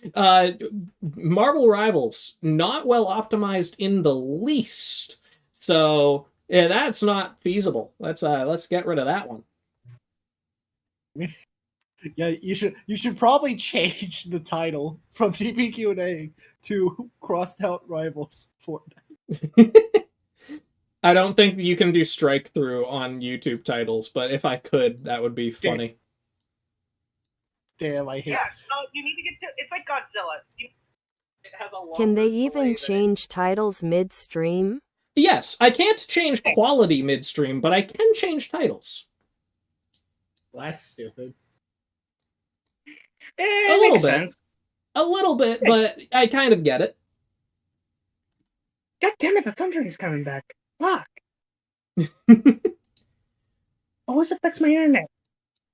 Marvel Rivals, not well optimized in the least. So, yeah, that's not feasible. Let's get rid of that one. Yeah, you should probably change the title from TPQ&A to Crossed Out Rivals Fortnite. I don't think you can do strike through on YouTube titles, but if I could, that would be funny. Damn, I hate. Yes, you need to get to. It's like Godzilla. It has a Can they even change titles midstream? Yes, I can't change quality midstream, but I can change titles. Well, that's stupid. A little bit. A little bit, but I kind of get it. God damn it, the Thundering is coming back. Fuck. Always affects my internet.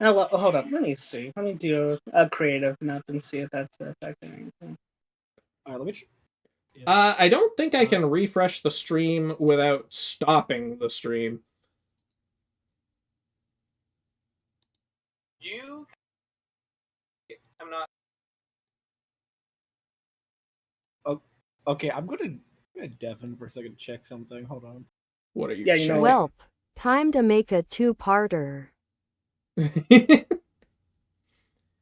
Oh, well, hold up. Let me see. Let me do a creative map and see if that's affecting anything. All right, let me. I don't think I can refresh the stream without stopping the stream. I'm not. Oh, okay, I'm gonna Devin for a second to check something. Hold on. What are you? Yeah, you know. Welp, time to make a 2-parter.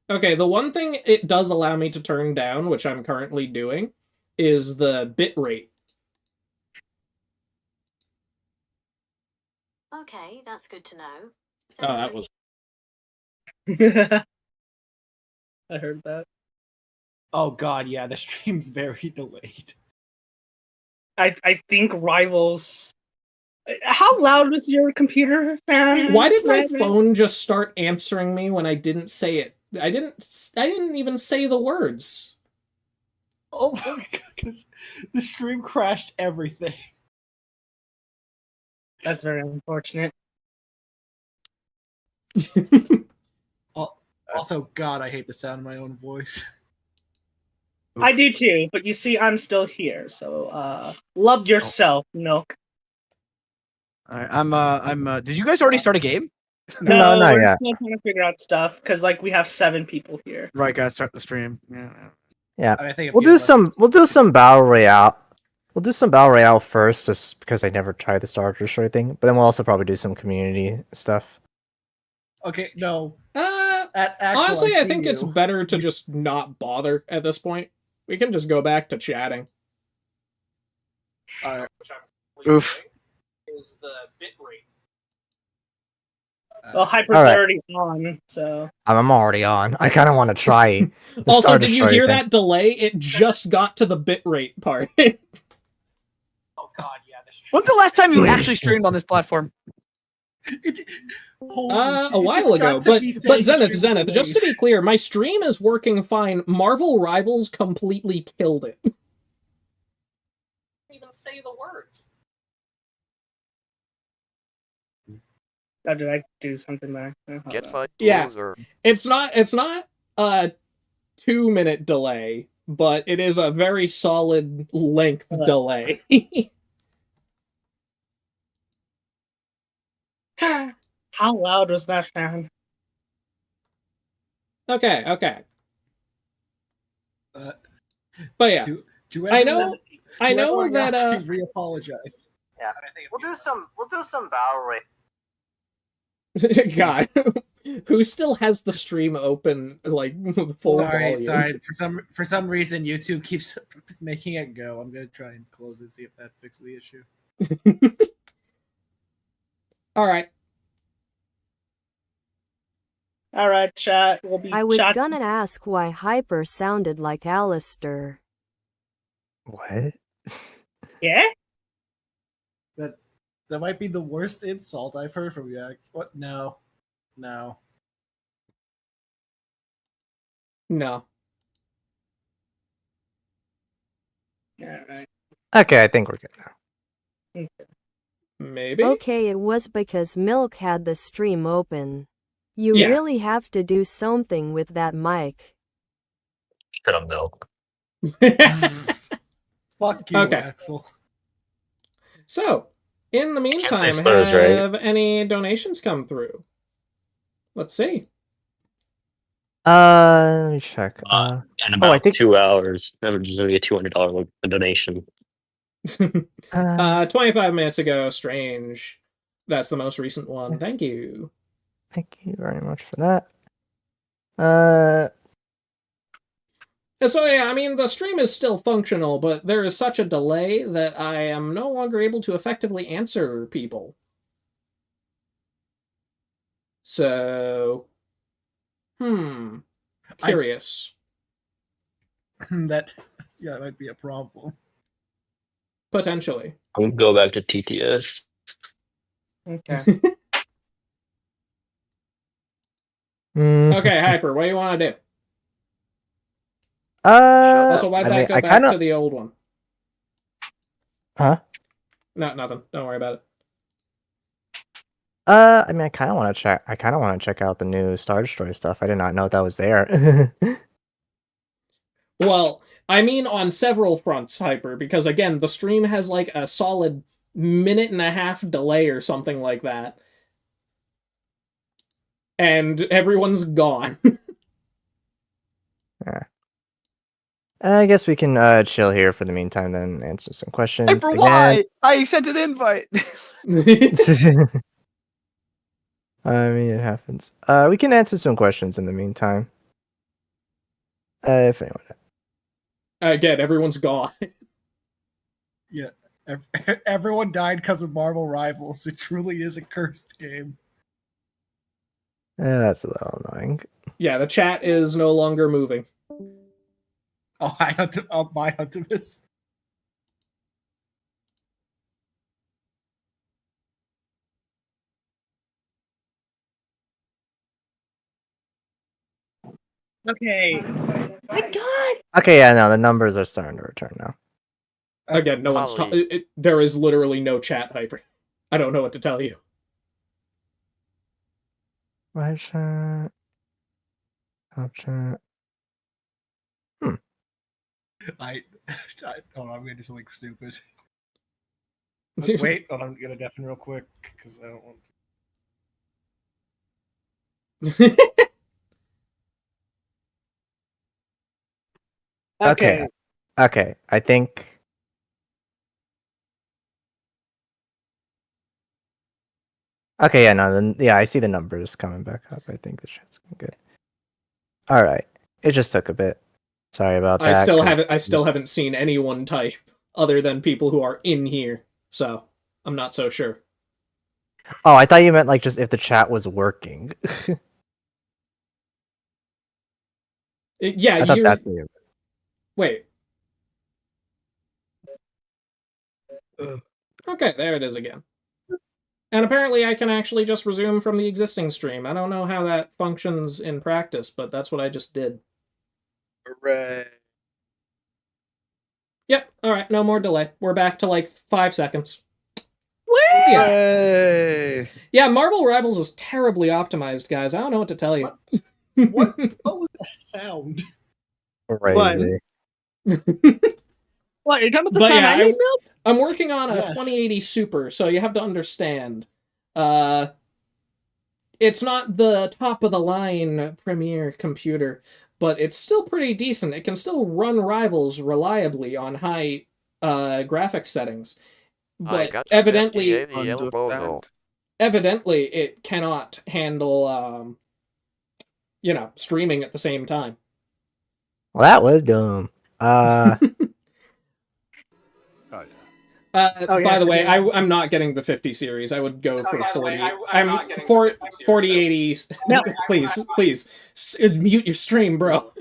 Okay, the one thing it does allow me to turn down, which I'm currently doing, is the bit rate. Okay, that's good to know. So that was... I heard that. Oh god, yeah, the stream's very delayed. I think Rivals... How loud was your computer, fan? Why did my phone just start answering me when I didn't say it? I didn't even say the words. Oh my god, the stream crashed everything. That's very unfortunate. Also, God, I hate the sound of my own voice. I do too, but you see, I'm still here, so love yourself, Nook. Alright, I'm did you guys already start a game? No, not yet. We're still trying to figure out stuff because, like, we have 7 people here. Right, guys, start the stream. Yeah. I think We'll do some Battle Royale. We'll do some Battle Royale first, just because I never tried the Star Destroyer thing. But then we'll also probably do some community stuff. Okay, no. Honestly, I think it's better to just not bother at this point. We can just go back to chatting. Oof. Is the bit rate. Well, Hyper's All right. already on, so... I'm already on. I kind of want to try. Also, Star did you Destroyer hear thing. that delay? It just got to the bit rate part. Oh god, yeah. When's the last time you actually streamed on this platform? A while ago, but Zenith, just to be clear, my stream is working fine. Marvel Rivals completely killed it. Even say the words. Oh, did I do something there? Get fight, yeah, loser. it's not a 2-minute delay, but it is a very solid length delay. How loud was that fan? Okay. But yeah, I know that re-apologize. Yeah, we'll do some Bowery. God, who still has the stream open like full volume? Sorry. For some reason, YouTube keeps making it go. I'm gonna try and close it, see if that fixes the issue. All right, chat. We'll be. I was gonna ask why Hyper sounded like Alistair. What? Yeah? That might be the worst insult I've heard from you. What? No. No. Yeah, right. Okay, I think we're good now. Maybe? Okay, it was because Milk had the stream open. You really have to do something with that mic. Shut up, Milk. Fuck you, Axel. So, in the meantime, slurs, have any donations come through? Let's see. Let me check. In about 2 hours, I'm just gonna get $200 donation. 25 minutes ago, Strange. That's the most recent one. Thank you. Thank you very much for that. So yeah, I mean, the stream is still functional, but there is such a delay that I am no longer able to effectively answer people. So, curious. That might be a problem. Potentially. I'm gonna go back to TTS. Okay. Okay, Hyper, what do you want to do? Also, why did I go back to the old one? Huh? No, nothing. Don't worry about it. I mean, I kind of want to check out the new Star Destroyer stuff. I did not know that was there. Well, I mean on several fronts, Hyper, because again, the stream has like a solid 1.5-minute delay or something like that. And everyone's gone. Yeah. I guess we can chill here for the meantime, then answer some questions. Hyper, why? I sent an invite. I mean, it happens. We can answer some questions in the meantime. If anyone. Again, everyone's gone. Yeah, everyone died because of Marvel Rivals. It truly is a cursed game. That's a little annoying. Yeah, the chat is no longer moving. Oh, my Huntimus. Okay. My God. Okay, yeah, no, the numbers are starting to return now. Again, no one's there is literally no chat, Hyper. I don't know what to tell you. Live chat. Top chat. Hold on, I'm gonna do something stupid. Wait, hold on, I'm gonna deafen real quick because I don't want. Okay. I think. Okay, yeah, no, then I see the numbers coming back up. I think the chat's good. All right, it just took a bit. Sorry about that. I still haven't seen anyone type other than people who are in here, so I'm not so sure. Oh, I thought you meant like just if the chat was working. Yeah, I thought that's weird. Wait. Okay, there it is again. And apparently I can actually just resume from the existing stream. I don't know how that functions in practice, but that's what I just did. Hooray. Yep, alright, no more delay. We're back to like 5 seconds. Yeah. Yeah, Marvel Rivals is terribly optimized, guys. I don't know what to tell you. What was that sound? Crazy. What, you're talking about the But sound yeah, I made, Bill? I'm working on a Yes. 2080 Super, so you have to understand. It's not the top of the line Premiere computer, but it's still pretty decent. It can still run Rivals reliably on high graphics settings. But evidently it cannot handle streaming at the same time. Well, that was dumb. By the way, I'm not getting the 50 series. I would go for 40. I'm 4080s. No. please, mute your stream, bro.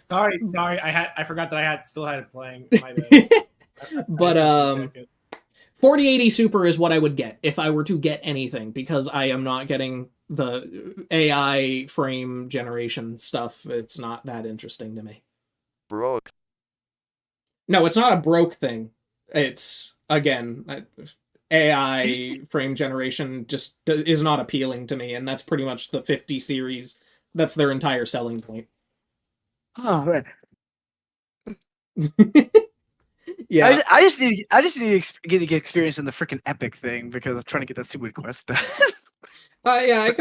Sorry. I forgot that I still had it playing. My bad. But 4080 Super is what I would get if I were to get anything, because I am not getting the AI frame generation stuff. It's not that interesting to me. Broke. No, it's not a broke thing. It's, again, AI frame generation just is not appealing to me, and that's pretty much the 50 series. That's their entire selling point. Oh man. Yeah, I just need to get experience in the freaking Epic thing because I'm trying to get that stupid quest done. I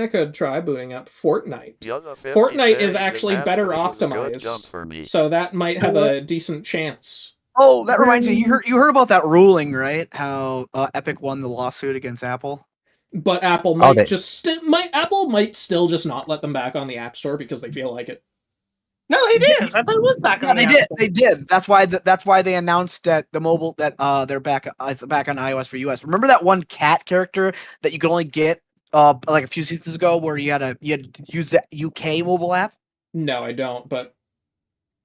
could try booting up Fortnite. Fortnite is actually better optimized, so that might have a decent chance. Oh, that reminds me. You heard about that ruling, right? How Epic won the lawsuit against Apple. But Apple might Apple might still just not let them back on the App Store because they feel like it. No, it is. I thought it was back on the App Store. They did. That's why they announced that the mobile they're back. It's back on iOS for US. Remember that one cat character that you could only get like a few seasons ago, where you had to use the UK mobile app? No, I don't. But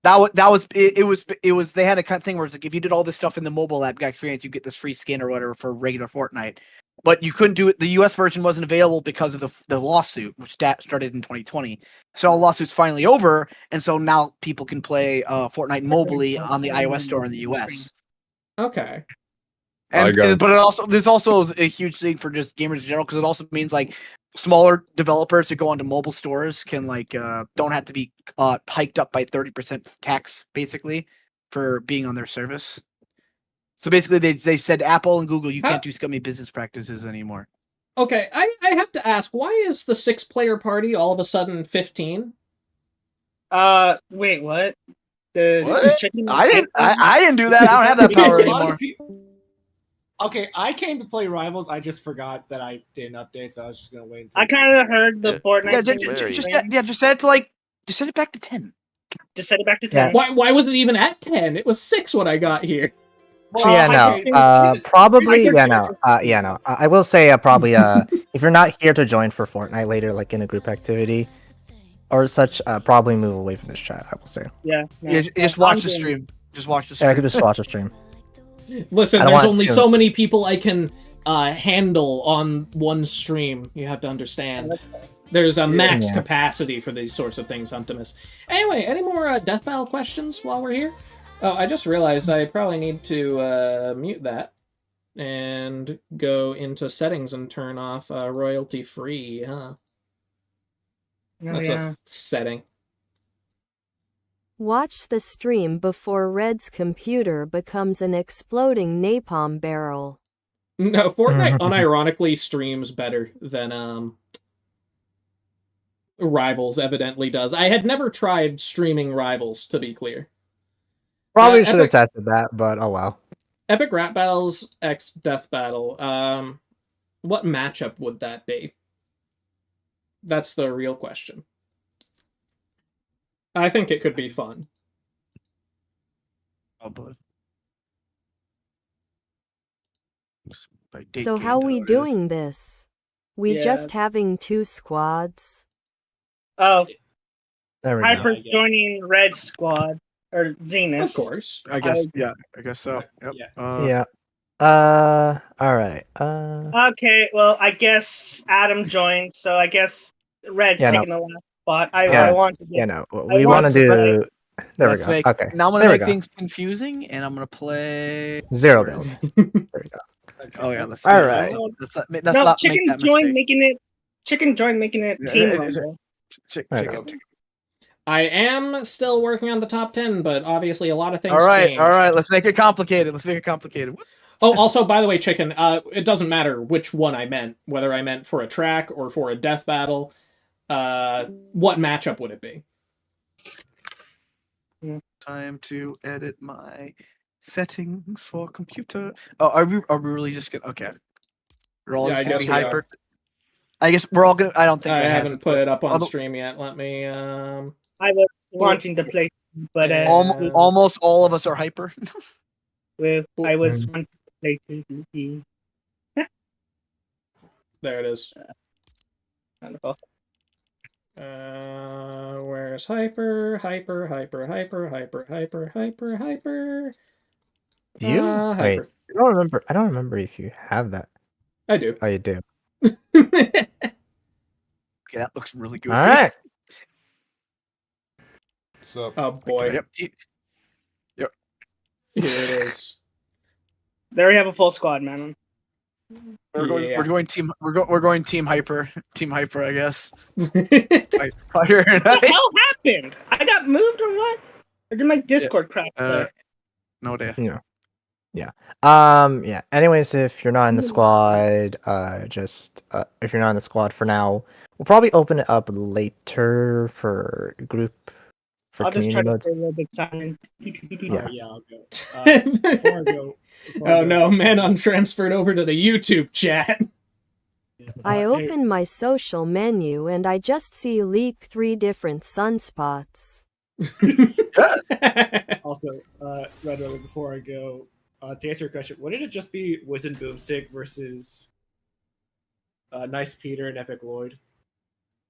it was they had a kind of thing where it's like if you did all this stuff in the mobile app experience, you get this free skin or whatever for regular Fortnite. But you couldn't do it. The US version wasn't available because of the lawsuit, which started in 2020. So the lawsuit's finally over, and so now people can play Fortnite mobily on the iOS store in the US. Okay. But there's also a huge thing for just gamers in general, because it also means like smaller developers who go onto mobile stores can don't have to be hiked up by 30% tax basically for being on their service. So basically, they said Apple and Google, you can't do scummy business practices anymore. Okay, I have to ask, why is the 6-player party all of a sudden 15? Wait, what? What? I didn't do that. I don't have that power anymore. Okay, I came to play Rivals. I just forgot that I didn't update, so I was just gonna wait. I kind of heard the Fortnite. Just set it back to 10. Just set it back to 10. Why was it even at 10? It was 6 when I got here. Probably, I will say, probably, if you're not here to join for Fortnite later, like in a group activity or such, probably move away from this chat, I will say. Yeah. Just watch the stream. Just watch the stream. Yeah, I could just watch the stream. Listen, there's only so many people I can handle on one stream. You have to understand. There's a max capacity for these sorts of things, Optimus. Anyway, any more Death Battle questions while we're here? Oh, I just realized I probably need to mute that and go into settings and turn off royalty free, huh? That's a setting. Watch the stream before Red's computer becomes an exploding napalm barrel. No, Fortnite unironically streams better than Rivals evidently does. I had never tried streaming Rivals, to be clear. Probably should have tested that, but oh well. Epic Rap Battles x Death Battle. What matchup would that be? That's the real question. I think it could be fun. So how we doing this? We just having 2 squads? Oh. There we go. Hyper's joining Red squad. or Zenus. Of course. I guess. Yeah. I guess so. Yep. Yeah. All right. Okay, well, I guess Adam joined, so I guess Red's Yeah, no. taking the last spot. I Yeah, want to yeah, get. no. I We want want to to do. There we Let's go. make, Okay. Now I'm gonna There we make go. things confusing, and I'm gonna play 0 build. There we go. Oh yeah. Let's. All yeah, right. Let's not no, make that Chicken mistake. joined making it. Chicken joined making it Yeah, team yeah, rumble. Chicken. I am still working on the top 10, but obviously a lot of things All right. changed. All right. Let's make it complicated. Oh, also, by the way, Chicken, it doesn't matter which one I meant, whether I meant for a track or for a death battle. What matchup would it be? Time to edit my settings for computer. Oh, are we really just gonna? Okay. We're all just gonna be hyper. I guess we're all gonna. I don't think I Red haven't has put it up on stream yet. Let me. I was wanting to play, but almost all of us are hyper. I was wanting to play PvP. There it is. Wonderful. Where's hyper? Do you? Wait, Hyper. I don't remember if you have that. I do. Oh, you do. Okay, that looks really good. All right. So, oh boy. Okay, Yep. Here it is. There we have a full squad, man. We're going team. We're going team hyper. Team hyper, I guess. What the hell happened? I got moved or what? Or did my Discord crash? No idea. Yeah. Yeah. Anyways, if you're not in the squad, if you're not in the squad for now, we'll probably open it up later for group. I'll just try to stay a little bit silent. Yeah. I'll go. Before I go. Oh no, man, I'm transferred over to the YouTube chat. I open my social menu and I just see leak 3 different sunspots. Also, Red, before I go, to answer your question, wouldn't it just be Wiz and Boomstick versus Nice Peter and Epic Lloyd?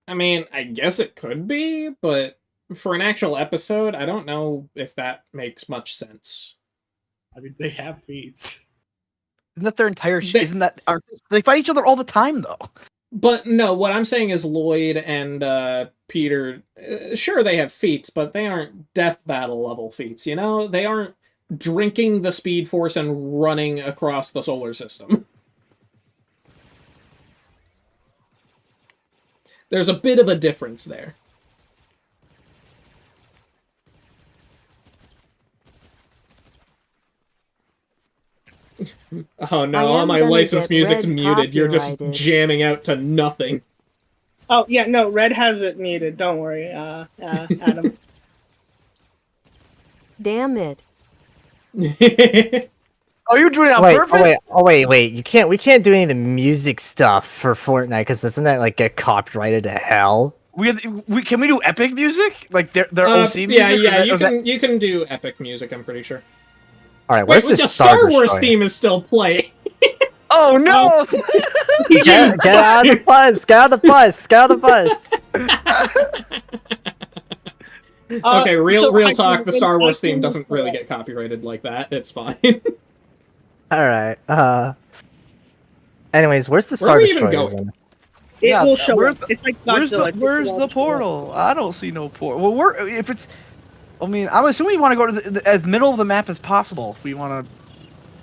I mean, I guess it could be, but for an actual episode, I don't know if that makes much sense. I mean, they have feats. Isn't that their entire they fight each other all the time, though? But no, what I'm saying is Lloyd and Peter, sure, they have feats, but they aren't death battle level feats, you know? They aren't drinking the Speed Force and running across the solar system. There's a bit of a difference there. Oh no, all my licensed music's muted. You're just jamming out to nothing. Oh yeah, no, Red has it muted. Don't worry, Adam. Damn it. Oh, you're doing it on purpose? Wait. We can't do any of the music stuff for Fortnite because doesn't that like get copyrighted to hell? Can we do epic music? Like their OC music? Yeah, you can do epic music, I'm pretty sure. Alright, where's the Star Wars theme is still playing. Oh no! Get out of the bus! Get out of the bus! Get out of the bus! Okay, real talk, the Star Wars theme doesn't really get copyrighted like that. It's fine. Alright, anyways, where's the Star Destroyer? It will show up. It's like Godzilla. Where's the portal? I don't see no portal. Well, I mean, I'm assuming we want to go to as middle of the map as possible if we want to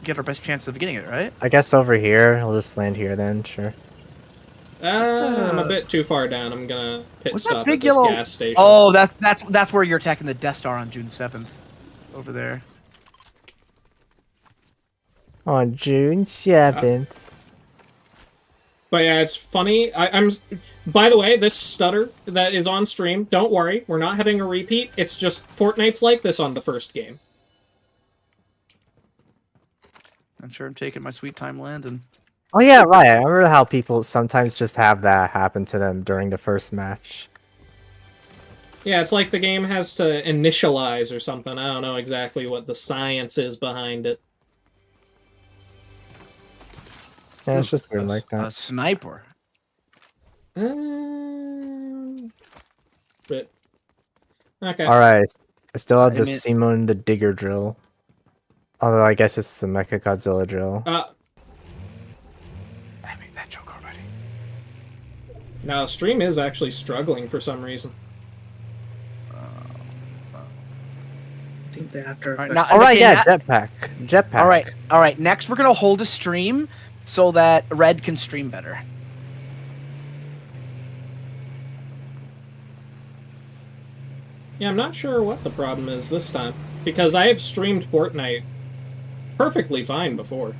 get our best chance of getting it, right? I guess over here. I'll just land here then, sure. I'm a bit too far down. I'm gonna pit stop big at this yellow gas station. Oh, that's where you're attacking the Death Star on June 7th. Over there. On June 7th. But yeah, it's funny. I'm. By the way, this stutter that is on stream, don't worry, we're not having a repeat. It's just Fortnite's like this on the first game. I'm sure I'm taking my sweet time landing. Oh yeah, right. I remember how people sometimes just have that happen to them during the first match. Yeah, it's like the game has to initialize or something. I don't know exactly what the science is behind it. Yeah, it's just weird like that. A sniper. But okay. All right. I still have I the mean- Simon the Digger drill. Although I guess it's the Mecha Godzilla drill. I made that joke already. Now, stream is actually struggling for some reason. I think they have to. Alright, now, All right, okay, yeah, now- jetpack. All right. Next, we're gonna hold a stream so that Red can stream better. Yeah, I'm not sure what the problem is this time. Because I have streamed Fortnite perfectly fine before.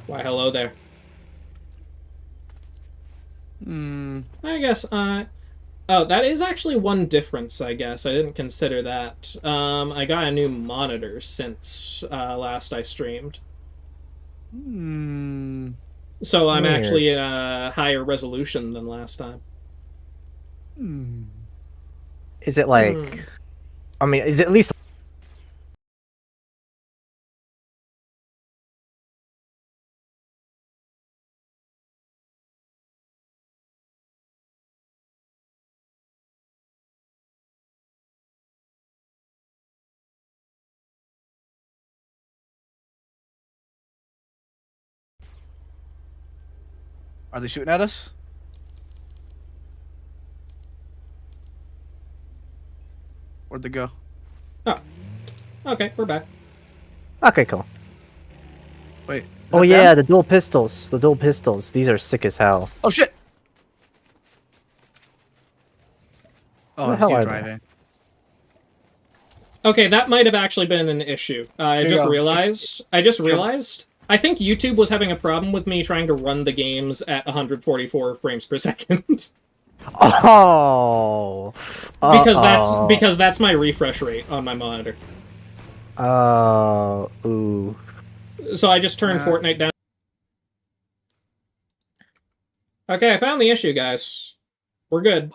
Why, hello there. I guess, oh, that is actually one difference, I guess. I didn't consider that. I got a new monitor since last I streamed. So I'm Weird. actually at a higher resolution than last time. Is it like... I mean, is it at least... Are they shooting at us? Where'd they go? Oh. Okay, we're back. Okay, cool. Wait. Oh yeah, the dual pistols. The dual pistols. These are sick as hell. Oh shit! Oh, Where the it's hell you are they? driving. Okay, that might have actually been an issue. I Here you just go. realized. I think YouTube was having a problem with me trying to run the games at 144 frames per second. Oh. because that's my refresh rate on my monitor. Oh. Ooh. So I just turned Fortnite down. Okay, I found the issue, guys. We're good.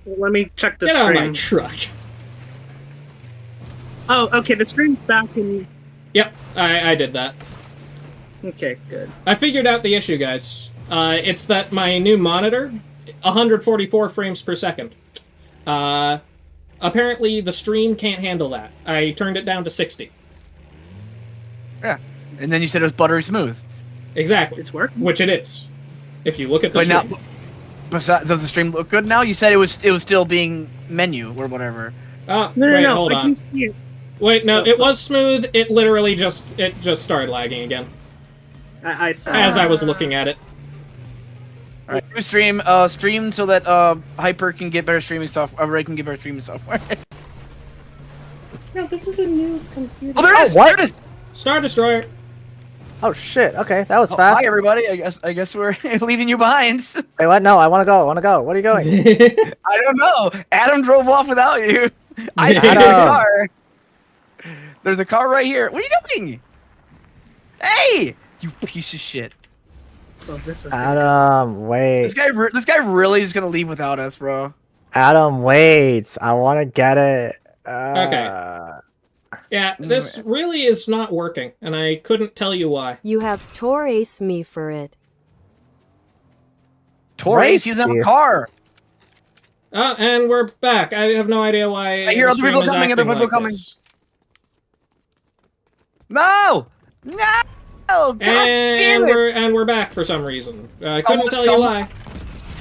Let me check the Get out of stream. my truck. Oh, okay. The stream's back in. Yep, I did that. Okay, good. I figured out the issue, guys. It's that my new monitor, 144 frames per second. Apparently the stream can't handle that. I turned it down to 60. Yeah, and then you said it was buttery smooth. Exactly. It's working. Which it is. If you look at the But now, stream. does the stream look good now? You said it was still being menu or whatever. Oh, No, wait, no, hold I on. can see it. Wait, no, it was smooth. It literally just started lagging again. I see. As I was looking at it. All right, stream so that Hyper can get better streaming software. Ray can get better streaming software. No, this is a new computer. Oh, there it is. what? There it is. Star Destroyer. Oh shit. Okay, that was Oh, fast. hi everybody. I guess we're leaving you behind. Wait, what? No, I want to go. I want to go. Where are you going? I don't know. Adam drove off without you. I stayed in the Adam. car. There's a car right here. What are you doing? Hey, you piece of shit. Oh, this is Adam, wait. This guy really is gonna leave without us, bro. Adam, wait. I want to get it. Okay. Yeah, this really is not working, and I couldn't tell you why. You have Torres me for it. Torres, he doesn't have a car. And we're back. I have no idea why. I hear the other stream people is coming, other acting people like coming. this. No! No! God damn it! And we're back for some reason. I couldn't tell you someone- why.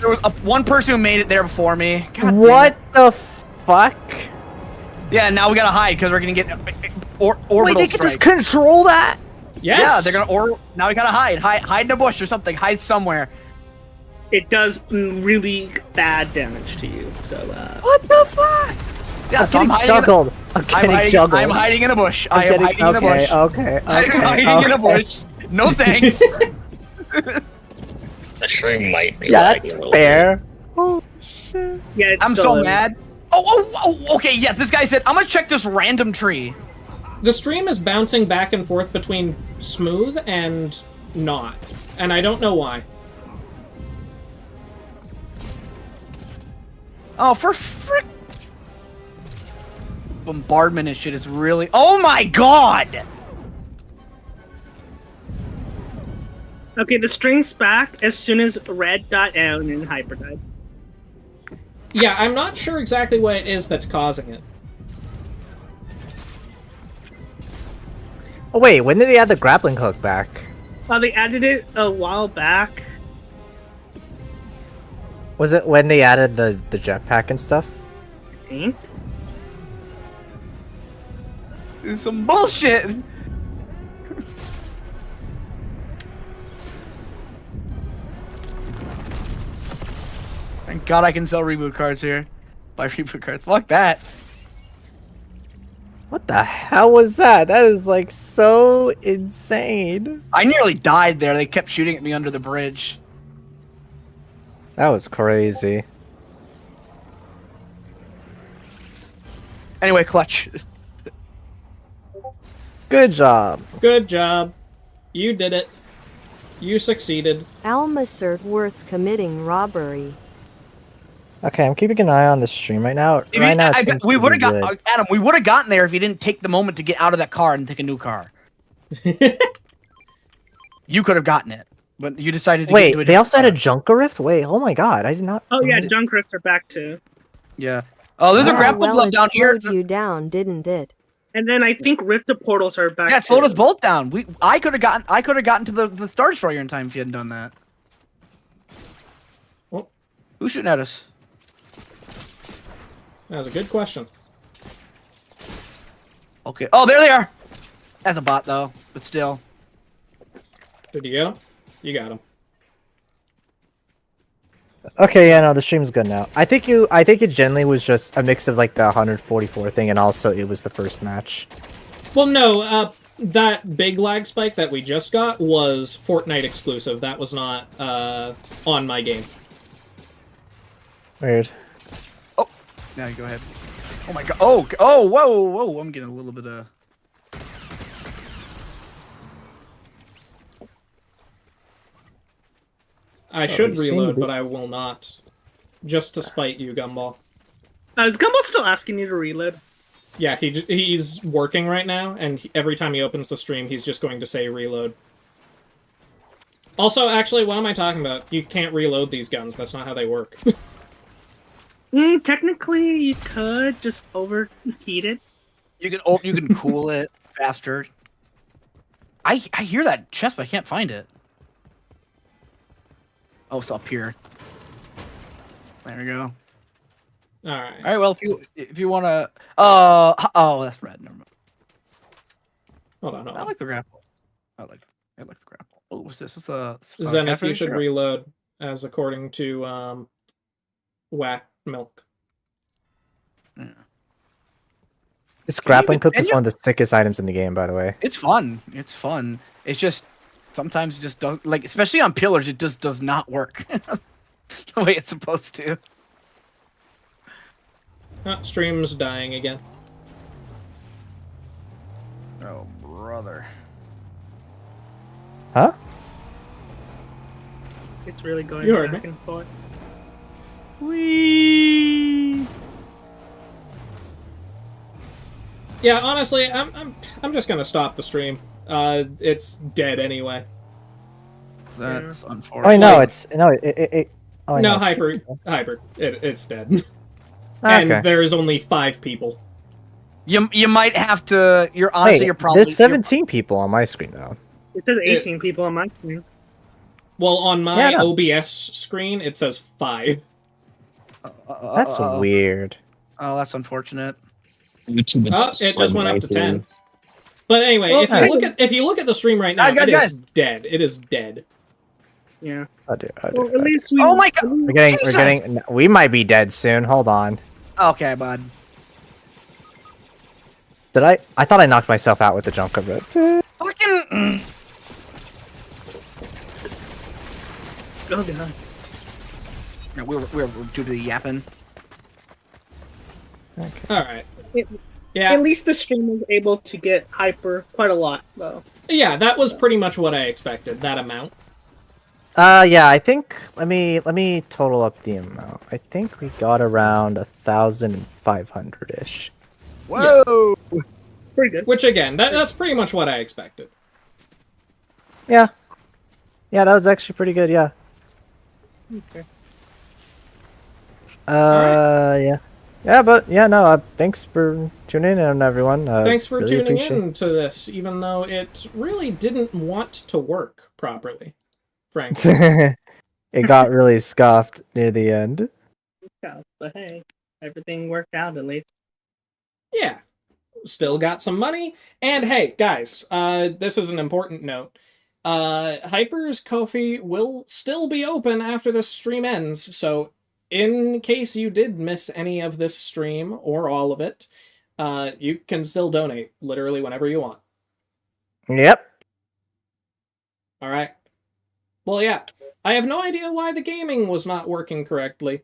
There was one person who made it there before me. God What the fuck? Yeah, now we gotta hide because we're gonna get orbital Wait, they can strike. just control that? Yes. Yeah, they're gonna now we gotta hide in a bush or something. Hide somewhere. It does really bad damage to you. So. What the fuck? Yeah, I'm so getting hiding juggled. I'm getting juggled. I'm hiding in a bush. I'm I am getting- hiding in a bush. Okay. I'm hiding in a bush. No thanks. The stream might be Yeah, lagging that's a little fair. Oh shit. Yeah, it's I'm still so mad. Oh, okay, yeah, this guy said, I'm gonna check this random tree. The stream is bouncing back and forth between smooth and not, and I don't know why. Oh, for frick. bombardment and shit is really. Oh my god! Okay, the string's back as soon as Red got out and Hyper died. Yeah, I'm not sure exactly what it is that's causing it. Oh wait, when did they add the grappling hook back? They added it a while back. Was it when they added the jetpack and stuff? I think. This is some bullshit! Thank God I can sell reboot cards here. Buy reboot cards. Fuck that. What the hell was that? That is like so insane. I nearly died there. They kept shooting at me under the bridge. That was crazy. Anyway, clutch. Good job. Good job. You did it. You succeeded. Almasert worth committing robbery. Okay, I'm keeping an eye on the stream right now. I bet we would have got Adam. We would have gotten there if you didn't take the moment to get out of that car and take a new car. You could have gotten it, but you decided to. Wait, they also had a Junker Rift. Wait, oh my god, I did not. Oh yeah, Junk Rifts are back too. Yeah. Oh, there's a grapple well, block down here. It slowed you down, didn't it? And then I think Rifted portals are back. Yeah, it slowed us both down. I could have gotten to the Star Destroyer in time if you hadn't done that. Oh. Who's shooting at us? That was a good question. Okay. Oh, there they are. That's a bot though, but still. Did you get him? You got him. Okay, yeah, no, the stream's good now. I think it generally was just a mix of like the 144 thing, and also it was the first match. Well, no, that big lag spike that we just got was Fortnite exclusive. That was not on my game. Weird. Oh, now you go ahead. Oh my god. Oh, whoa. I'm getting a little bit of. I should reload, but I will not. Just to spite you, Gumball. Is Gumball still asking you to reload? Yeah, he's working right now, and every time he opens the stream, he's just going to say reload. Also, actually, what am I talking about? You can't reload these guns. That's not how they work. Technically, you could just overheat it. You can cool it faster. I hear that chest, but I can't find it. Oh, it's up here. There we go. All right. All right. Well, if you want to, oh, that's red. Never mind. Hold on. I like the grapple. I like the grapple. Oh, what's this? Is the Zenith, you should reload as according to Whack Milk. Yeah. This grappling hook is one of the sickest items in the game, by the way. It's fun. It's fun. It's just sometimes it just don't like, especially on pillars, it just does not work the way it's supposed to. Stream's dying again. Oh, brother. Huh? It's really going You heard back me. and forth. Whee! Yeah, honestly, I'm just gonna stop the stream. It's dead anyway. That's unfortunate. Oh no, it's no it. Oh, no, no, hyper. It's dead. And Okay. there's only 5 people. You might have to. You're honestly Wait, you're probably there's 17 people on my screen though. It says 18 people on my screen. Well, on my Yeah, no. OBS screen, it says 5. That's weird. Oh, that's unfortunate. YouTube It just went up to 10. But anyway, Well, if you look at the stream right now, it is dead. It is dead. Yeah. I do. Well, at least we. Oh my god! We might be dead soon. Hold on. Okay, bud. Did I thought I knocked myself out with the Junker Rift. Fucking. Oh god. No, we're too busy yapping. Okay. All right. Yeah. At least the stream was able to get hyper quite a lot, though. Yeah, that was pretty much what I expected. That amount. Yeah, I think let me total up the amount. I think we got around 1,500-ish. Whoa! Pretty good. Which again, that's pretty much what I expected. Yeah. Yeah, that was actually pretty good, yeah. Okay. Yeah. Yeah, but yeah, no, thanks for tuning in, everyone. Thanks for really tuning appreciate in to this, even though it really didn't want to work properly, frankly. It got really scoffed near the end. But hey, everything worked out at least. Yeah. Still got some money. And hey, guys, this is an important note. Hyper's Ko-fi will still be open after this stream ends, so in case you did miss any of this stream or all of it, you can still donate literally whenever you want. Yep. All right. Well, yeah. I have no idea why the gaming was not working correctly.